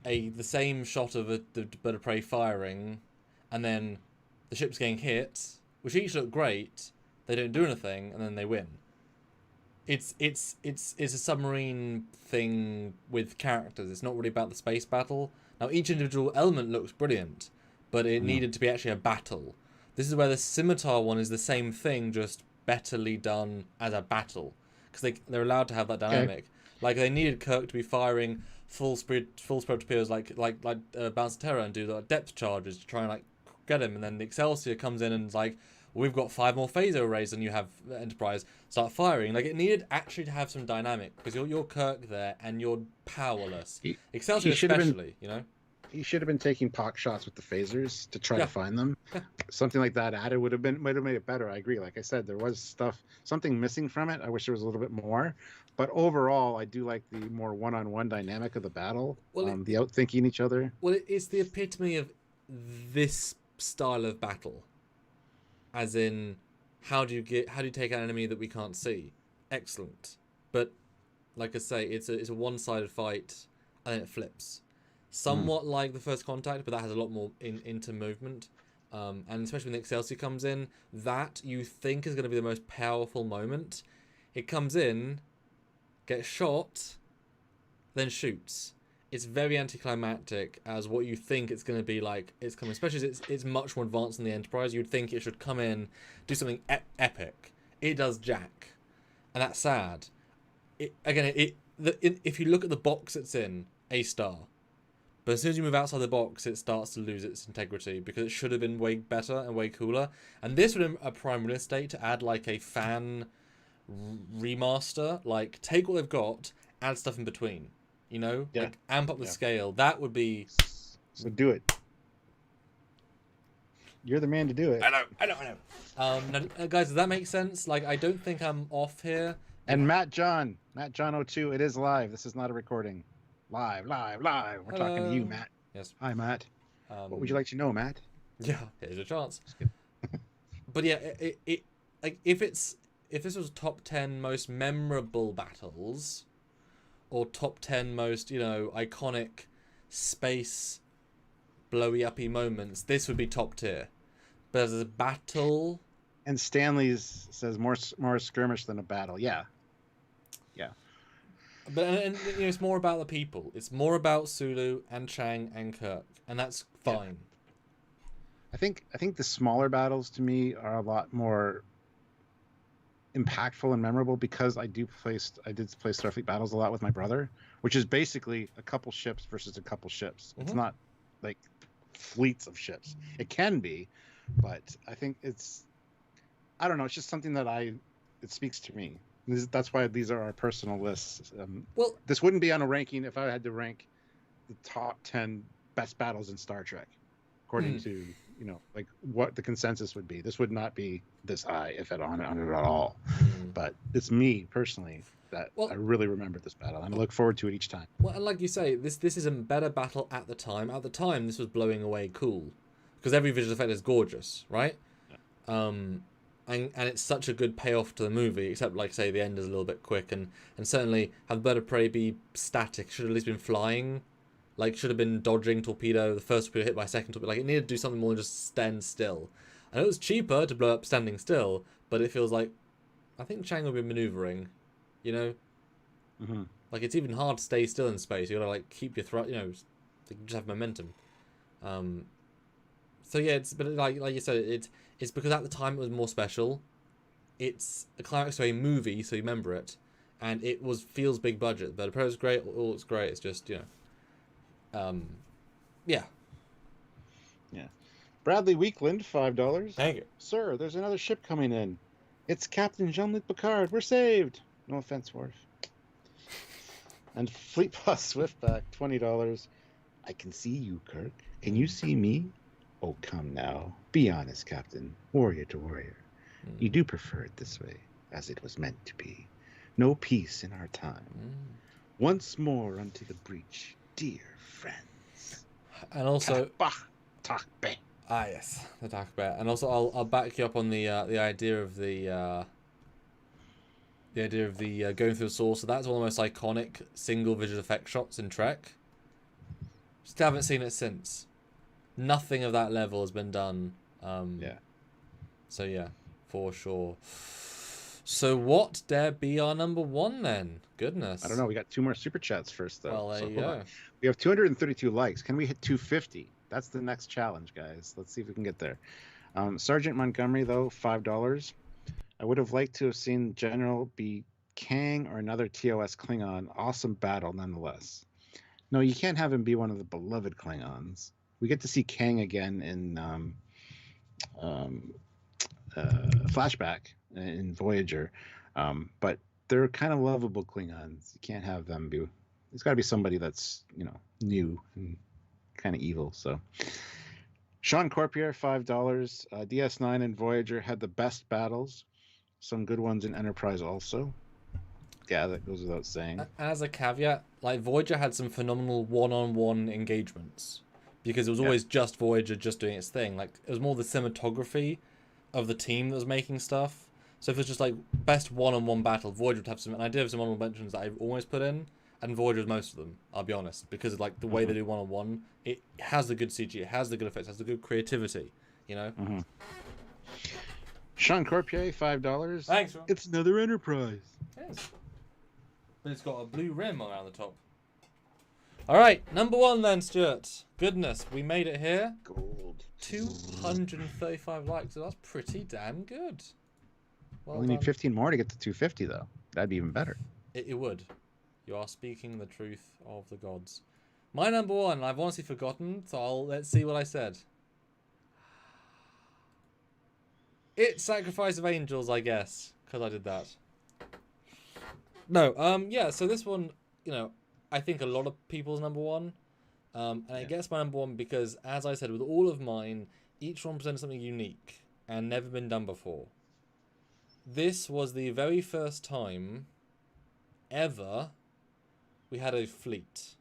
Speaker 2: the same shot of the bird of prey firing, and then the ships getting hit, which each look great. They don't do anything, and then they win. It's a submarine thing with characters. It's not really about the space battle. Now, each individual element looks brilliant, but it needed to be actually a battle. This is where the scimitar one is the same thing, just betterly done as a battle, because they're allowed to have that dynamic. Okay. Like they needed Kirk to be firing full speed torpedoes like Bounce of Terror and do the depth charges to try and like get him, and then the Excelsior comes in and is like, we've got 5 more phaser arrays than you have Enterprise. Start firing. Like it needed actually to have some dynamic, because you're Kirk there and you're powerless. Excelsior especially,
Speaker 1: He should have been taking pock shots with the phasers to try to find them. Something like that added might have made it better. I agree. Like I said, there was something missing from it. I wish there was a little bit more. But overall, I do like the more one-on-one dynamic of the battle. Well, the outthinking each other.
Speaker 2: Well, it's the epitome of this style of battle. As in, how do you take an enemy that we can't see? Excellent. But like I say, it's a one-sided fight, and then it flips. Somewhat like the First Contact, but that has a lot more into movement. And especially when the Excelsior comes in, that you think is going to be the most powerful moment. It comes in, gets shot, then shoots. It's very anticlimactic as what you think it's going to be like. It's coming, especially as it's much more advanced than the Enterprise. You'd think it should come in, do something epic. It does jack, and that's sad. If you look at the box it's in, A star. But as soon as you move outside the box, it starts to lose its integrity, because it should have been way better and way cooler. And this would have been a prime real estate to add like a fan remaster. Like take what they've got, add stuff in between. Like amp up the scale. That would be.
Speaker 1: So do it. You're the man to do it.
Speaker 2: I know. Now, guys, does that make sense? Like, I don't think I'm off here.
Speaker 1: And Matt John 02, it is live. This is not a recording. Live. We're talking to you, Matt.
Speaker 2: Yes.
Speaker 1: Hi, Matt. What would you like to know, Matt?
Speaker 2: Yeah, here's a chance. But yeah, like if this was top 10 most memorable battles, or top 10 most, iconic space blowy-uppy moments, this would be top tier. But as a battle...
Speaker 1: And Stanley's says more skirmish than a battle. Yeah.
Speaker 2: But and it's more about the people. It's more about Sulu and Chang and Kirk, and that's fine.
Speaker 1: Yeah. I think the smaller battles to me are a lot more impactful and memorable, because I did play Starfleet battles a lot with my brother, which is basically a couple ships versus a couple ships. Mm-hmm. It's not like fleets of ships. It can be, but I think I don't know, it's just something that it speaks to me. That's why these are our personal lists.
Speaker 2: Well,
Speaker 1: this wouldn't be on a ranking if I had to rank the top 10 best battles in Star Trek, according to like what the consensus would be. This would not be this high, if on it at all. But it's me personally that I really remember this battle, and I look forward to it each time.
Speaker 2: Well, and like you say, this is a better battle at the time. At the time, this was blowing away cool, because every visual effect is gorgeous, right? Yeah. And it's such a good payoff to the movie, except, like, say, the end is a little bit quick, and certainly have the Bird of Prey be static. Should have at least been flying. Like, should have been dodging torpedo, the first torpedo hit by a second torpedo. Like, it needed to do something more than just stand still. I know it was cheaper to blow up standing still, but it feels like, I think Chang will be maneuvering, you know?
Speaker 1: Mm-hmm.
Speaker 2: Like, it's even hard to stay still in space. You gotta, like, keep your thrust, you know, just have momentum. So yeah, but like you said, it's because at the time it was more special. It's a climax to a movie, so you remember it, and it feels big budget. But the Prey is great, all it's great. It's just yeah.
Speaker 1: Bradley Weekland, $5.
Speaker 2: Thank you,
Speaker 1: sir. There's another ship coming in. It's Captain Jean-Luc Picard. We're saved. No offense, Worf. And Fleet Plus Swiftback, $20. I can see you, Kirk. Can you see me? Oh, come now. Be honest, Captain. Warrior to warrior. You do prefer it this way, as it was meant to be. No peace in our time. Once more unto the breach, dear friends.
Speaker 2: And also...
Speaker 1: Talk back.
Speaker 2: Ah, yes, the Dark Bear. And also, I'll back you up on the idea of the going through the source. So that's one of the most iconic single visual effect shots in Trek. Just haven't seen it since. Nothing of that level has been done.
Speaker 1: Yeah. So
Speaker 2: yeah, for sure. So what dare be our number one then? Goodness.
Speaker 1: I don't know. We got 2 more super chats first, though.
Speaker 2: Well, there you go.
Speaker 1: We have 232 likes. Can we hit 250? That's the next challenge, guys. Let's see if we can get there. Sergeant Montgomery, though, $5. I would have liked to have seen General be Kang or another TOS Klingon. Awesome battle, nonetheless. No, you can't have him be one of the beloved Klingons. We get to see Kang again in flashback in Voyager, but they're kind of lovable Klingons. You can't have them be. It's got to be somebody that's new and kind of evil. So, Sean Corpier, $5. DS9 and Voyager had the best battles. Some good ones in Enterprise also. Yeah, that goes without saying.
Speaker 2: As a caveat, like Voyager had some phenomenal one-on-one engagements because it was always just Voyager just doing its thing. Like it was more the cinematography of the team that was making stuff. So if it's just like best one-on-one battle, Voyager would have some. And I did have some honorable mentions that I almost put in, and Voyager was most of them. I'll be honest, because of like the way they do one-on-one, it has the good CG, it has the good effects, it has the good creativity. You know.
Speaker 1: Sean Corpier, $5.
Speaker 2: Thanks, Sean.
Speaker 1: It's another Enterprise.
Speaker 2: Yes. But it's got a blue rim around the top. Alright, number one then, Stuart. Goodness, we made it here.
Speaker 1: Gold.
Speaker 2: 235 likes, so that's pretty damn good.
Speaker 1: Well, we need 15 more to get to 250, though. That'd be even better.
Speaker 2: It would. You are speaking the truth of the gods. My number one, I've honestly forgotten, so let's see what I said. It's Sacrifice of Angels, I guess, because I did that. No, yeah, so this one, I think a lot of people's number one. And it gets my number one because, as I said, with all of mine, each one presented something unique and never been done before. This was the very first time ever we had a fleet.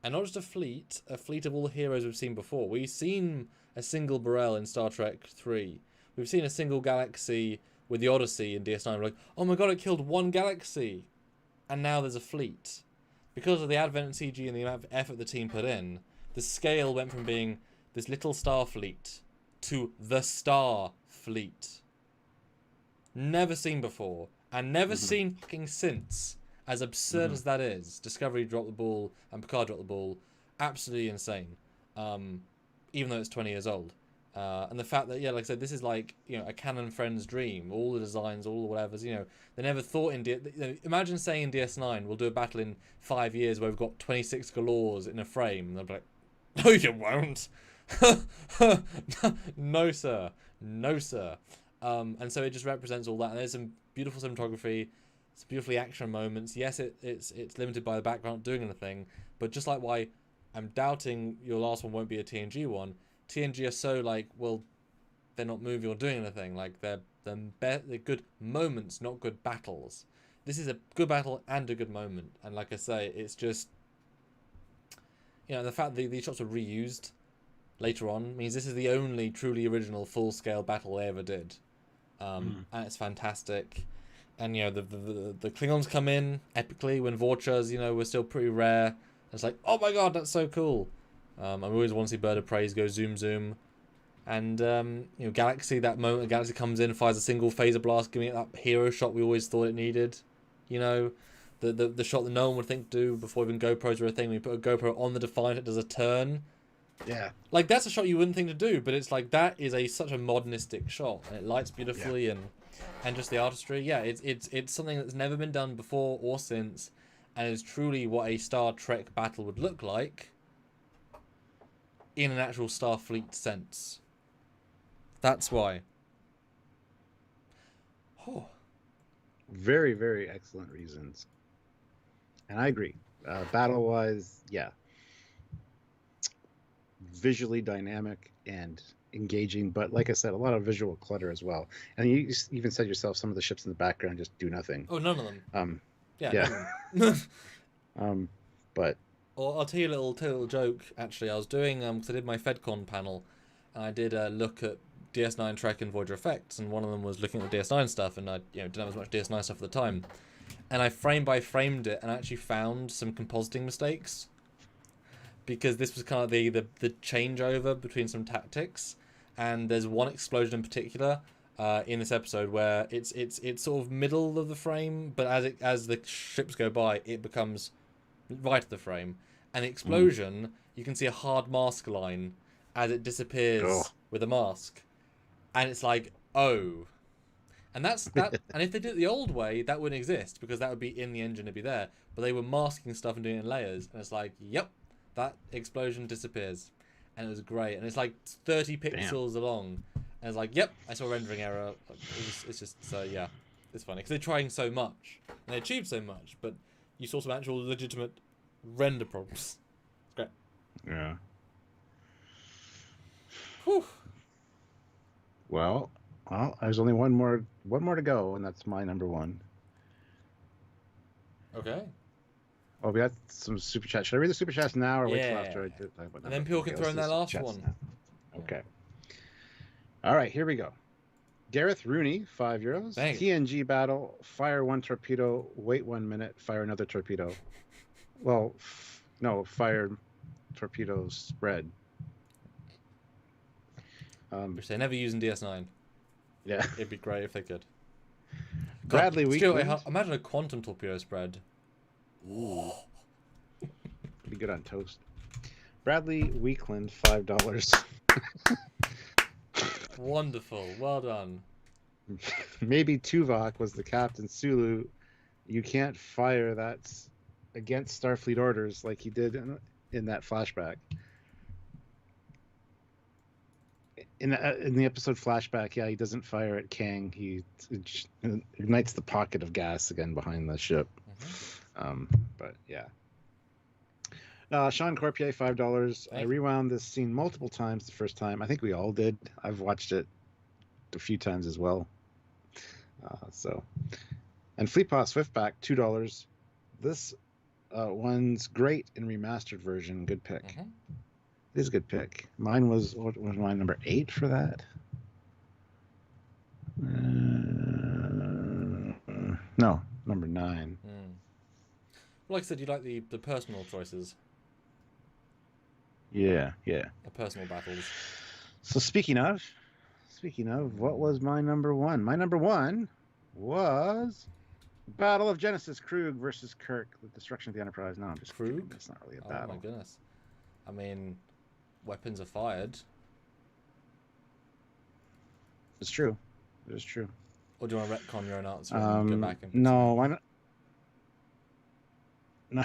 Speaker 2: And not just a fleet of all the heroes we've seen before. We've seen a single Burrell in Star Trek 3. We've seen a single galaxy with the Odyssey in DS9. We're like, oh my god, it killed one galaxy. And now there's a fleet. Because of the advent CG and the amount of effort the team put in, the scale went from being this little star fleet to the Star Fleet. Never seen before. And never seen fucking since. As absurd as that is. Discovery dropped the ball and Picard dropped the ball. Absolutely insane. Even though it's 20 years old. And the fact that, like I said, this is like, a canon friend's dream. All the designs, all the whatevers, they never thought imagine saying in DS9, we'll do a battle in 5 years where we've got 26 galores in a frame. And they'll be like, no, you won't. No, sir. No, sir. And so it just represents all that. And there's some beautiful cinematography. It's beautifully action moments. Yes, it's limited by the background doing anything, but just like why I'm doubting your last one won't be a TNG one. TNG are so like, well, they're not moving or doing anything. Like they're good moments, not good battles. This is a good battle and a good moment. And like I say, it's just, the fact that these shots were reused later on means this is the only truly original full-scale battle they ever did. And it's fantastic. And, the Klingons come in epically when Vorchas, were still pretty rare. It's like, oh my god, that's so cool. I always want to see Bird of Prey go zoom zoom. And, Galaxy, that moment Galaxy comes in, fires a single phaser blast, giving it that hero shot we always thought it needed. The shot that no one would think to do before even GoPros were a thing. When you put a GoPro on the Defiant, it does a turn.
Speaker 1: Yeah.
Speaker 2: Like, that's a shot you wouldn't think to do, but it's like, that is such a modernistic shot. And it lights beautifully and just the artistry. Yeah, it's something that's never been done before or since, and is truly what a Star Trek battle would look like in an actual Starfleet sense. That's why. Oh.
Speaker 1: Very, very excellent reasons. And I agree. Battle-wise, yeah. Visually dynamic and engaging, but like I said, a lot of visual clutter as well. And you even said yourself, some of the ships in the background just do nothing.
Speaker 2: Oh, none of them.
Speaker 1: Yeah.
Speaker 2: None of
Speaker 1: them. But.
Speaker 2: Well, I'll tell you a little joke. Actually, I was doing because I did my FedCon panel, and I did a look at DS9 Trek and Voyager effects, and one of them was looking at the DS9 stuff, and I didn't have as much DS9 stuff at the time, and I frame by framed it, and I actually found some compositing mistakes, because this was kind of the changeover between some tactics, and there's one explosion in particular in this episode where it's sort of middle of the frame, but as the ships go by, it becomes right of the frame, and the explosion you can see a hard mask line as it disappears with a mask. And it's like, oh. And that's that. And if they did it the old way, that wouldn't exist, because that would be in the engine, it'd be there. But they were masking stuff and doing it in layers. And it's like, yep, that explosion disappears. And it was great. And it's like 30 pixels along. And it's like, yep, I saw a rendering error. It's just so, yeah. It's funny. Because they're trying so much. And they achieved so much. But you saw some actual legitimate render problems. It's great.
Speaker 1: Yeah.
Speaker 2: Whew.
Speaker 1: Well, there's only one more to go, and that's my number one.
Speaker 2: Okay.
Speaker 1: Oh, we got some super chats. Should I read the super chats now, or wait till after I do?
Speaker 2: And then people can throw in their last one.
Speaker 1: Now. Okay. All right, here we go. Gareth Rooney, €5. TNG battle: fire one torpedo, wait 1 minute, fire another torpedo. Well, no, fire torpedoes spread.
Speaker 2: Which they're never using DS9.
Speaker 1: Yeah.
Speaker 2: It'd be great if they could.
Speaker 1: Bradley Weekland.
Speaker 2: Imagine a quantum torpedo spread.
Speaker 1: Ooh. Pretty good on toast. Bradley Weekland, $5.
Speaker 2: Wonderful. Well done.
Speaker 1: Maybe Tuvok was the captain. Sulu, you can't fire that against Starfleet orders like he did in that flashback. In the episode flashback, yeah, he doesn't fire at Kang. He ignites the pocket of gas again behind the ship. But yeah. Sean Corpier, $5. I rewound this scene multiple times the first time. I think we all did. I've watched it a few times as well. And Fleetpaw Swiftback, $2. This one's great in remastered version. Good pick. It is a good pick. Mine was, what was mine, number 8 for that? No, number 9.
Speaker 2: Like I said, you like the personal choices.
Speaker 1: Yeah.
Speaker 2: The personal battles.
Speaker 1: So speaking of, what was my number 1? My number 1 was Battle of Genesis, Krug versus Kirk, the destruction of the Enterprise. No, I'm just
Speaker 2: Krug?
Speaker 1: It's not really a battle.
Speaker 2: Oh my goodness. I mean, weapons are fired.
Speaker 1: It's true. It is true.
Speaker 2: Or do you want to retcon your own answer and go back and...
Speaker 1: No, why not? No.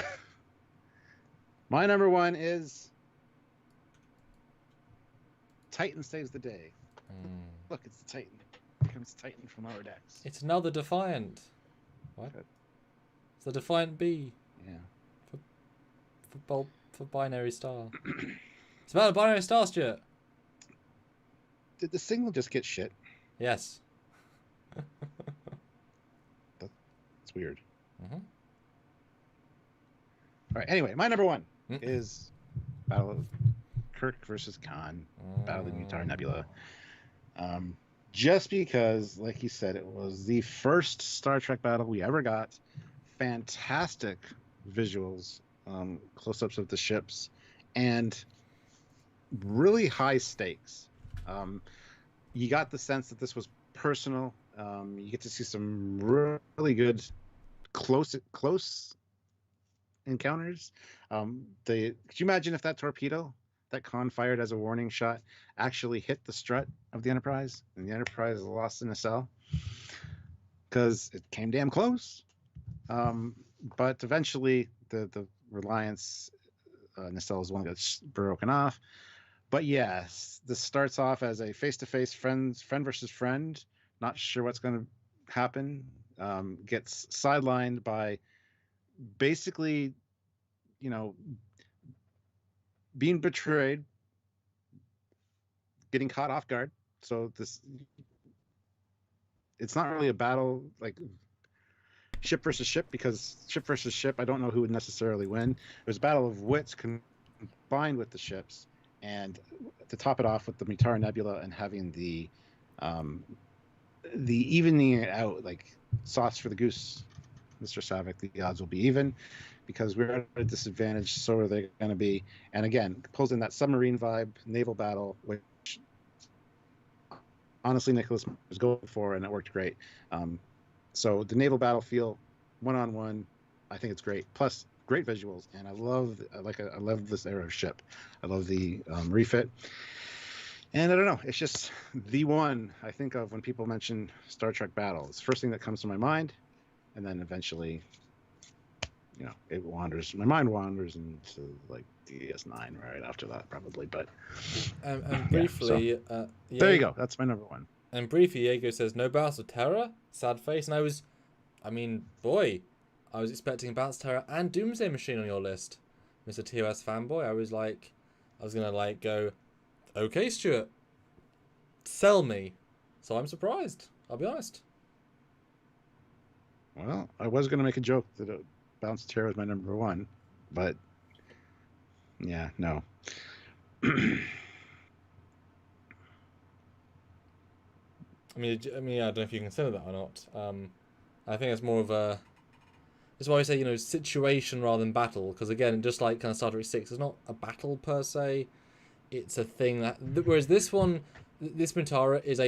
Speaker 1: My number 1 is Titan Saves the Day. Look, it's the Titan. Here comes Titan from lower decks.
Speaker 2: It's another Defiant. What?
Speaker 1: Good.
Speaker 2: It's the Defiant B.
Speaker 1: Yeah.
Speaker 2: For Binary Star. It's about a Binary Star, Stuart.
Speaker 1: Did the single just get shit?
Speaker 2: Yes.
Speaker 1: That's weird.
Speaker 2: Mm-hmm.
Speaker 1: All right. Anyway, my number one is Battle of Kirk versus Khan, Battle of the Mutar Nebula. Just because, like you said, it was the first Star Trek battle we ever got. Fantastic visuals, close-ups of the ships, and really high stakes. You got the sense that this was personal. You get to see some really good close encounters. Could you imagine if that torpedo that Khan fired as a warning shot actually hit the strut of the Enterprise and the Enterprise lost in a cell? Because it came damn close. But eventually the Reliance nacelle is one that gets broken off. But yes, this starts off as a face-to-face friend versus friend. Not sure what's going to happen. Gets sidelined by basically, being betrayed, getting caught off guard. So it's not really a battle like ship versus ship, because ship versus ship, I don't know who would necessarily win. It was a battle of wits combined with the ships, and to top it off with the Mutar Nebula and having the evening it out, like sauce for the goose, Mr. Savick, the odds will be even because we're at a disadvantage, so are they going to be. And again, pulls in that submarine vibe, naval battle, which honestly Nicholas was going for, and it worked great. So the naval battle feel, one-on-one, I think it's great. Plus, great visuals, and I love this era of ship. I love the refit. And I don't know, it's just the one I think of when people mention Star Trek battle. It's the first thing that comes to my mind, and then eventually, it wanders. My mind wanders into like DS9 right after that, probably. But
Speaker 2: and briefly,
Speaker 1: yeah, so, there you go. That's my number one.
Speaker 2: And briefly, Diego says no Battles of Terror. Sad face. And I was expecting Battles of Terror and Doomsday Machine on your list, Mr. TOS fanboy. I was gonna go, okay, Stuart, sell me. So I'm surprised. I'll be honest.
Speaker 1: Well, I was gonna make a joke that Balance of Terror was my number one, but yeah, no.
Speaker 2: I don't know if you consider that or not. I think it's more of a. That's why I say situation rather than battle, because again, just like kind of Star Trek 6, it's not a battle per se. It's a thing that. Whereas this one, this Mintara is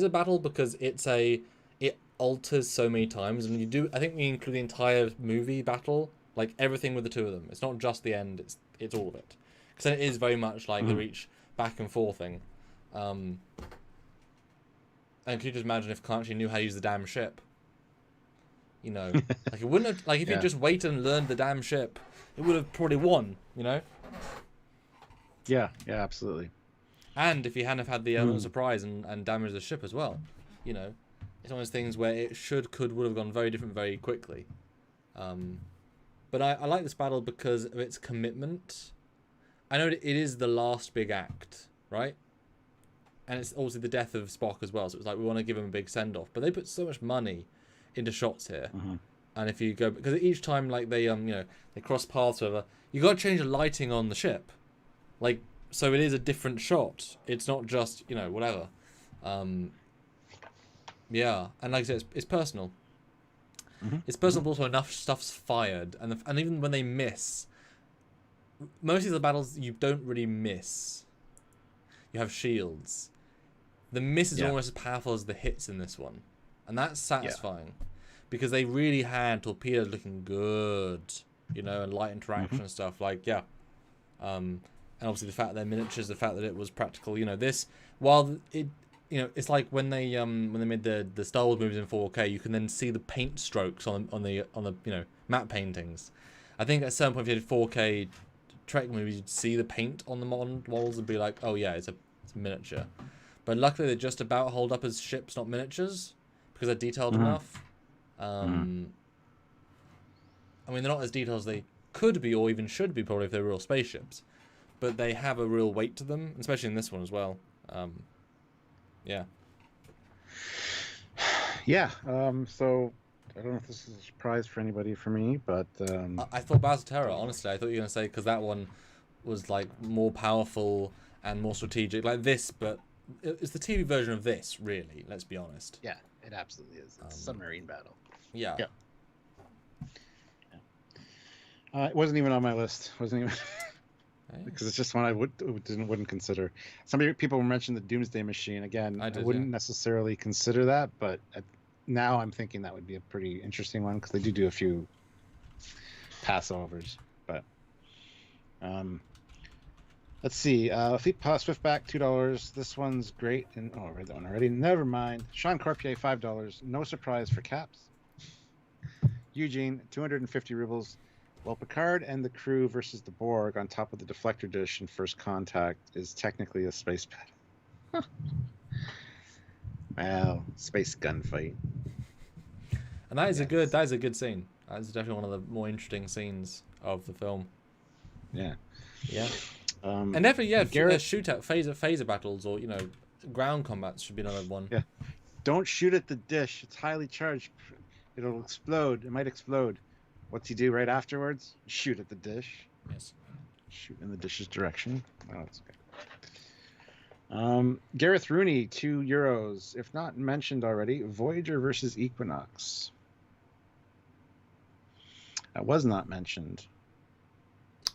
Speaker 2: a battle because it alters so many times, and I think we include the entire movie battle, like everything with the two of them. It's not just the end; it's all of it. Because then it is very much like the reach back and forth thing. And could you just imagine if Khan actually knew how to use the damn ship? Like it wouldn't have, like if he just waited and learned the damn ship, it would have probably won.
Speaker 1: Yeah, absolutely.
Speaker 2: And if he hadn't have had the element of surprise and damaged the ship as well, it's one of those things where it would have gone very different very quickly. But I like this battle because of its commitment. I know it is the last big act, right? And it's also the death of Spock as well, so it's like we want to give him a big send-off. But they put so much money into shots here. And if you go, because each time like they cross paths or whatever, you got to change the lighting on the ship, like so it is a different shot. It's not just whatever. Yeah, and like I said, it's personal. It's personal, but also enough stuff's fired, and even when they miss, most of the battles you don't really miss. You have shields. The miss is almost as powerful as the hits in this one, and that's satisfying because they really had torpedoes looking good, and light interaction and stuff and obviously the fact they're miniatures, the fact that it was practical. This while it. It's like when they made the Star Wars movies in 4K, you can then see the paint strokes on the matte paintings. I think at a certain point, if you did 4K Trek movies, you'd see the paint on the models and be like, oh yeah, it's a miniature. but luckily they just about hold up as ships, not miniatures, because they're detailed enough. I mean, they're not as detailed as they could be or even should be probably if they're real spaceships, but they have a real weight to them, especially in this one as well. Yeah.
Speaker 1: Yeah. So I don't know if this is a surprise for anybody for me, but
Speaker 2: I thought Battle Terror, honestly. I thought you were going to say, because that one was like more powerful and more strategic, like this, but it's the TV version of this, really, let's be honest.
Speaker 1: yeah, it absolutely is. It's a submarine battle.
Speaker 2: Yeah.
Speaker 1: It wasn't even on my list. Wasn't even because it's just one I wouldn't consider. People mentioned the Doomsday Machine again. I wouldn't necessarily consider that, but now I'm thinking that would be a pretty interesting one because they do a few passovers. But let's see. Swiftback $2. This one's great. And I read that one already. Never mind. Sean Corpier $5. No surprise for Caps. Eugene 250 rubles. Well, Picard and the crew versus the Borg on top of the deflector dish in First Contact is technically a space battle. Well, space gunfight.
Speaker 2: And that is a good scene. That is definitely one of the more interesting scenes of the film.
Speaker 1: Yeah.
Speaker 2: Yeah. And definitely, shootout phaser battles or ground combats should be another one.
Speaker 1: Yeah. Don't shoot at the dish. It's highly charged. It'll explode. It might explode. What's he do right afterwards? Shoot at the dish.
Speaker 2: Yes.
Speaker 1: Shoot in the dish's direction. Oh, that's good. Gareth Rooney, €2. If not mentioned already, Voyager versus Equinox. That was not mentioned.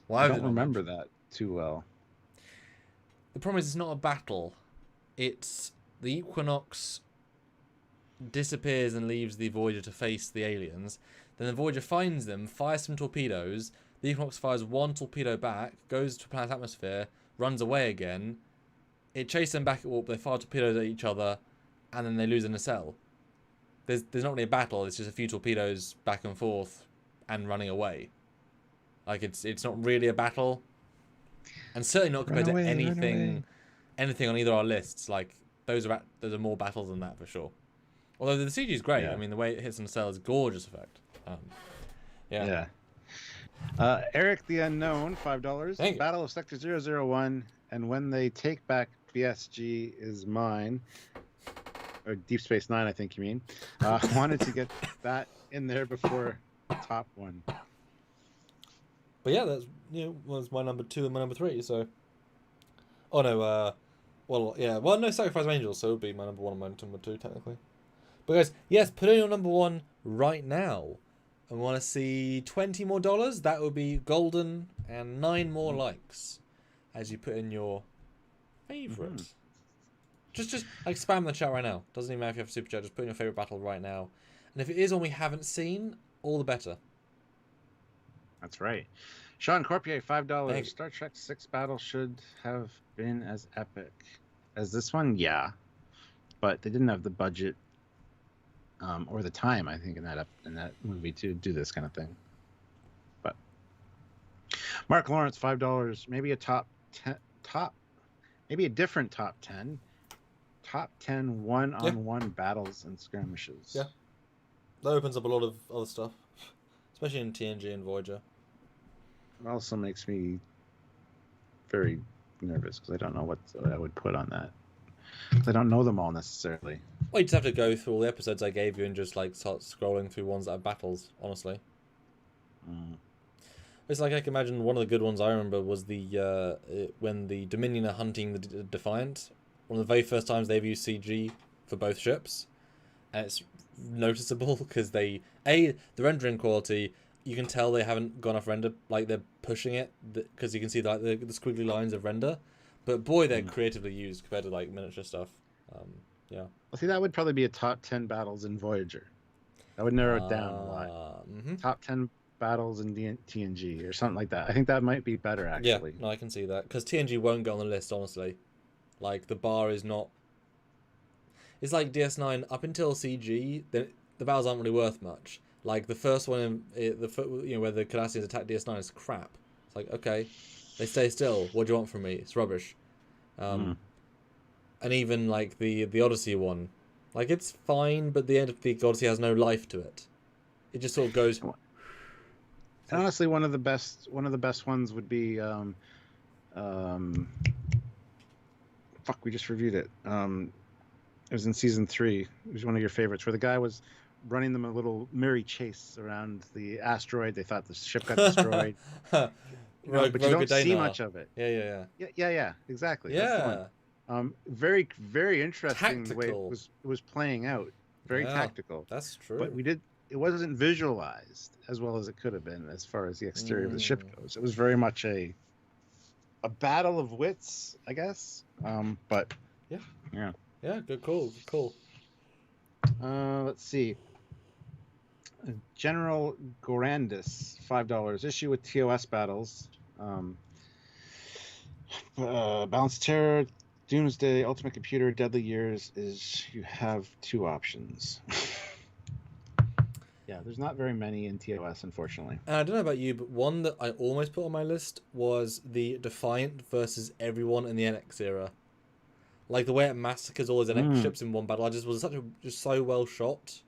Speaker 2: Why
Speaker 1: I don't remember that too well.
Speaker 2: The problem is it's not a battle. It's the Equinox disappears and leaves the Voyager to face the aliens. Then the Voyager finds them, fires some torpedoes. The Equinox fires one torpedo back, goes to the planet's atmosphere, runs away again. It chases them back at warp. They fire torpedoes at each other, and then they lose in a cell. There's not really a battle. It's just a few torpedoes back and forth, and running away. Like it's not really a battle, and certainly not compared to anything on either of our lists. Like those are more battles than that for sure. Although the CG is great. Yeah. I mean, the way it hits in the cell is a gorgeous effect. Yeah.
Speaker 1: Eric the Unknown, $5. Battle of Sector 001, and when they take back BSG is mine. Or Deep Space Nine, I think you mean. Wanted to get that in there before top one.
Speaker 2: But yeah, that's was my number 2 and my number 3. So, no, no Sacrifice of Angels, so it would be my number 1 and my number 2 technically. But guys, yes, put in your number 1 right now. And want to see $20 more? That would be golden, and 9 more likes as you put in your favorite. Mm-hmm. Just like spam the chat right now. Doesn't even matter if you have a super chat. Just put in your favorite battle right now. And if it is one we haven't seen, all the better.
Speaker 1: That's right. Sean Corpier, $5. Star Trek 6 battle should have been as epic as this one. Yeah, but they didn't have the budget. Or the time, I think, in that movie to do this kind of thing. But Mark Lawrence, $5. Maybe a maybe a different top 10. Top 10 one-on-one battles and skirmishes.
Speaker 2: Yeah, that opens up a lot of other stuff, especially in TNG and Voyager.
Speaker 1: It also makes me very nervous because I don't know what I would put on that. I don't know them all necessarily.
Speaker 2: Well, you just have to go through all the episodes I gave you and just like start scrolling through ones that have battles, honestly. It's like I can imagine one of the good ones I remember was the when the Dominion are hunting the Defiant. One of the very first times they've used CG for both ships. And it's noticeable because the rendering quality, you can tell they haven't gone off render, like they're pushing it because you can see like the squiggly lines of render. But boy, they're creatively used compared to like miniature stuff. Yeah.
Speaker 1: Well, see, that would probably be a top 10 battles in Voyager. That would narrow it down a lot. Mm-hmm. Top 10 battles in TNG or something like that. I think that might be better, actually.
Speaker 2: Yeah, no, I can see that. Because TNG won't go on the list, honestly. Like, the bar is not... It's like DS9, up until CG, the battles aren't really worth much. Like, the first one, where the Cardassians attack DS9 is crap. It's like, okay, they stay still. What do you want from me? It's rubbish. And even like the Odyssey one, like it's fine, but the end of the Odyssey has no life to it. It just sort of goes.
Speaker 1: And honestly, one of the best ones would be fuck, we just reviewed it. It was in season 3. It was one of your favorites, where the guy was running them a little merry chase around the asteroid. They thought the ship got destroyed. But you don't see much of it. Yeah, exactly.
Speaker 2: Yeah.
Speaker 1: That's the one. Very, very interesting
Speaker 2: Tactical.
Speaker 1: the way it was playing out. Very tactical.
Speaker 2: That's true.
Speaker 1: But it wasn't visualized as well as it could have been as far as the exterior of the ship goes. It was very much a battle of wits, I guess. But yeah.
Speaker 2: Yeah, good call.
Speaker 1: Let's see. General Gorandis, $5. Issue with TOS battles. Balanced Terror, Doomsday, Ultimate Computer, Deadly Years is you have 2 options. Yeah, there's not very many in TOS, unfortunately.
Speaker 2: And I don't know about you, but one that I almost put on my list was the Defiant versus everyone in the NX era. Like the way it massacres all those NX ships in one battle, I just was just so well shot.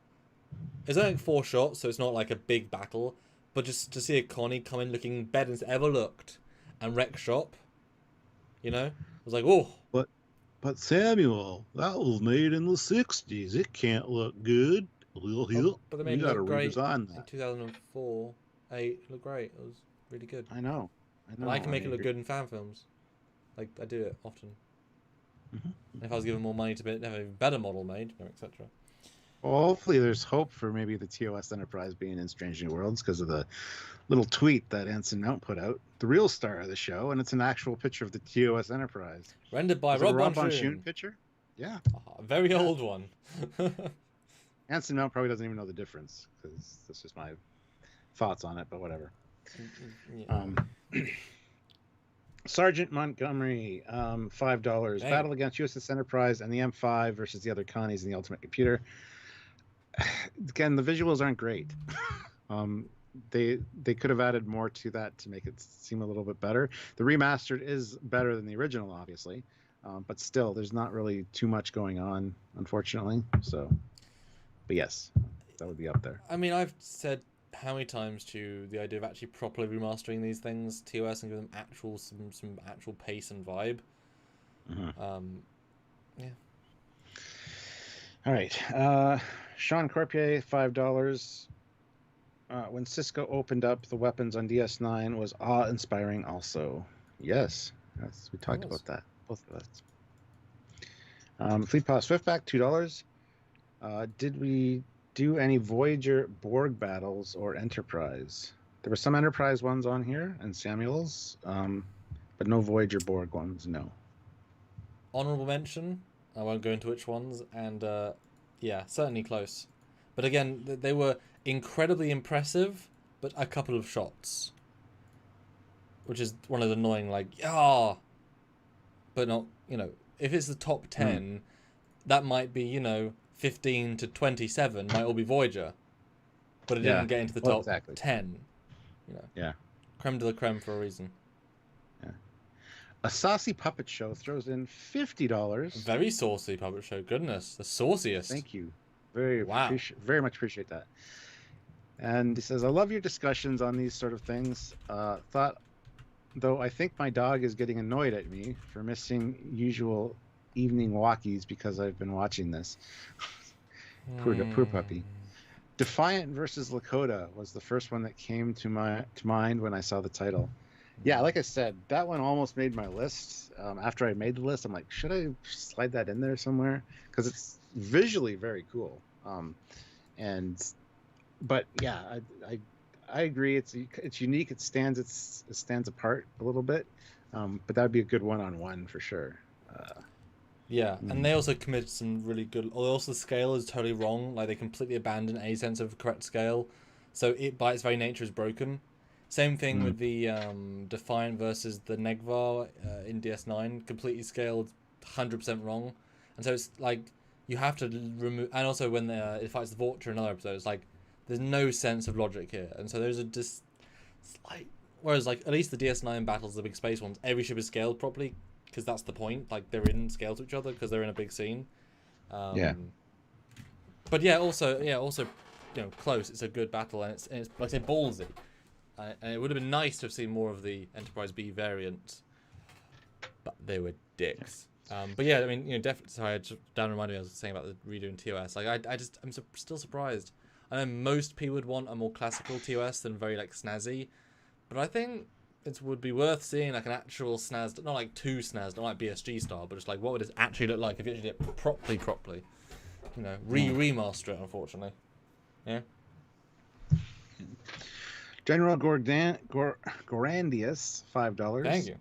Speaker 2: It's only like 4 shots, so it's not like a big battle. But just to see a Connie come in looking better than it's ever looked and wreck shop, you know, I was like, oh.
Speaker 1: But Samuel, that was made in the '60s. It can't look good.
Speaker 2: But they made it look great
Speaker 1: redesign that.
Speaker 2: in 2004. It looked great. It was really good.
Speaker 1: I know.
Speaker 2: And I can make it look good in fan films. Like I do it often. Mm-hmm. If I was given more money to have a better model made, etc.
Speaker 1: Well, hopefully there's hope for maybe the TOS Enterprise being in Strange New Worlds because of the little tweet that Anson Mount put out, the real star of the show, and it's an actual picture of the TOS Enterprise.
Speaker 2: Rendered by Rob Von
Speaker 1: Schoon picture? Yeah.
Speaker 2: A very old one.
Speaker 1: Anson Mount probably doesn't even know the difference because that's just my thoughts on it, but whatever. Yeah. Sergeant Montgomery, $5. Hey. Battle against USS Enterprise and the M5 versus the other Connies in the Ultimate Computer. Again, the visuals aren't great. They could have added more to that to make it seem a little bit better. The remastered is better than the original, obviously, but still, there's not really too much going on, unfortunately. So, but yes, that would be up there.
Speaker 2: I mean, I've said how many times to the idea of actually properly remastering these things, TOS, and give them some actual pace and vibe.
Speaker 1: Mm-hmm.
Speaker 2: Yeah.
Speaker 1: All right. Sean Corpier, $5. When Cisco opened up the weapons on DS9 was awe-inspiring also. Yes, we talked about that, both of us. Fleet Paw Swiftback, $2. Did we do any Voyager Borg battles or Enterprise? There were some Enterprise ones on here and Samuel's, but no Voyager Borg ones, no.
Speaker 2: Honorable mention, I won't go into which ones, and yeah, certainly close. But again, they were incredibly impressive, but a couple of shots. Which is one of the annoying, like, but not, if it's the top 10, that might be, 15 to 27 might all be Voyager. But it didn't get into the top 10.
Speaker 1: Yeah.
Speaker 2: Creme de la creme for a reason.
Speaker 1: Yeah. A Saucy Puppet Show throws in $50.
Speaker 2: Very saucy puppet show. Goodness. The sauciest.
Speaker 1: Thank you. Very much appreciate that. And he says, I love your discussions on these sort of things. Though I think my dog is getting annoyed at me for missing usual evening walkies because I've been watching this. Poor puppy. Defiant versus Lakota was the first one that came to mind when I saw the title. Yeah, like I said, that one almost made my list. After I made the list, I'm like, should I slide that in there somewhere? Because it's visually very cool. But yeah, I agree. It's unique. It stands apart a little bit. But that would be a good one-on-one for sure.
Speaker 2: Yeah, and they also committed some really good. Also, the scale is totally wrong. Like they completely abandoned any sense of correct scale, so it by its very nature is broken. Same thing with the Defiant versus the Negvar in DS9, completely scaled 100% wrong, and so it's like you have to remove. And also when it fights the Vulture in another episode, it's like there's no sense of logic here, and so there's just slight. Whereas like at least the DS9 battles, the big space ones, every ship is scaled properly. because that's the point. Like they're in scale to each other because they're in a big scene.
Speaker 1: Yeah.
Speaker 2: But yeah, also close. It's a good battle, and it's like I say ballsy. And it would have been nice to have seen more of the Enterprise B variant, but they were dicks. But yeah, I mean, definitely. Sorry, Dan reminded me. I was saying about the redoing TOS. Like, I'm still surprised. I know most people would want a more classical TOS than very like snazzy, but I think it would be worth seeing like an actual snaz, not like too snaz, not like BSG style, but just like what would it actually look like if you actually did it properly. Remaster it, unfortunately. Yeah.
Speaker 1: General Gorandius, $5.
Speaker 2: Thank you.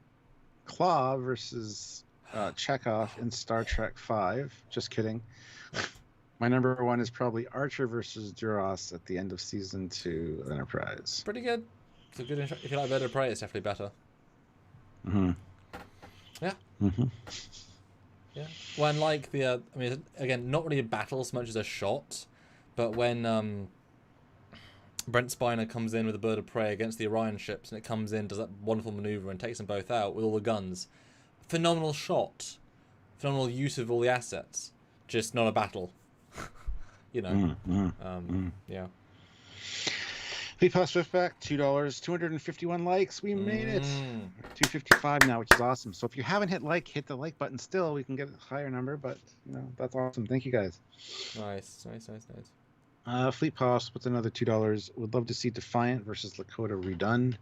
Speaker 1: Claw versus Chekhov in Star Trek V. Just kidding. My number one is probably Archer versus Duras at the end of season 2 of Enterprise.
Speaker 2: Pretty good. It's a good. If you like Better Prey, it's definitely better. Yeah. Yeah. When like the, I mean, again, not really a battle so much as a shot, but when Brent Spiner comes in with a bird of prey against the Orion ships, and it comes in, does that wonderful maneuver, and takes them both out with all the guns. Phenomenal shot. Phenomenal use of all the assets. Just not a battle. Yeah.
Speaker 1: Fleet Pass Swiftback, $2, 251 likes. We made it. 255 now, which is awesome. So if you haven't hit the like button still, we can get a higher number, but that's awesome. Thank you guys.
Speaker 2: Nice.
Speaker 1: Fleet Pass, what's another $2? Would love to see Defiant versus Lakota redone.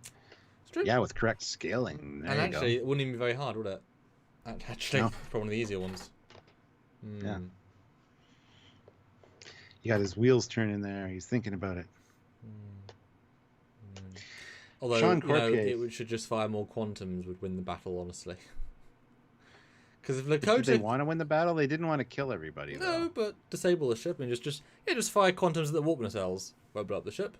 Speaker 2: It's true.
Speaker 1: Yeah, with correct scaling. There
Speaker 2: and
Speaker 1: you
Speaker 2: actually,
Speaker 1: go.
Speaker 2: it wouldn't even be very hard, would it? Actually,
Speaker 1: No.
Speaker 2: probably one of the easier ones.
Speaker 1: Yeah. He got his wheels turning there. He's thinking about it.
Speaker 2: Although,
Speaker 1: Sean Corpier.
Speaker 2: it should just fire more quantums would win the battle, honestly. Because if
Speaker 1: Did
Speaker 2: Lakota...
Speaker 1: they want to win the battle? They didn't want to kill everybody, though.
Speaker 2: No, but disable the ship and just fire quantums at the warp nacelles. Won't blow up the ship.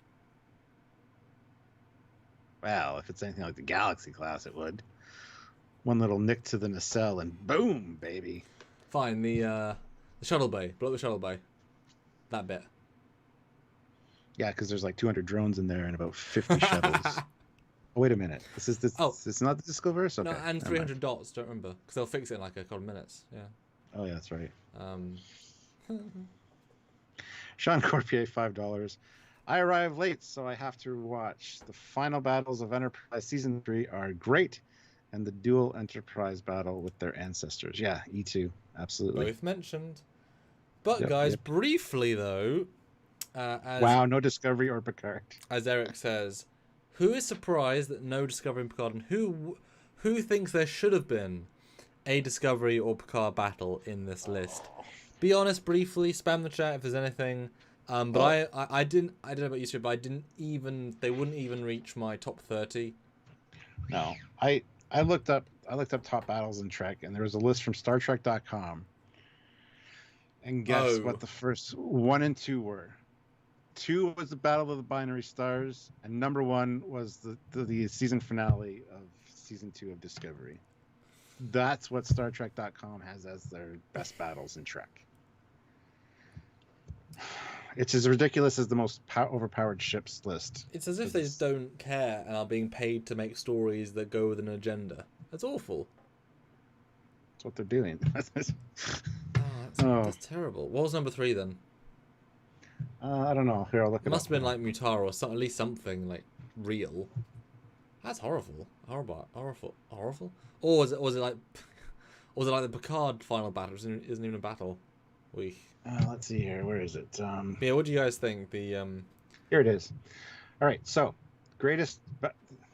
Speaker 1: Well, if it's anything like the Galaxy class, it would. One little nick to the nacelle and boom, baby.
Speaker 2: Fine, the shuttle bay. Blow up the shuttle bay. That bit.
Speaker 1: Yeah, because there's like 200 drones in there and about 50 shuttles. Oh, wait a minute. It's not the Discoverse? Okay.
Speaker 2: No, and 300 dots, don't remember. Because they'll fix it in like a couple of minutes. Yeah.
Speaker 1: Oh, yeah, that's right. Sean Corpier, $5. I arrived late, so I have to watch. The final battles of Enterprise Season 3 are great, and the dual Enterprise battle with their ancestors. Yeah, E2, absolutely.
Speaker 2: Both mentioned. But guys, briefly though...
Speaker 1: wow, no Discovery or Picard.
Speaker 2: As Eric says, who is surprised that no Discovery and Picard, and who thinks there should have been a Discovery or Picard battle in this list? Be honest, briefly, spam the chat if there's anything. But I don't know about you two, but they wouldn't even reach my top 30.
Speaker 1: No, I looked up top battles in Trek, and there was a list from StarTrek.com. And guess what the first 1 and 2 were? 2 was the Battle of the Binary Stars, and number 1 was the season finale of season 2 of Discovery. That's what StarTrek.com has as their best battles in Trek. It's as ridiculous as the most overpowered ships list.
Speaker 2: It's as if they just don't care and are being paid to make stories that go with an agenda. That's awful.
Speaker 1: That's what they're doing.
Speaker 2: That's terrible. What was number 3 then?
Speaker 1: I don't know. Here, I'll look it up.
Speaker 2: It must have been like Mutara or at least something like real. That's horrible. Horrible. Or was it like the Picard final battle? Isn't even a battle.
Speaker 1: Let's see here. Where is it?
Speaker 2: Yeah, what do you guys think?
Speaker 1: Here it is. All right. So,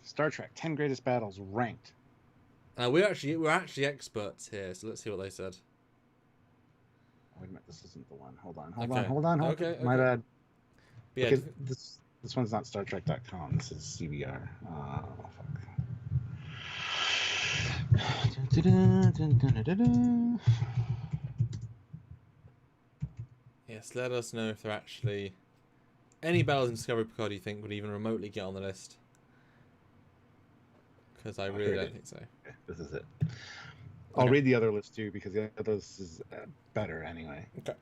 Speaker 1: Star Trek 10 greatest battles ranked.
Speaker 2: We're actually experts here, so let's see what they said.
Speaker 1: Wait a minute, this isn't the one. Hold on.
Speaker 2: Okay.
Speaker 1: My bad.
Speaker 2: Yeah.
Speaker 1: Okay, this one's not StarTrek.com. This is CBR. Oh, fuck.
Speaker 2: Yes, let us know if there are actually any battles in Discovery Picard you think would even remotely get on the list. Because I really don't think so.
Speaker 1: Okay, this is it. I'll read the other list too, because the other list is better anyway.
Speaker 2: Okay.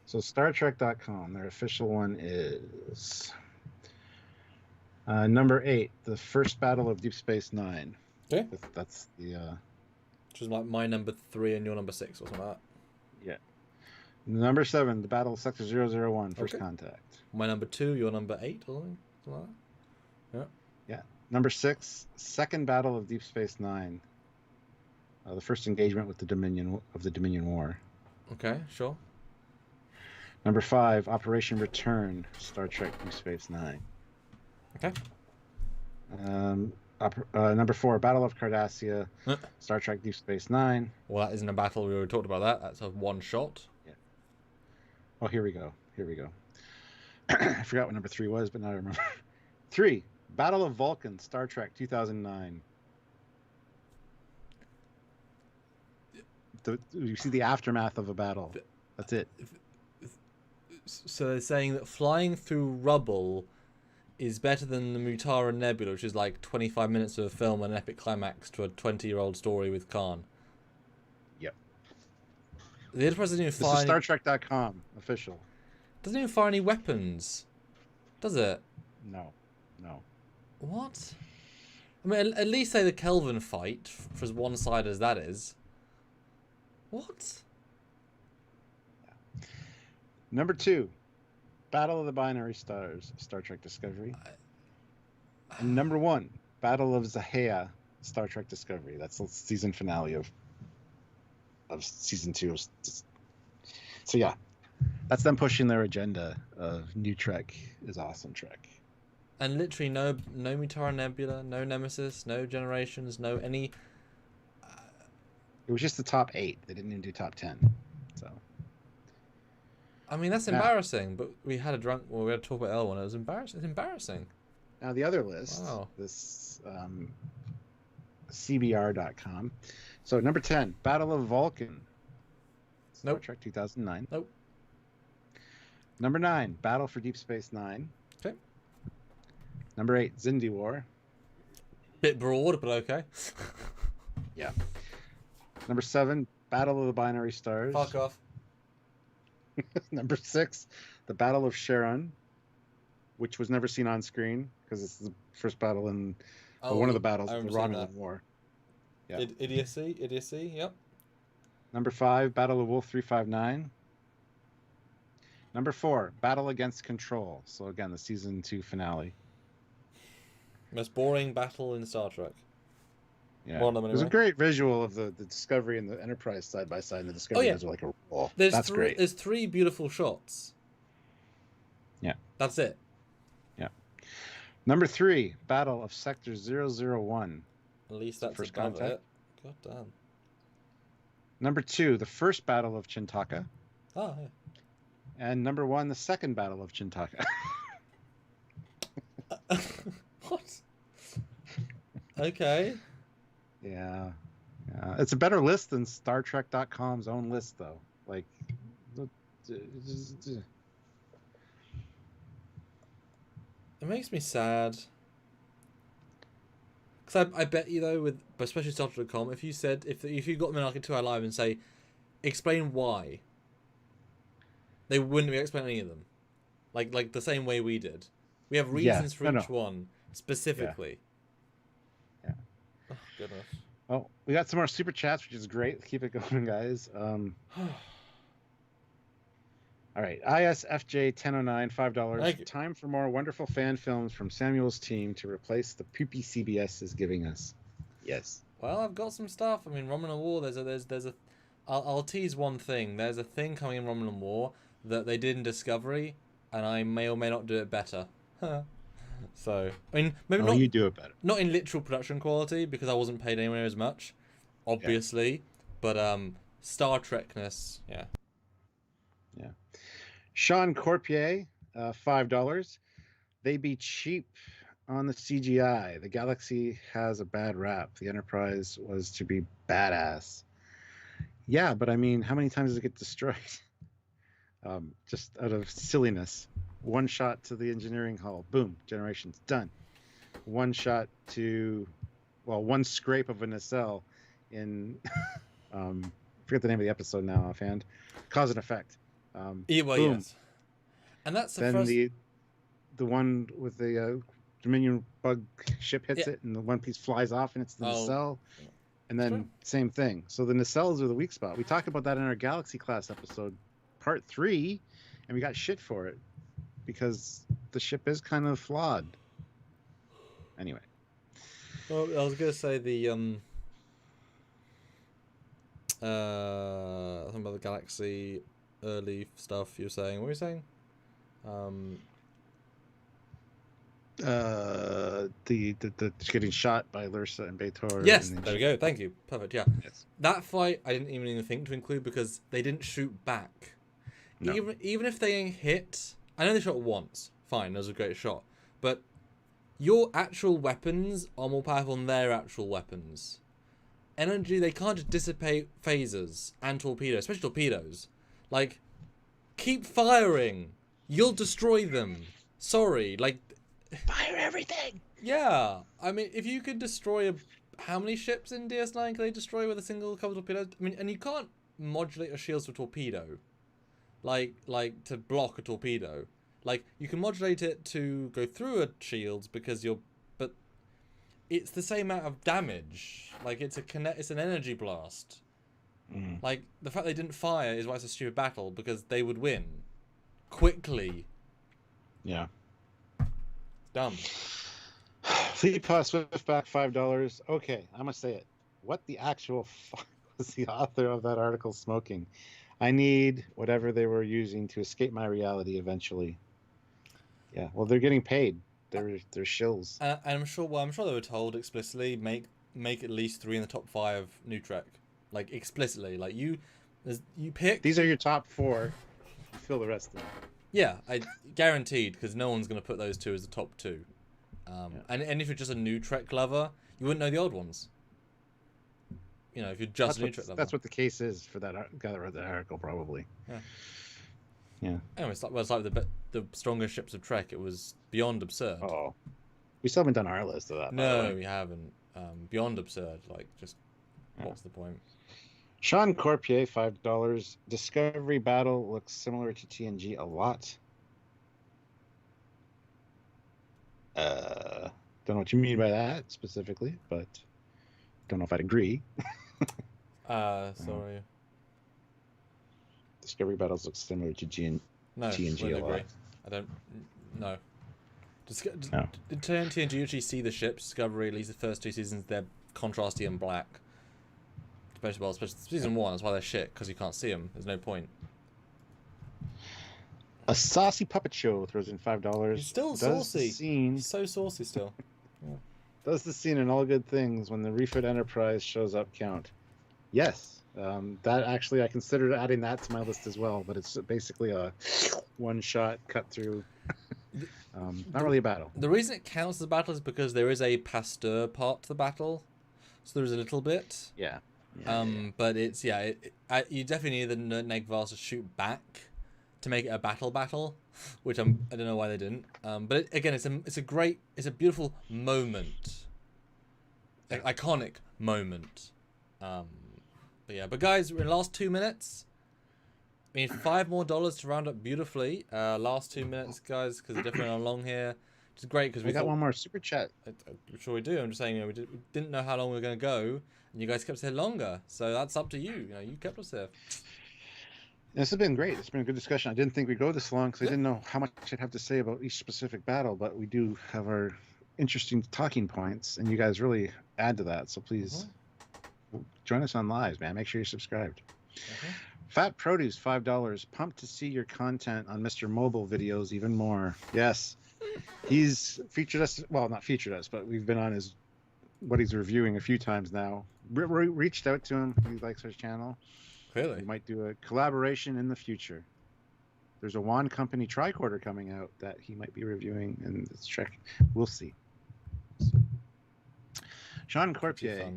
Speaker 1: So StarTrek.com, their official one is number 8, the first battle of Deep Space Nine.
Speaker 2: Okay.
Speaker 1: That's the
Speaker 2: Which was like my number 3 and your number 6 or something like that.
Speaker 1: Yeah. Number 7, the Battle of Sector 001, First
Speaker 2: Okay.
Speaker 1: Contact.
Speaker 2: My number 2, your number 8 or something like that.
Speaker 1: Yeah. Number 6, Second Battle of Deep Space Nine. The first engagement with the Dominion War.
Speaker 2: Okay, sure.
Speaker 1: Number 5, Operation Return, Star Trek Deep Space Nine.
Speaker 2: Okay.
Speaker 1: Number 4, Battle of Cardassia, Star Trek Deep Space Nine.
Speaker 2: Well, that isn't a battle. We already talked about that. That's a one shot.
Speaker 1: Yeah. Oh, here we go. I forgot what number 3 was, but now I remember. 3, Battle of Vulcan, Star Trek 2009. You see the aftermath of a battle. That's it.
Speaker 2: So they're saying that flying through rubble is better than the Mutara Nebula, which is like 25 minutes of a film and an epic climax to a 20-year-old story with Khan.
Speaker 1: Yep.
Speaker 2: The Enterprise doesn't even
Speaker 1: This
Speaker 2: fire
Speaker 1: is StarTrek.com official.
Speaker 2: Doesn't even fire any weapons, does it?
Speaker 1: No.
Speaker 2: What? I mean, at least say the Kelvin fight, for as one-sided as that is. What?
Speaker 1: Yeah. Number 2, Battle of the Binary Stars, Star Trek Discovery. And number 1, Battle of Zahea, Star Trek Discovery. That's the season finale of season 2. So yeah, that's them pushing their agenda of new Trek is awesome Trek.
Speaker 2: And literally no Mutara Nebula, no Nemesis, no Generations, no any.
Speaker 1: It was just the top 8. They didn't even do top 10. So.
Speaker 2: I mean, that's embarrassing. But we had a drunk. Well, we had to talk about L1. It was embarrassing. It's embarrassing.
Speaker 1: Now the other list.
Speaker 2: Wow.
Speaker 1: This CBR.com. So number 10, Battle of Vulcan. Star Trek 2009.
Speaker 2: Nope.
Speaker 1: Number 9, Battle for Deep Space Nine.
Speaker 2: Okay.
Speaker 1: Number 8, Xindi War.
Speaker 2: Bit broad, but okay.
Speaker 1: Yeah. Number 7, Battle of the Binary Stars.
Speaker 2: Fuck off.
Speaker 1: Number 6, the Battle of Sharon, which was never seen on screen because it's the first battle in one of the battles of the Romulan War. Yeah.
Speaker 2: Idiocy. Yep.
Speaker 1: Number 5, Battle of Wolf 359. Number 4, Battle Against Control. So again, the season 2 finale.
Speaker 2: Most boring battle in Star Trek.
Speaker 1: Yeah, there's a great visual of the Discovery and the Enterprise side by side, and the Discovery has like a roll. That's great.
Speaker 2: There's 3 beautiful shots.
Speaker 1: Yeah.
Speaker 2: That's it.
Speaker 1: Yeah. Number 3, Battle of Sector 001.
Speaker 2: At least that's first above contact. It. God damn.
Speaker 1: Number 2, the first Battle of Chintaka.
Speaker 2: Oh, yeah.
Speaker 1: And number 1, the second Battle of Chintaka.
Speaker 2: What? Okay.
Speaker 1: Yeah. It's a better list than StarTrek.com's own list, though. Like,
Speaker 2: it makes me sad. Because I bet you, though, with especially StarTrek.com, if you said if you got them in like a 2-hour live and say, explain why, they wouldn't be explaining any of them, like the same way we did. We have reasons for each one specifically.
Speaker 1: Yeah.
Speaker 2: Oh goodness.
Speaker 1: Oh, we got some more super chats, which is great. Keep it going, guys. All right, ISFJ 1009, $5. Time for more wonderful fan films from Samuel's team to replace the poopy CBS is giving us. Yes.
Speaker 2: Well, I've got some stuff. I mean, Romulan War. There's a. I'll tease one thing. There's a thing coming in Romulan War that they did in Discovery, and I may or may not do it better. So, I mean, maybe not.
Speaker 1: You do it better.
Speaker 2: Not in literal production quality because I wasn't paid anywhere as much, obviously. Yeah. But Star Trekness, yeah.
Speaker 1: Yeah. Sean Corpier, $5. They be cheap on the CGI. The Galaxy has a bad rap. The Enterprise was to be badass. Yeah, but I mean, how many times does it get destroyed? Just out of silliness. One shot to the engineering hull. Boom. Generations. Done. One shot to, one scrape of a nacelle in, forget the name of the episode now offhand. Cause and effect. Boom.
Speaker 2: Yes. And that's
Speaker 1: then the one with the Dominion bug ship hits it, and the one piece flies off, and it's the nacelle. And then same thing. So the nacelles are the weak spot. We talked about that in our Galaxy class episode, part 3, and we got shit for it because the ship is kind of flawed. Anyway.
Speaker 2: Well, I was gonna say the something about the Galaxy early stuff you were saying. What were you saying?
Speaker 1: The getting shot by Lursa and B'Etor.
Speaker 2: Yes,
Speaker 1: and
Speaker 2: there we go. Thank you. Perfect. Yeah.
Speaker 1: Yes.
Speaker 2: That fight I didn't even think to include because they didn't shoot back.
Speaker 1: No.
Speaker 2: Even if they hit, I know they shot once. Fine, that was a great shot. But your actual weapons are more powerful than their actual weapons. Energy, they can't just dissipate phasers and torpedoes, especially torpedoes. Like, keep firing. You'll destroy them. Sorry, like...
Speaker 1: Fire everything!
Speaker 2: Yeah. I mean, if you could destroy... How many ships in DS9 can they destroy with a single couple of torpedoes? I mean, and you can't modulate your shields to a torpedo. Like to block a torpedo. Like, you can modulate it to go through a shield because you're... But it's the same amount of damage. Like, it's an energy blast.
Speaker 1: Mm.
Speaker 2: Like, the fact they didn't fire is why it's a stupid battle, because they would win. Quickly.
Speaker 1: Yeah.
Speaker 2: Dumb.
Speaker 1: Fleet Pass Swift back $5. Okay, I'm gonna say it. What the actual fuck was the author of that article smoking? I need whatever they were using to escape my reality eventually. Yeah, well, they're getting paid. They're shills.
Speaker 2: And I'm sure they were told explicitly, make at least 3 in the top 5 new Trek. Like, explicitly. Like, you pick...
Speaker 1: These are your top 4. You fill the rest of them.
Speaker 2: Yeah, I guaranteed, because no one's going to put those 2 as the top 2. And if you're just a new Trek lover, you wouldn't know the old ones. You know, if you're just a new Trek lover.
Speaker 1: That's what the case is for that guy that wrote that article, probably.
Speaker 2: Yeah.
Speaker 1: Yeah.
Speaker 2: Anyway, it's like the strongest ships of Trek. It was beyond absurd.
Speaker 1: Oh, we still haven't done our list of that.
Speaker 2: No, we haven't. Beyond absurd. Like, just what's the point?
Speaker 1: Sean Corpier, $5. Discovery battle looks similar to TNG a lot. Don't know what you mean by that specifically, but don't know if I'd agree.
Speaker 2: Sorry.
Speaker 1: Discovery battles look similar to TNG a lot.
Speaker 2: Agree. I don't. No. No. In TNG, you actually see the ships. Discovery, at least the first 2 seasons, they're contrasty and black. Especially season 1. That's why they're shit, because you can't see them. There's no point.
Speaker 1: A saucy puppet show throws in $5.
Speaker 2: He's still saucy. He's so saucy still. Yeah.
Speaker 1: Does the scene in All Good Things when the refit Enterprise shows up count? Yes. That actually, I considered adding that to my list as well, but it's basically a one-shot cut through. Not really a battle.
Speaker 2: The reason it counts as a battle is because there is a Pasteur part to the battle, so there is a little bit.
Speaker 1: Yeah.
Speaker 2: But it's you definitely need the Negvars to shoot back to make it a battle, which I don't know why they didn't. But it's a beautiful moment, iconic moment. But guys, we're in the last 2 minutes. We need $5 more to round up beautifully. Last 2 minutes, guys, because they're definitely on long here, which is great because we
Speaker 1: got one more super chat.
Speaker 2: I'm sure we do. I'm just saying, we didn't know how long we were going to go, and you guys kept us here longer. So that's up to you. You kept us here.
Speaker 1: This has been great. It's been a good discussion. I didn't think we'd go this long because I didn't know how much I'd have to say about each specific battle, but we do have our interesting talking points, and you guys really add to that. So please join us on lives, man. Make sure you're subscribed. Fat Produce, $5. Pumped to see your content on Mr. Mobile videos even more. Yes. He's featured us. Well, not featured us, but we've been on what he's reviewing a few times now. We reached out to him. He likes our channel.
Speaker 2: Really?
Speaker 1: We might do a collaboration in the future. There's a Wand Company tricorder coming out that he might be reviewing in this Trek. We'll see. Sean Corpier,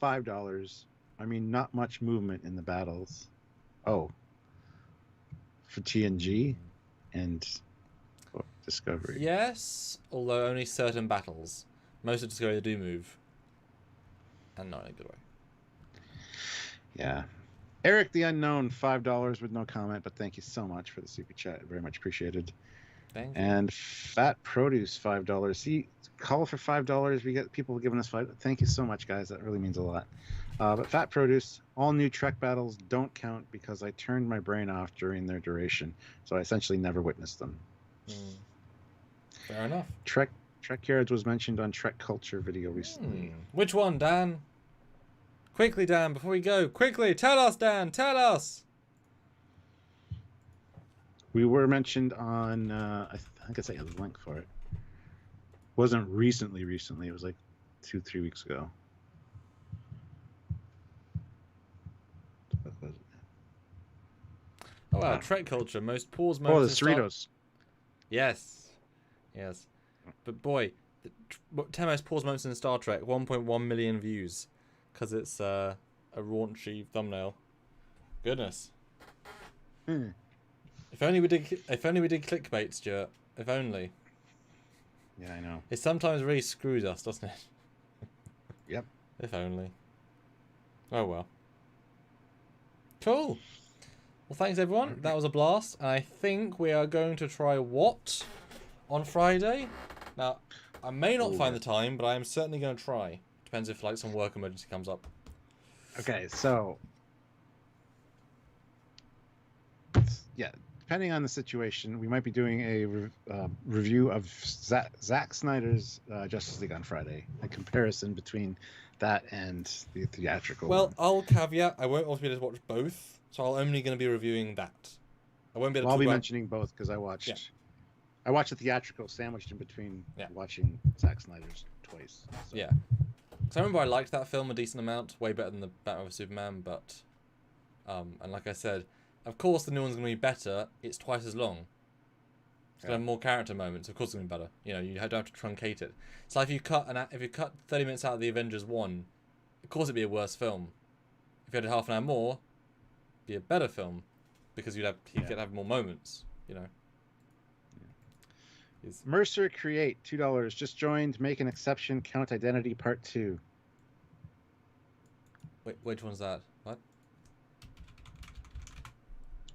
Speaker 1: $5. I mean, not much movement in the battles. Oh. For TNG and Discovery.
Speaker 2: Yes, although only certain battles. Most of Discovery they do move. And not in a good way.
Speaker 1: Yeah. Eric the Unknown, $5 with no comment, but thank you so much for the super chat. Very much appreciated.
Speaker 2: Thank you.
Speaker 1: And Fat Produce, $5. See, call for $5. We get people giving us $5. Thank you so much, guys. That really means a lot. But Fat Produce, all new Trek battles don't count because I turned my brain off during their duration, so I essentially never witnessed them.
Speaker 2: Fair enough.
Speaker 1: Trekyards was mentioned on Trek Culture video recently.
Speaker 2: Which one, Dan? Quickly, Dan, before we go. Quickly, tell us, Dan, tell us.
Speaker 1: We were mentioned on, I think I have a link for it. Wasn't recently. It was like 2-3 weeks ago. What was it?
Speaker 2: Oh, wow, Trek Culture, most pause moments.
Speaker 1: Oh, the Cerritos.
Speaker 2: Yes. But boy, 10 most pause moments in Star Trek, 1.1 million views. Because it's a raunchy thumbnail. Goodness. If only we did clickbait, Stuart. If only.
Speaker 1: Yeah, I know.
Speaker 2: It sometimes really screws us, doesn't it?
Speaker 1: Yep.
Speaker 2: If only. Oh well. Cool. Well, thanks everyone. That was a blast. And I think we are going to try what on Friday? Now, I may not find the time, but I am certainly going to try. Depends if like some work emergency comes up. Okay,
Speaker 1: so yeah, depending on the situation, we might be doing a review of Zack Snyder's Justice League on Friday. A comparison between that and the theatrical.
Speaker 2: Well, I'll caveat: I won't also be able to watch both, so I'm only going to be reviewing that. I won't be able to.
Speaker 1: I'll be mentioning both because I watched. Yeah. I watched the theatrical sandwiched in between watching Zack Snyder's twice. So.
Speaker 2: Yeah. So I remember I liked that film a decent amount, way better than the Batman vs Superman, but and like I said, of course the new one's gonna be better. It's twice as long. It's gonna have more character moments. Of course it's gonna be better. You know, you don't have to truncate it. It's like if you cut 30 minutes out of the Avengers 1, of course it'd be a worse film. If you had half an hour more, it'd be a better film because you'd have more moments. You know.
Speaker 1: Mercer Create, $2. Just joined. Make an exception. Count Identity Part 2.
Speaker 2: Wait, which one's that? What?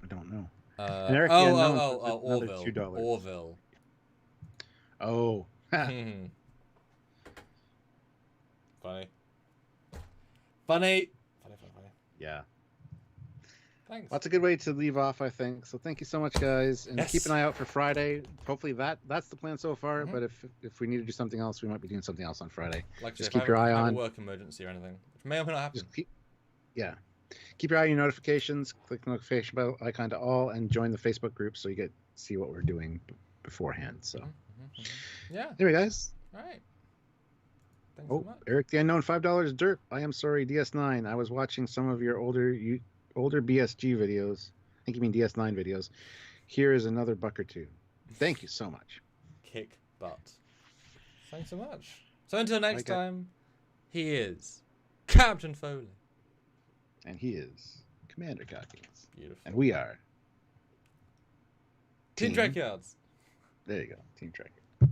Speaker 1: I don't know.
Speaker 2: Orville.
Speaker 1: $2.
Speaker 2: Orville.
Speaker 1: Oh.
Speaker 2: Funny.
Speaker 1: Yeah.
Speaker 2: Thanks.
Speaker 1: That's a good way to leave off, I think. So thank you so much, guys, and keep an eye out for Friday. Hopefully that's the plan so far. But if we need to do something else, we might be doing something else on Friday.
Speaker 2: Like
Speaker 1: just keep your eye on
Speaker 2: a work emergency or anything, which may or may not happen.
Speaker 1: Keep your eye on your notifications. Click the notification bell icon to all, and join the Facebook group so you get to see what we're doing beforehand. So
Speaker 2: yeah.
Speaker 1: Anyway, guys.
Speaker 2: All right. Thanks so much.
Speaker 1: Eric the Unknown, $5. Dirt. I am sorry, DS9. I was watching some of your older BSG videos. I think you mean DS9 videos. Here is another buck or two. Thank you so much.
Speaker 2: Kick butt. Thanks so much. So until next time, he is Captain Foley.
Speaker 1: And he is Commander Calkins.
Speaker 2: Beautiful.
Speaker 1: And we are
Speaker 2: Team Trekyards.
Speaker 1: There you go. Team Trekyards.